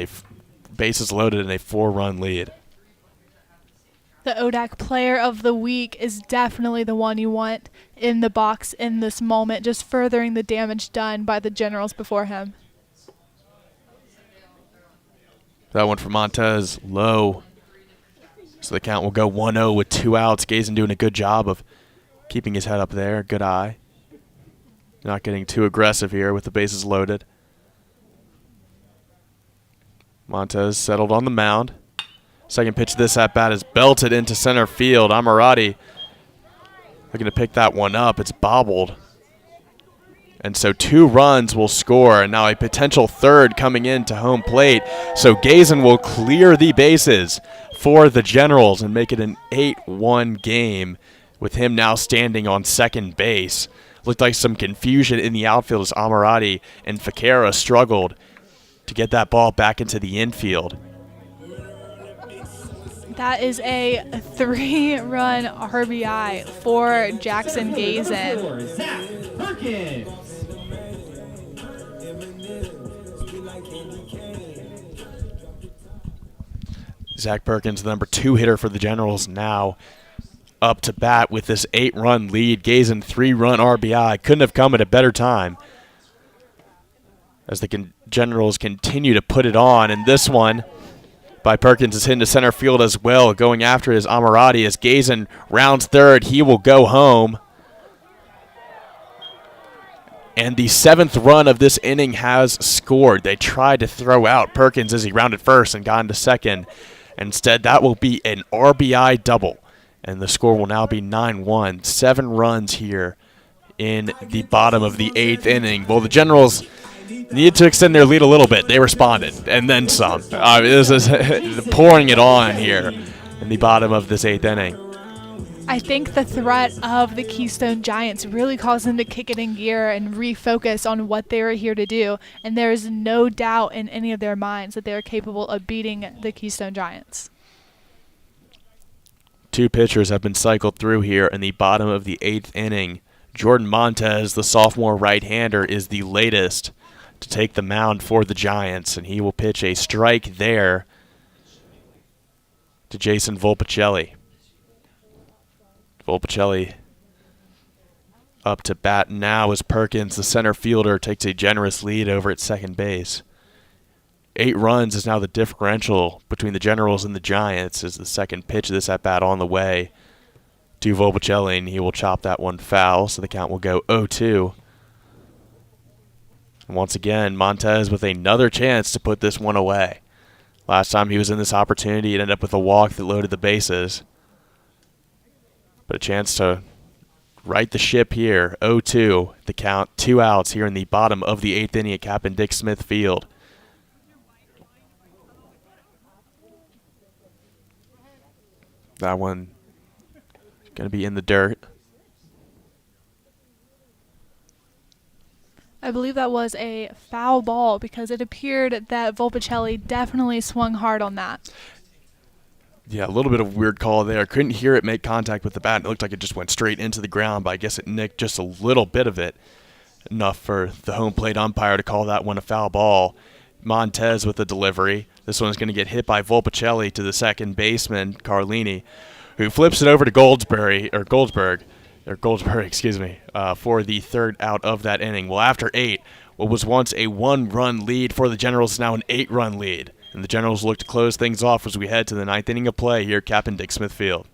S1: bases loaded in a 4-run lead.
S2: The ODAC Player of the Week is definitely the one you want in the box in this moment, just furthering the damage done by the Generals before him.
S1: That one for Montez, low. So the count will go 1-0 with 2 outs. Gazen doing a good job of keeping his head up there. Good eye. Not getting too aggressive here with the bases loaded. Montez settled on the mound. Second pitch of this at-bat is belted into center field. Amirati looking to pick that one up. It's bobbled. And so 2 runs will score. And now a potential third coming into home plate. So Gazen will clear the bases for the Generals and make it an 8-1 game with him now standing on second base. Looked like some confusion in the outfield as Amirati and Fakera struggled to get that ball back into the infield.
S2: That is a 3-run RBI for Jackson Gazen.
S3: For Zach Perkins.
S1: Zach Perkins, the number 2 hitter for the Generals, now up to bat with this 8-run lead. Gazen 3-run RBI. Couldn't have come at a better time as the Generals continue to put it on. And this one by Perkins is hit into center field as well. Going after it is Amirati as Gazen rounds third. He will go home. And the 7th run of this inning has scored. They tried to throw out Perkins as he rounded first and got into second. Instead, that will be an RBI double. And the score will now be 9-1. 7 runs here in the bottom of the 8th inning. Well, the Generals needed to extend their lead a little bit. They responded, and then some. This is pouring it on here in the bottom of this 8th inning.
S2: I think the threat of the Keystone Giants really caused them to kick it in gear and refocus on what they were here to do. And there is no doubt in any of their minds that they are capable of beating the Keystone Giants.
S1: 2 pitchers have been cycled through here in the bottom of the 8th inning. Jordan Montez, the sophomore right-hander, is the latest to take the mound for the Giants, and he will pitch a strike there to Jason Volpicelli. Volpicelli up to bat now as Perkins, the center fielder, takes a generous lead over at second base. 8 runs is now the differential between the Generals and the Giants as the second pitch of this at-bat on the way to Volpicelli, and he will chop that one foul, so the count will go 0-2. And once again, Montez with another chance to put this one away. Last time he was in this opportunity, it ended up with a walk that loaded the bases. But a chance to right the ship here. 0-2, the count, 2 outs here in the bottom of the 8th inning at Captain Dick Smith Field. That one going to be in the dirt.
S2: I believe that was a foul ball because it appeared that Volpicelli definitely swung hard on that.
S1: Yeah, a little bit of a weird call there. Couldn't hear it make contact with the bat. It looked like it just went straight into the ground, but I guess it nicked just a little bit of it. Enough for the home plate umpire to call that one a foul ball. Montez with the delivery. This one's going to get hit by Volpicelli to the second baseman, Carlini, who flips it over to Goldsberg, for the third out of that inning. Well, after 8, what was once a 1-run lead for the Generals is now an 8-run lead. And the Generals look to close things off as we head to the 9th inning of play here at Captain Dick Smith Field.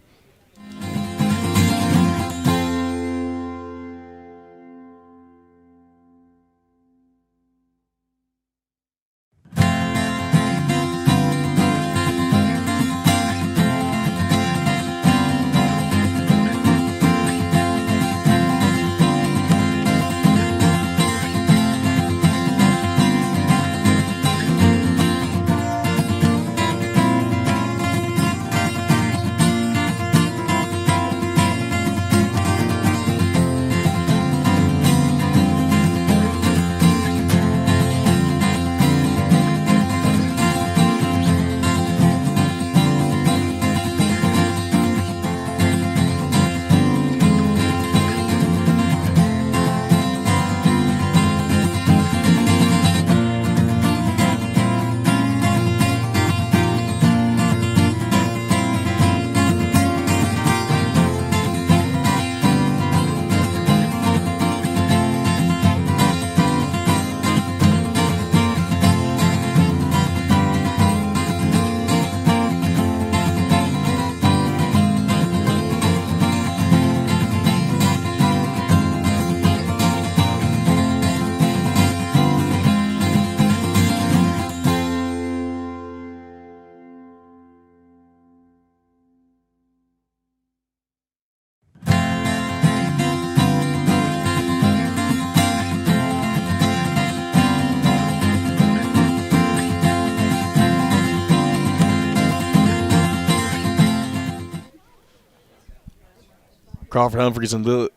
S1: Crawford Humphreys and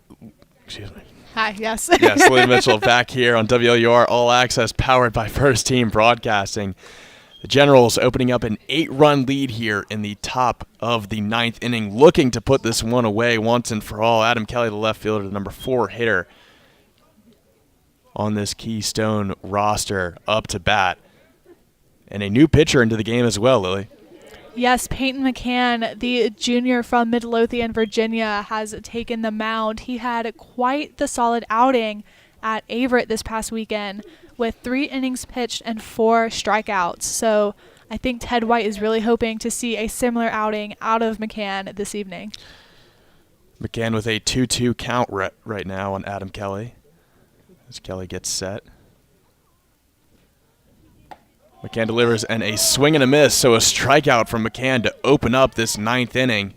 S1: excuse me.
S2: Hi, yes.
S1: Yes, Lily Mitchell back here on WLUR All Access, powered by First Team Broadcasting. The Generals opening up an 8-run lead here in the top of the 9th inning, looking to put this one away once and for all. Adam Kelly, the left fielder, the number 4 hitter on this Keystone roster, up to bat. And a new pitcher into the game as well, Lily.
S2: Yes, Peyton McCann, the junior from Midlothian, Virginia, has taken the mound. He had quite the solid outing at Averett this past weekend with 3 innings pitched and 4 strikeouts. So I think Ted White is really hoping to see a similar outing out of McCann this evening.
S1: McCann with a 2-2 count right now on Adam Kelly as Kelly gets set. McCann delivers, and a swing and a miss, so a strikeout from McCann to open up this 9th inning.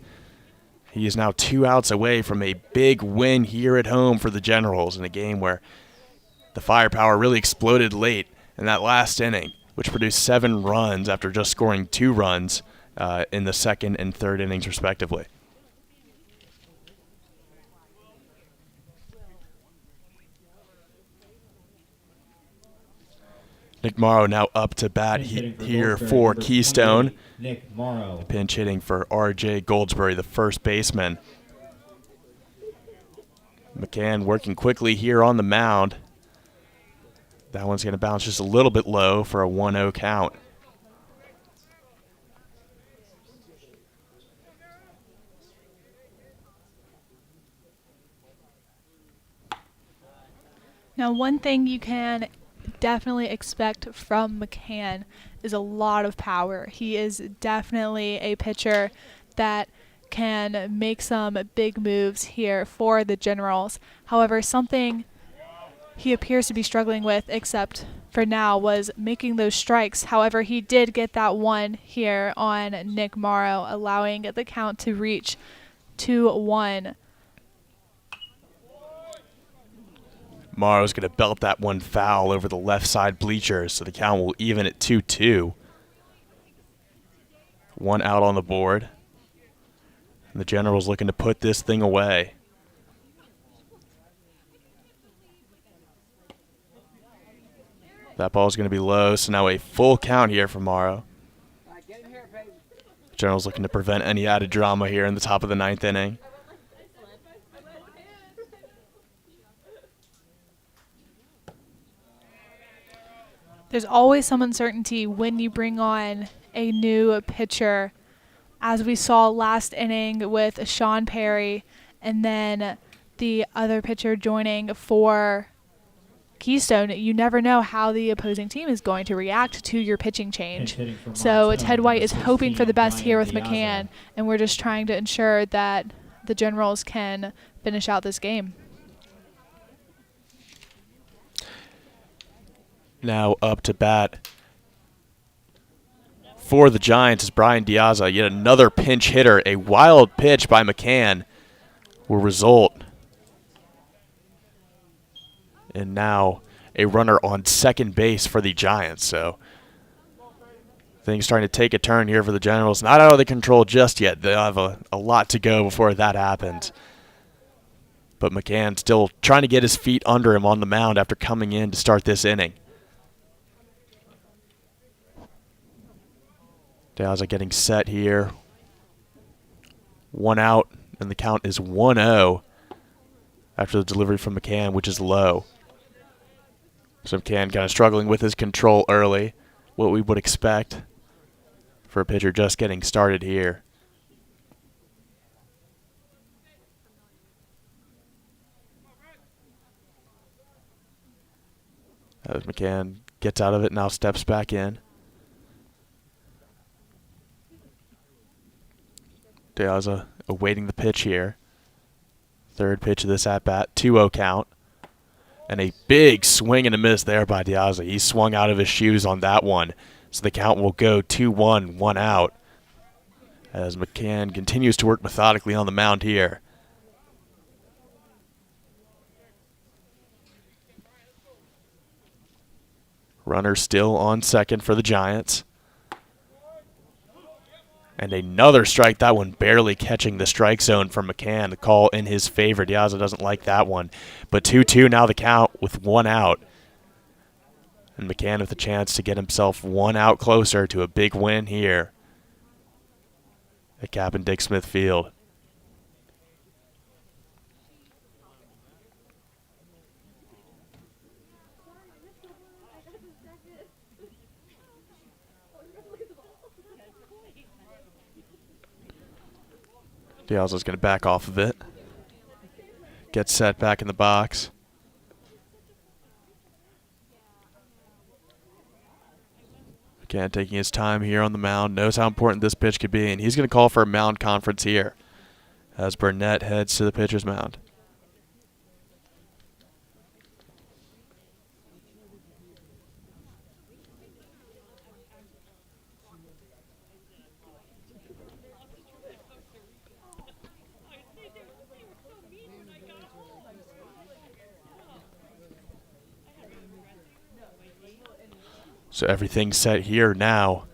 S1: He is now 2 outs away from a big win here at home for the Generals in a game where the firepower really exploded late in that last inning, which produced 7 runs after just scoring 2 runs in the 2nd and 3rd innings, respectively. Nick Morrow now up to bat here for Keystone.
S3: Nick Morrow.
S1: Pinch hitting for R.J. Goldsberry, the first baseman. McCann working quickly here on the mound. That one's going to bounce just a little bit low for a 1-0 count.
S2: Now, one thing you can definitely expect from McCann is a lot of power. He is definitely a pitcher that can make some big moves here for the Generals. However, something he appears to be struggling with, except for now, was making those strikes. However, he did get that one here on Nick Morrow, allowing the count to reach 2-1.
S1: Morrow's going to belt that one foul over the left side bleachers, so the count will even at 2-2. 1 out on the board. And the Generals looking to put this thing away. That ball's going to be low, so now a full count here for Morrow. Generals looking to prevent any added drama here in the top of the 9th inning.
S2: There's always some uncertainty when you bring on a new pitcher, as we saw last inning with Sean Perry and then the other pitcher joining for Keystone. You never know how the opposing team is going to react to your pitching change. So Ted White is hoping for the best here with McCann, and we're just trying to ensure that the Generals can finish out this game.
S1: Now up to bat for the Giants is Brian Diazza, yet another pinch hitter. A wild pitch by McCann will result in now a runner on second base for the Giants. So things starting to take a turn here for the Generals. Not out of the control just yet. They'll have a lot to go before that happens. But McCann still trying to get his feet under him on the mound after coming in to start this inning. Diazza getting set here. 1 out, and the count is 1-0 after the delivery from McCann, which is low. So McCann kind of struggling with his control early, what we would expect for a pitcher just getting started here. As McCann gets out of it, now steps back in. Diazza awaiting the pitch here. Third pitch of this at-bat, 2-0 count. And a big swing and a miss there by Diazza. He swung out of his shoes on that one. So the count will go 2-1, 1 out. As McCann continues to work methodically on the mound here. Runner still on second for the Giants. And another strike, that one barely catching the strike zone from McCann. The call in his favor. De Aza doesn't like that one. But 2-2 now the count with 1 out. And McCann with a chance to get himself 1 out closer to a big win here at Captain Dick Smith Field. De Aza's going to back off of it. Get set back in the box. Again, taking his time here on the mound. Knows how important this pitch could be, and he's going to call for a mound conference here as Burnett heads to the pitcher's mound. So everything's set here now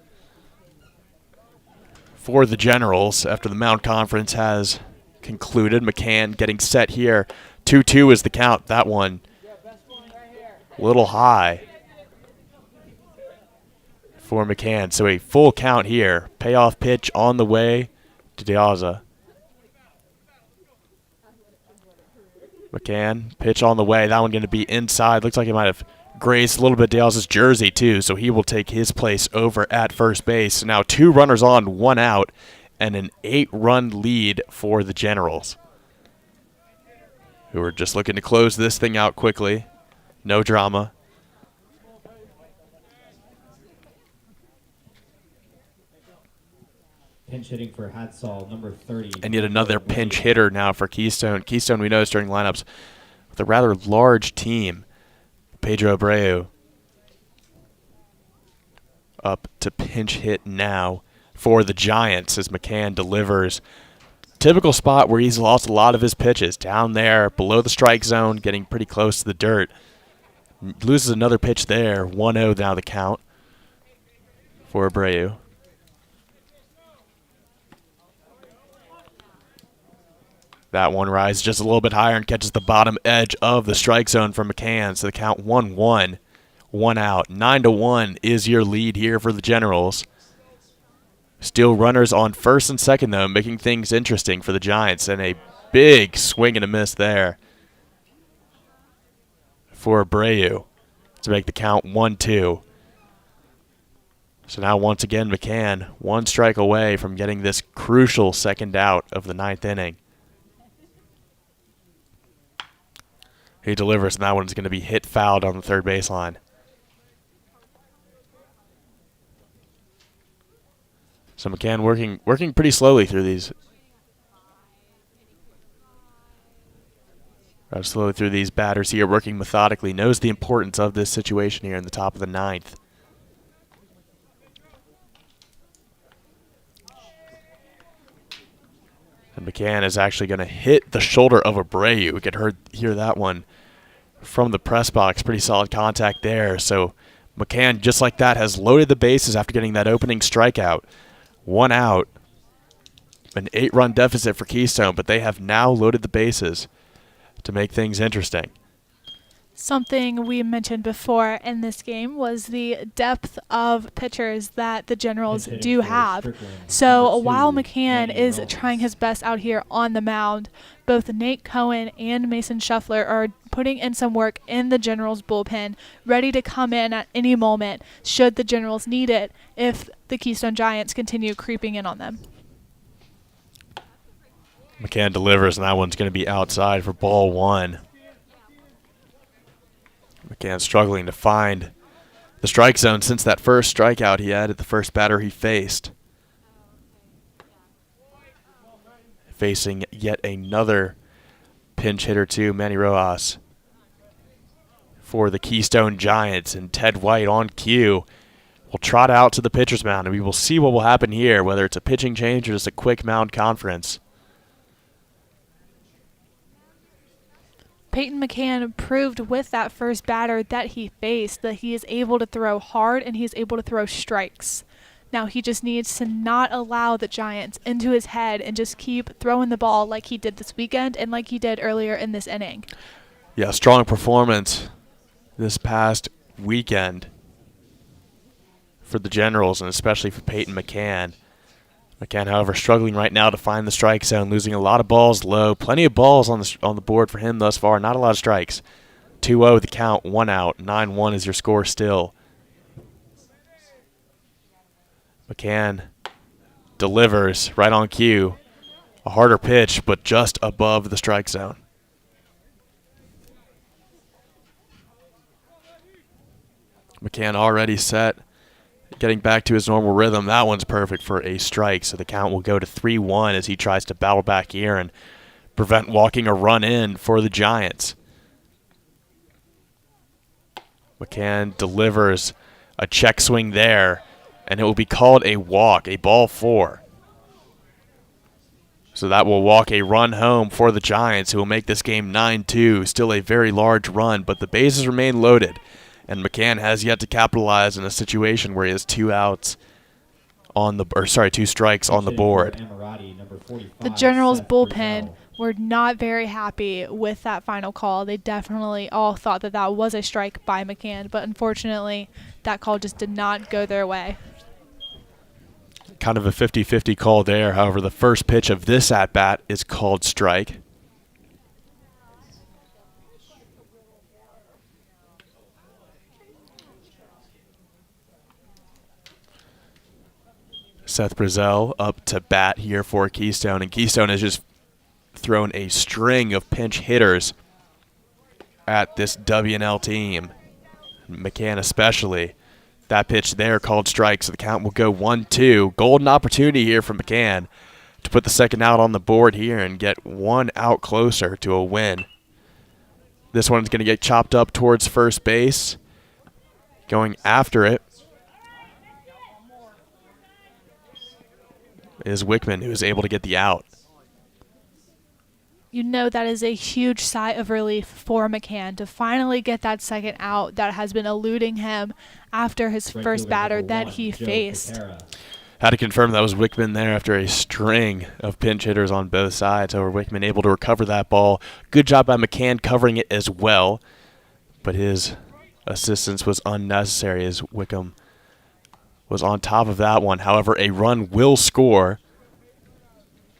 S1: for the Generals after the mound conference has concluded. McCann getting set here. 2-2 is the count. That one a little high for McCann. So a full count here. Payoff pitch on the way to De Aza. McCann, pitch on the way. That one going to be inside. Looks like he might have grazed a little bit De Aza's jersey too, so he will take his place over at first base. So now 2 runners on, 1 out, and an 8-run lead for the Generals, who are just looking to close this thing out quickly. No drama.
S3: Pinch hitting for Hadsall, number 30.
S1: And yet another pinch hitter now for Keystone. Keystone, we know, starting lineups with a rather large team. Pedro Abreu up to pinch hit now for the Giants as McCann delivers. Typical spot where he's lost a lot of his pitches. Down there below the strike zone, getting pretty close to the dirt. Loses another pitch there. 1-0 now the count for Abreu. That one rises just a little bit higher and catches the bottom edge of the strike zone for McCann. So the count 1-1, 1 out. 9-1 is your lead here for the Generals. Still runners on first and second, though, making things interesting for the Giants. And a big swing and a miss there for Abreu to make the count 1-2. So now once again, McCann 1 strike away from getting this crucial second out of the 9th inning. He delivers, and that one's going to be hit fouled on the third baseline. So McCann working pretty slowly through these. Slowly through these batters here, working methodically. Knows the importance of this situation here in the top of the 9th. And McCann is actually going to hit the shoulder of Abreu. We could hear that one from the press box. Pretty solid contact there. So McCann, just like that, has loaded the bases after getting that opening strikeout. 1 out. An 8-run deficit for Keystone, but they have now loaded the bases to make things interesting.
S2: Something we mentioned before in this game was the depth of pitchers that the Generals do have. So while McCann is trying his best out here on the mound, both Nate Cohen and Mason Shuffler are putting in some work in the Generals bullpen, ready to come in at any moment should the Generals need it if the Keystone Giants continue creeping in on them.
S1: McCann delivers, and that one's going to be outside for ball 1. McCann struggling to find the strike zone since that first strikeout he had at the first batter he faced. Facing yet another pinch hitter too, Manny Rojas, for the Keystone Giants. And Ted White on cue will trot out to the pitcher's mound, and we will see what will happen here, whether it's a pitching change or just a quick mound conference.
S2: Peyton McCann proved with that first batter that he faced that he is able to throw hard and he's able to throw strikes. Now he just needs to not allow the Giants into his head and just keep throwing the ball like he did this weekend and like he did earlier in this inning.
S1: Yeah, strong performance this past weekend for the Generals and especially for Peyton McCann. McCann, however, struggling right now to find the strike zone, losing a lot of balls low. Plenty of balls on the board for him thus far. Not a lot of strikes. 2-0 the count, 1 out. 9-1 is your score still. McCann delivers right on cue. A harder pitch, but just above the strike zone. McCann already set, getting back to his normal rhythm. That one's perfect for a strike, so the count will go to 3-1 as he tries to battle back here and prevent walking a run in for the Giants. McCann delivers a check swing there, and it will be called a walk, a ball 4. So that will walk a run home for the Giants, who will make this game 9-2. Still a very large run, but the bases remain loaded. And McCann has yet to capitalize in a situation where he has 2 outs on the, 2 strikes on the board.
S2: The Generals bullpen were not very happy with that final call. They definitely all thought that that was a strike by McCann, but unfortunately that call just did not go their way.
S1: Kind of a 50-50 call there. However, the first pitch of this at-bat is called strike. Seth Brazel up to bat here for Keystone, and Keystone has just thrown a string of pinch hitters at this W&L team, McCann especially. That pitch there called strike, so the count will go 1-2. Golden opportunity here for McCann to put the second out on the board here and get 1 out closer to a win. This one's going to get chopped up towards first base. Going after it is Wickman, who is able to get the out.
S2: You know that is a huge sigh of relief for McCann to finally get that second out that has been eluding him after his first batter that he faced.
S1: Had to confirm that was Wickman there after a string of pinch hitters on both sides. However, Wickman able to recover that ball. Good job by McCann covering it as well, but his assistance was unnecessary as Wickham was on top of that one. However, a run will score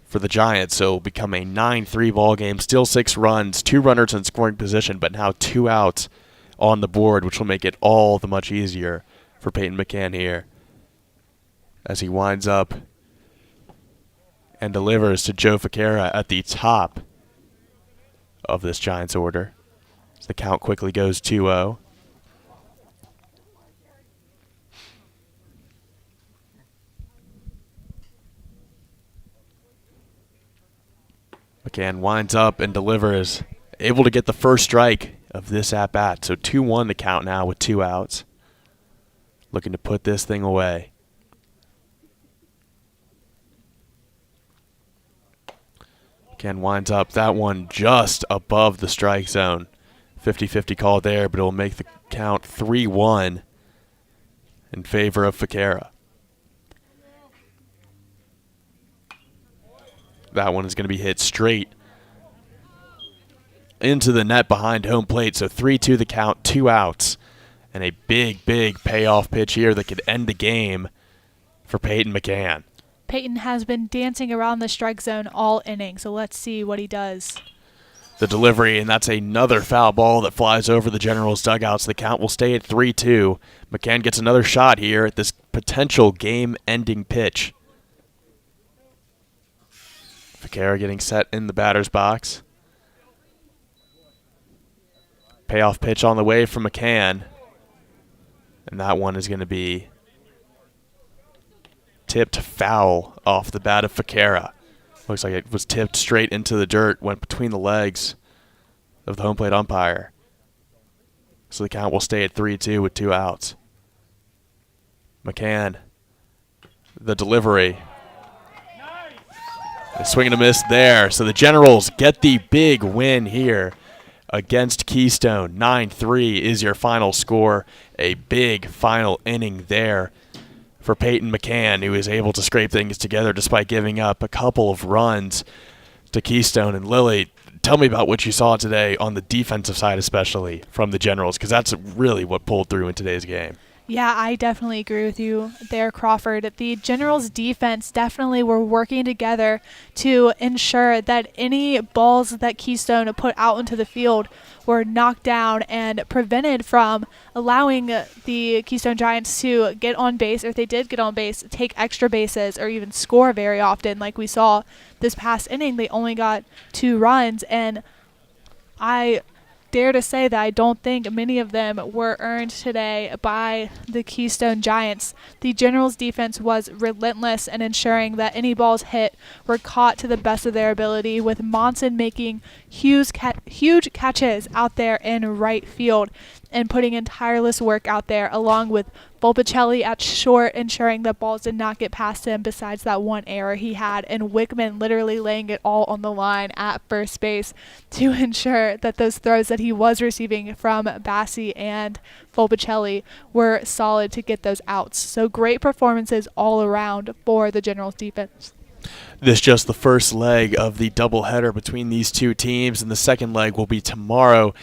S1: for the Giants, so it'll become a 9-3 ball game. Still 6 runs, 2 runners in scoring position, but now 2 outs on the board, which will make it all the much easier for Peyton McCann here as he winds up and delivers to Joe Ficara at the top of this Giants order. So the count quickly goes 2-0. McCann winds up and delivers, able to get the first strike of this at-bat. So 2-1 the count now with 2 outs. Looking to put this thing away. McCann winds up that one just above the strike zone. 50-50 call there, but it will make the count 3-1 in favor of Ficara. That one is going to be hit straight into the net behind home plate. So 3-2 the count, 2 outs, and a big, big payoff pitch here that could end the game for Peyton McCann.
S2: Peyton has been dancing around the strike zone all inning, so let's see what he does.
S1: The delivery, and that's another foul ball that flies over the Generals' dugouts. The count will stay at 3-2. McCann gets another shot here at this potential game-ending pitch. Ficara getting set in the batter's box. Payoff pitch on the way from McCann. And that one is going to be tipped foul off the bat of Ficara. Looks like it was tipped straight into the dirt, went between the legs of the home plate umpire. So the count will stay at 3-2 with 2 outs. McCann, the delivery. A swing and a miss there. So the Generals get the big win here against Keystone. 9-3 is your final score. A big final inning there for Peyton McCann, who is able to scrape things together despite giving up a couple of runs to Keystone. And Lily, tell me about what you saw today on the defensive side, especially from the Generals, because that's really what pulled through in today's game.
S2: Yeah, I definitely agree with you there, Crawford. The Generals' defense definitely were working together to ensure that any balls that Keystone put out into the field were knocked down and prevented from allowing the Keystone Giants to get on base, or if they did get on base, take extra bases or even score very often. Like we saw this past inning, they only got 2 runs, and I dare to say that I don't think many of them were earned today by the Keystone Giants. The Generals' defense was relentless in ensuring that any balls hit were caught to the best of their ability, with Monson making huge catches out there in right field and putting in tireless work out there, along with Volpicelli at short, ensuring that balls did not get past him besides that one error he had, and Wickman literally laying it all on the line at first base to ensure that those throws that he was receiving from Bassi and Volpicelli were solid to get those outs. So great performances all around for the Generals defense.
S1: This just the first leg of the doubleheader between these two teams, and the second leg will be tomorrow,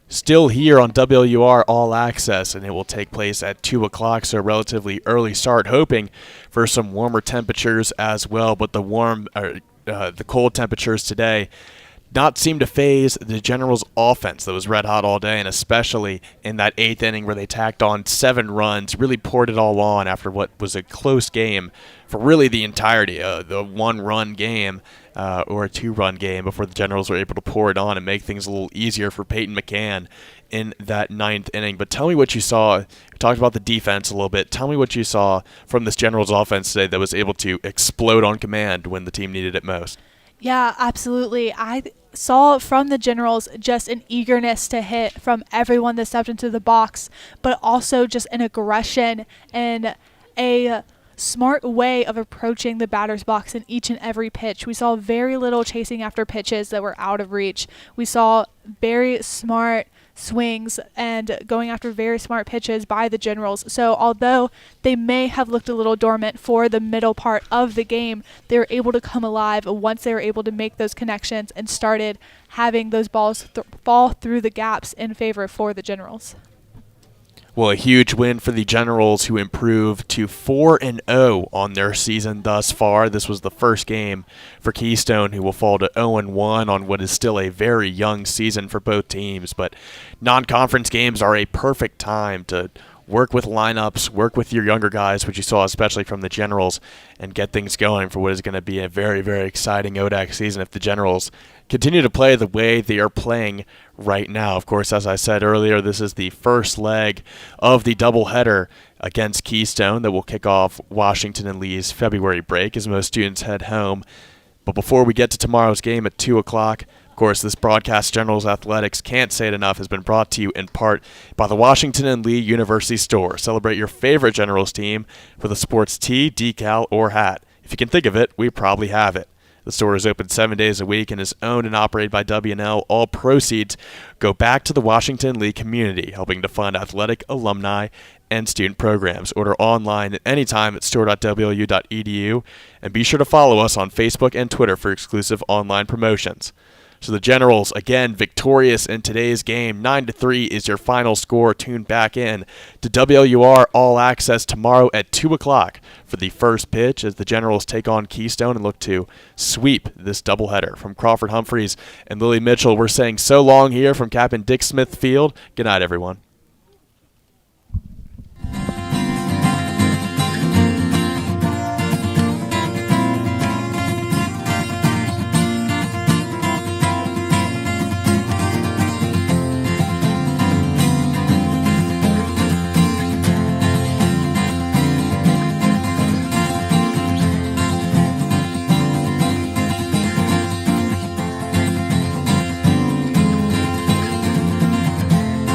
S1: still here on WR All Access, and it will take place at 2 o'clock, so a relatively early start, hoping for some warmer temperatures as well. But the cold temperatures today not seem to phase the Generals' offense that was red hot all day, and especially in that 8th inning where they tacked on 7 runs, really poured it all on after what was a close game for really the entirety of the 1-run game. Or a 2-run game before the Generals were able to pour it on and make things a little easier for Peyton McCann in that 9th inning. But tell me what you saw. We talked about the defense a little bit. Tell me what you saw from this Generals offense today that was able to explode on command when the team needed it most.
S2: Yeah, absolutely. I saw from the Generals just an eagerness to hit from everyone that stepped into the box, but also just an aggression and a smart way of approaching the batter's box in each and every pitch. We saw very little chasing after pitches that were out of reach. We saw very smart swings and going after very smart pitches by the Generals. So although they may have looked a little dormant for the middle part of the game, they were able to come alive once they were able to make those connections and started having those balls fall through the gaps in favor for the Generals.
S1: Well, a huge win for the Generals, who improved to 4-0 on their season thus far. This was the first game for Keystone, who will fall to 0-1 on what is still a very young season for both teams. But non-conference games are a perfect time to work with lineups, work with your younger guys, which you saw especially from the Generals, and get things going for what is going to be a very, very exciting ODAC season if the Generals continue to play the way they are playing right now. Of course, as I said earlier, this is the first leg of the doubleheader against Keystone that will kick off Washington and Lee's February break as most students head home. But before we get to tomorrow's game at 2 o'clock, of course, this broadcast, Generals Athletics, can't say it enough, has been brought to you in part by the Washington and Lee University Store. Celebrate your favorite Generals team with a sports tee, decal, or hat. If you can think of it, we probably have it. The store is open 7 days a week and is owned and operated by W&L. All proceeds go back to the Washington Lee community, helping to fund athletic, alumni, and student programs. Order online at any time at store.wu.edu, and be sure to follow us on Facebook and Twitter for exclusive online promotions. So the Generals, again, victorious in today's game. 9-3 is your final score. Tune back in to WR All Access tomorrow at 2 o'clock for the first pitch as the Generals take on Keystone and look to sweep this doubleheader. From Crawford Humphreys and Lily Mitchell, we're saying so long here from Captain Dick Smith Field. Good night, everyone.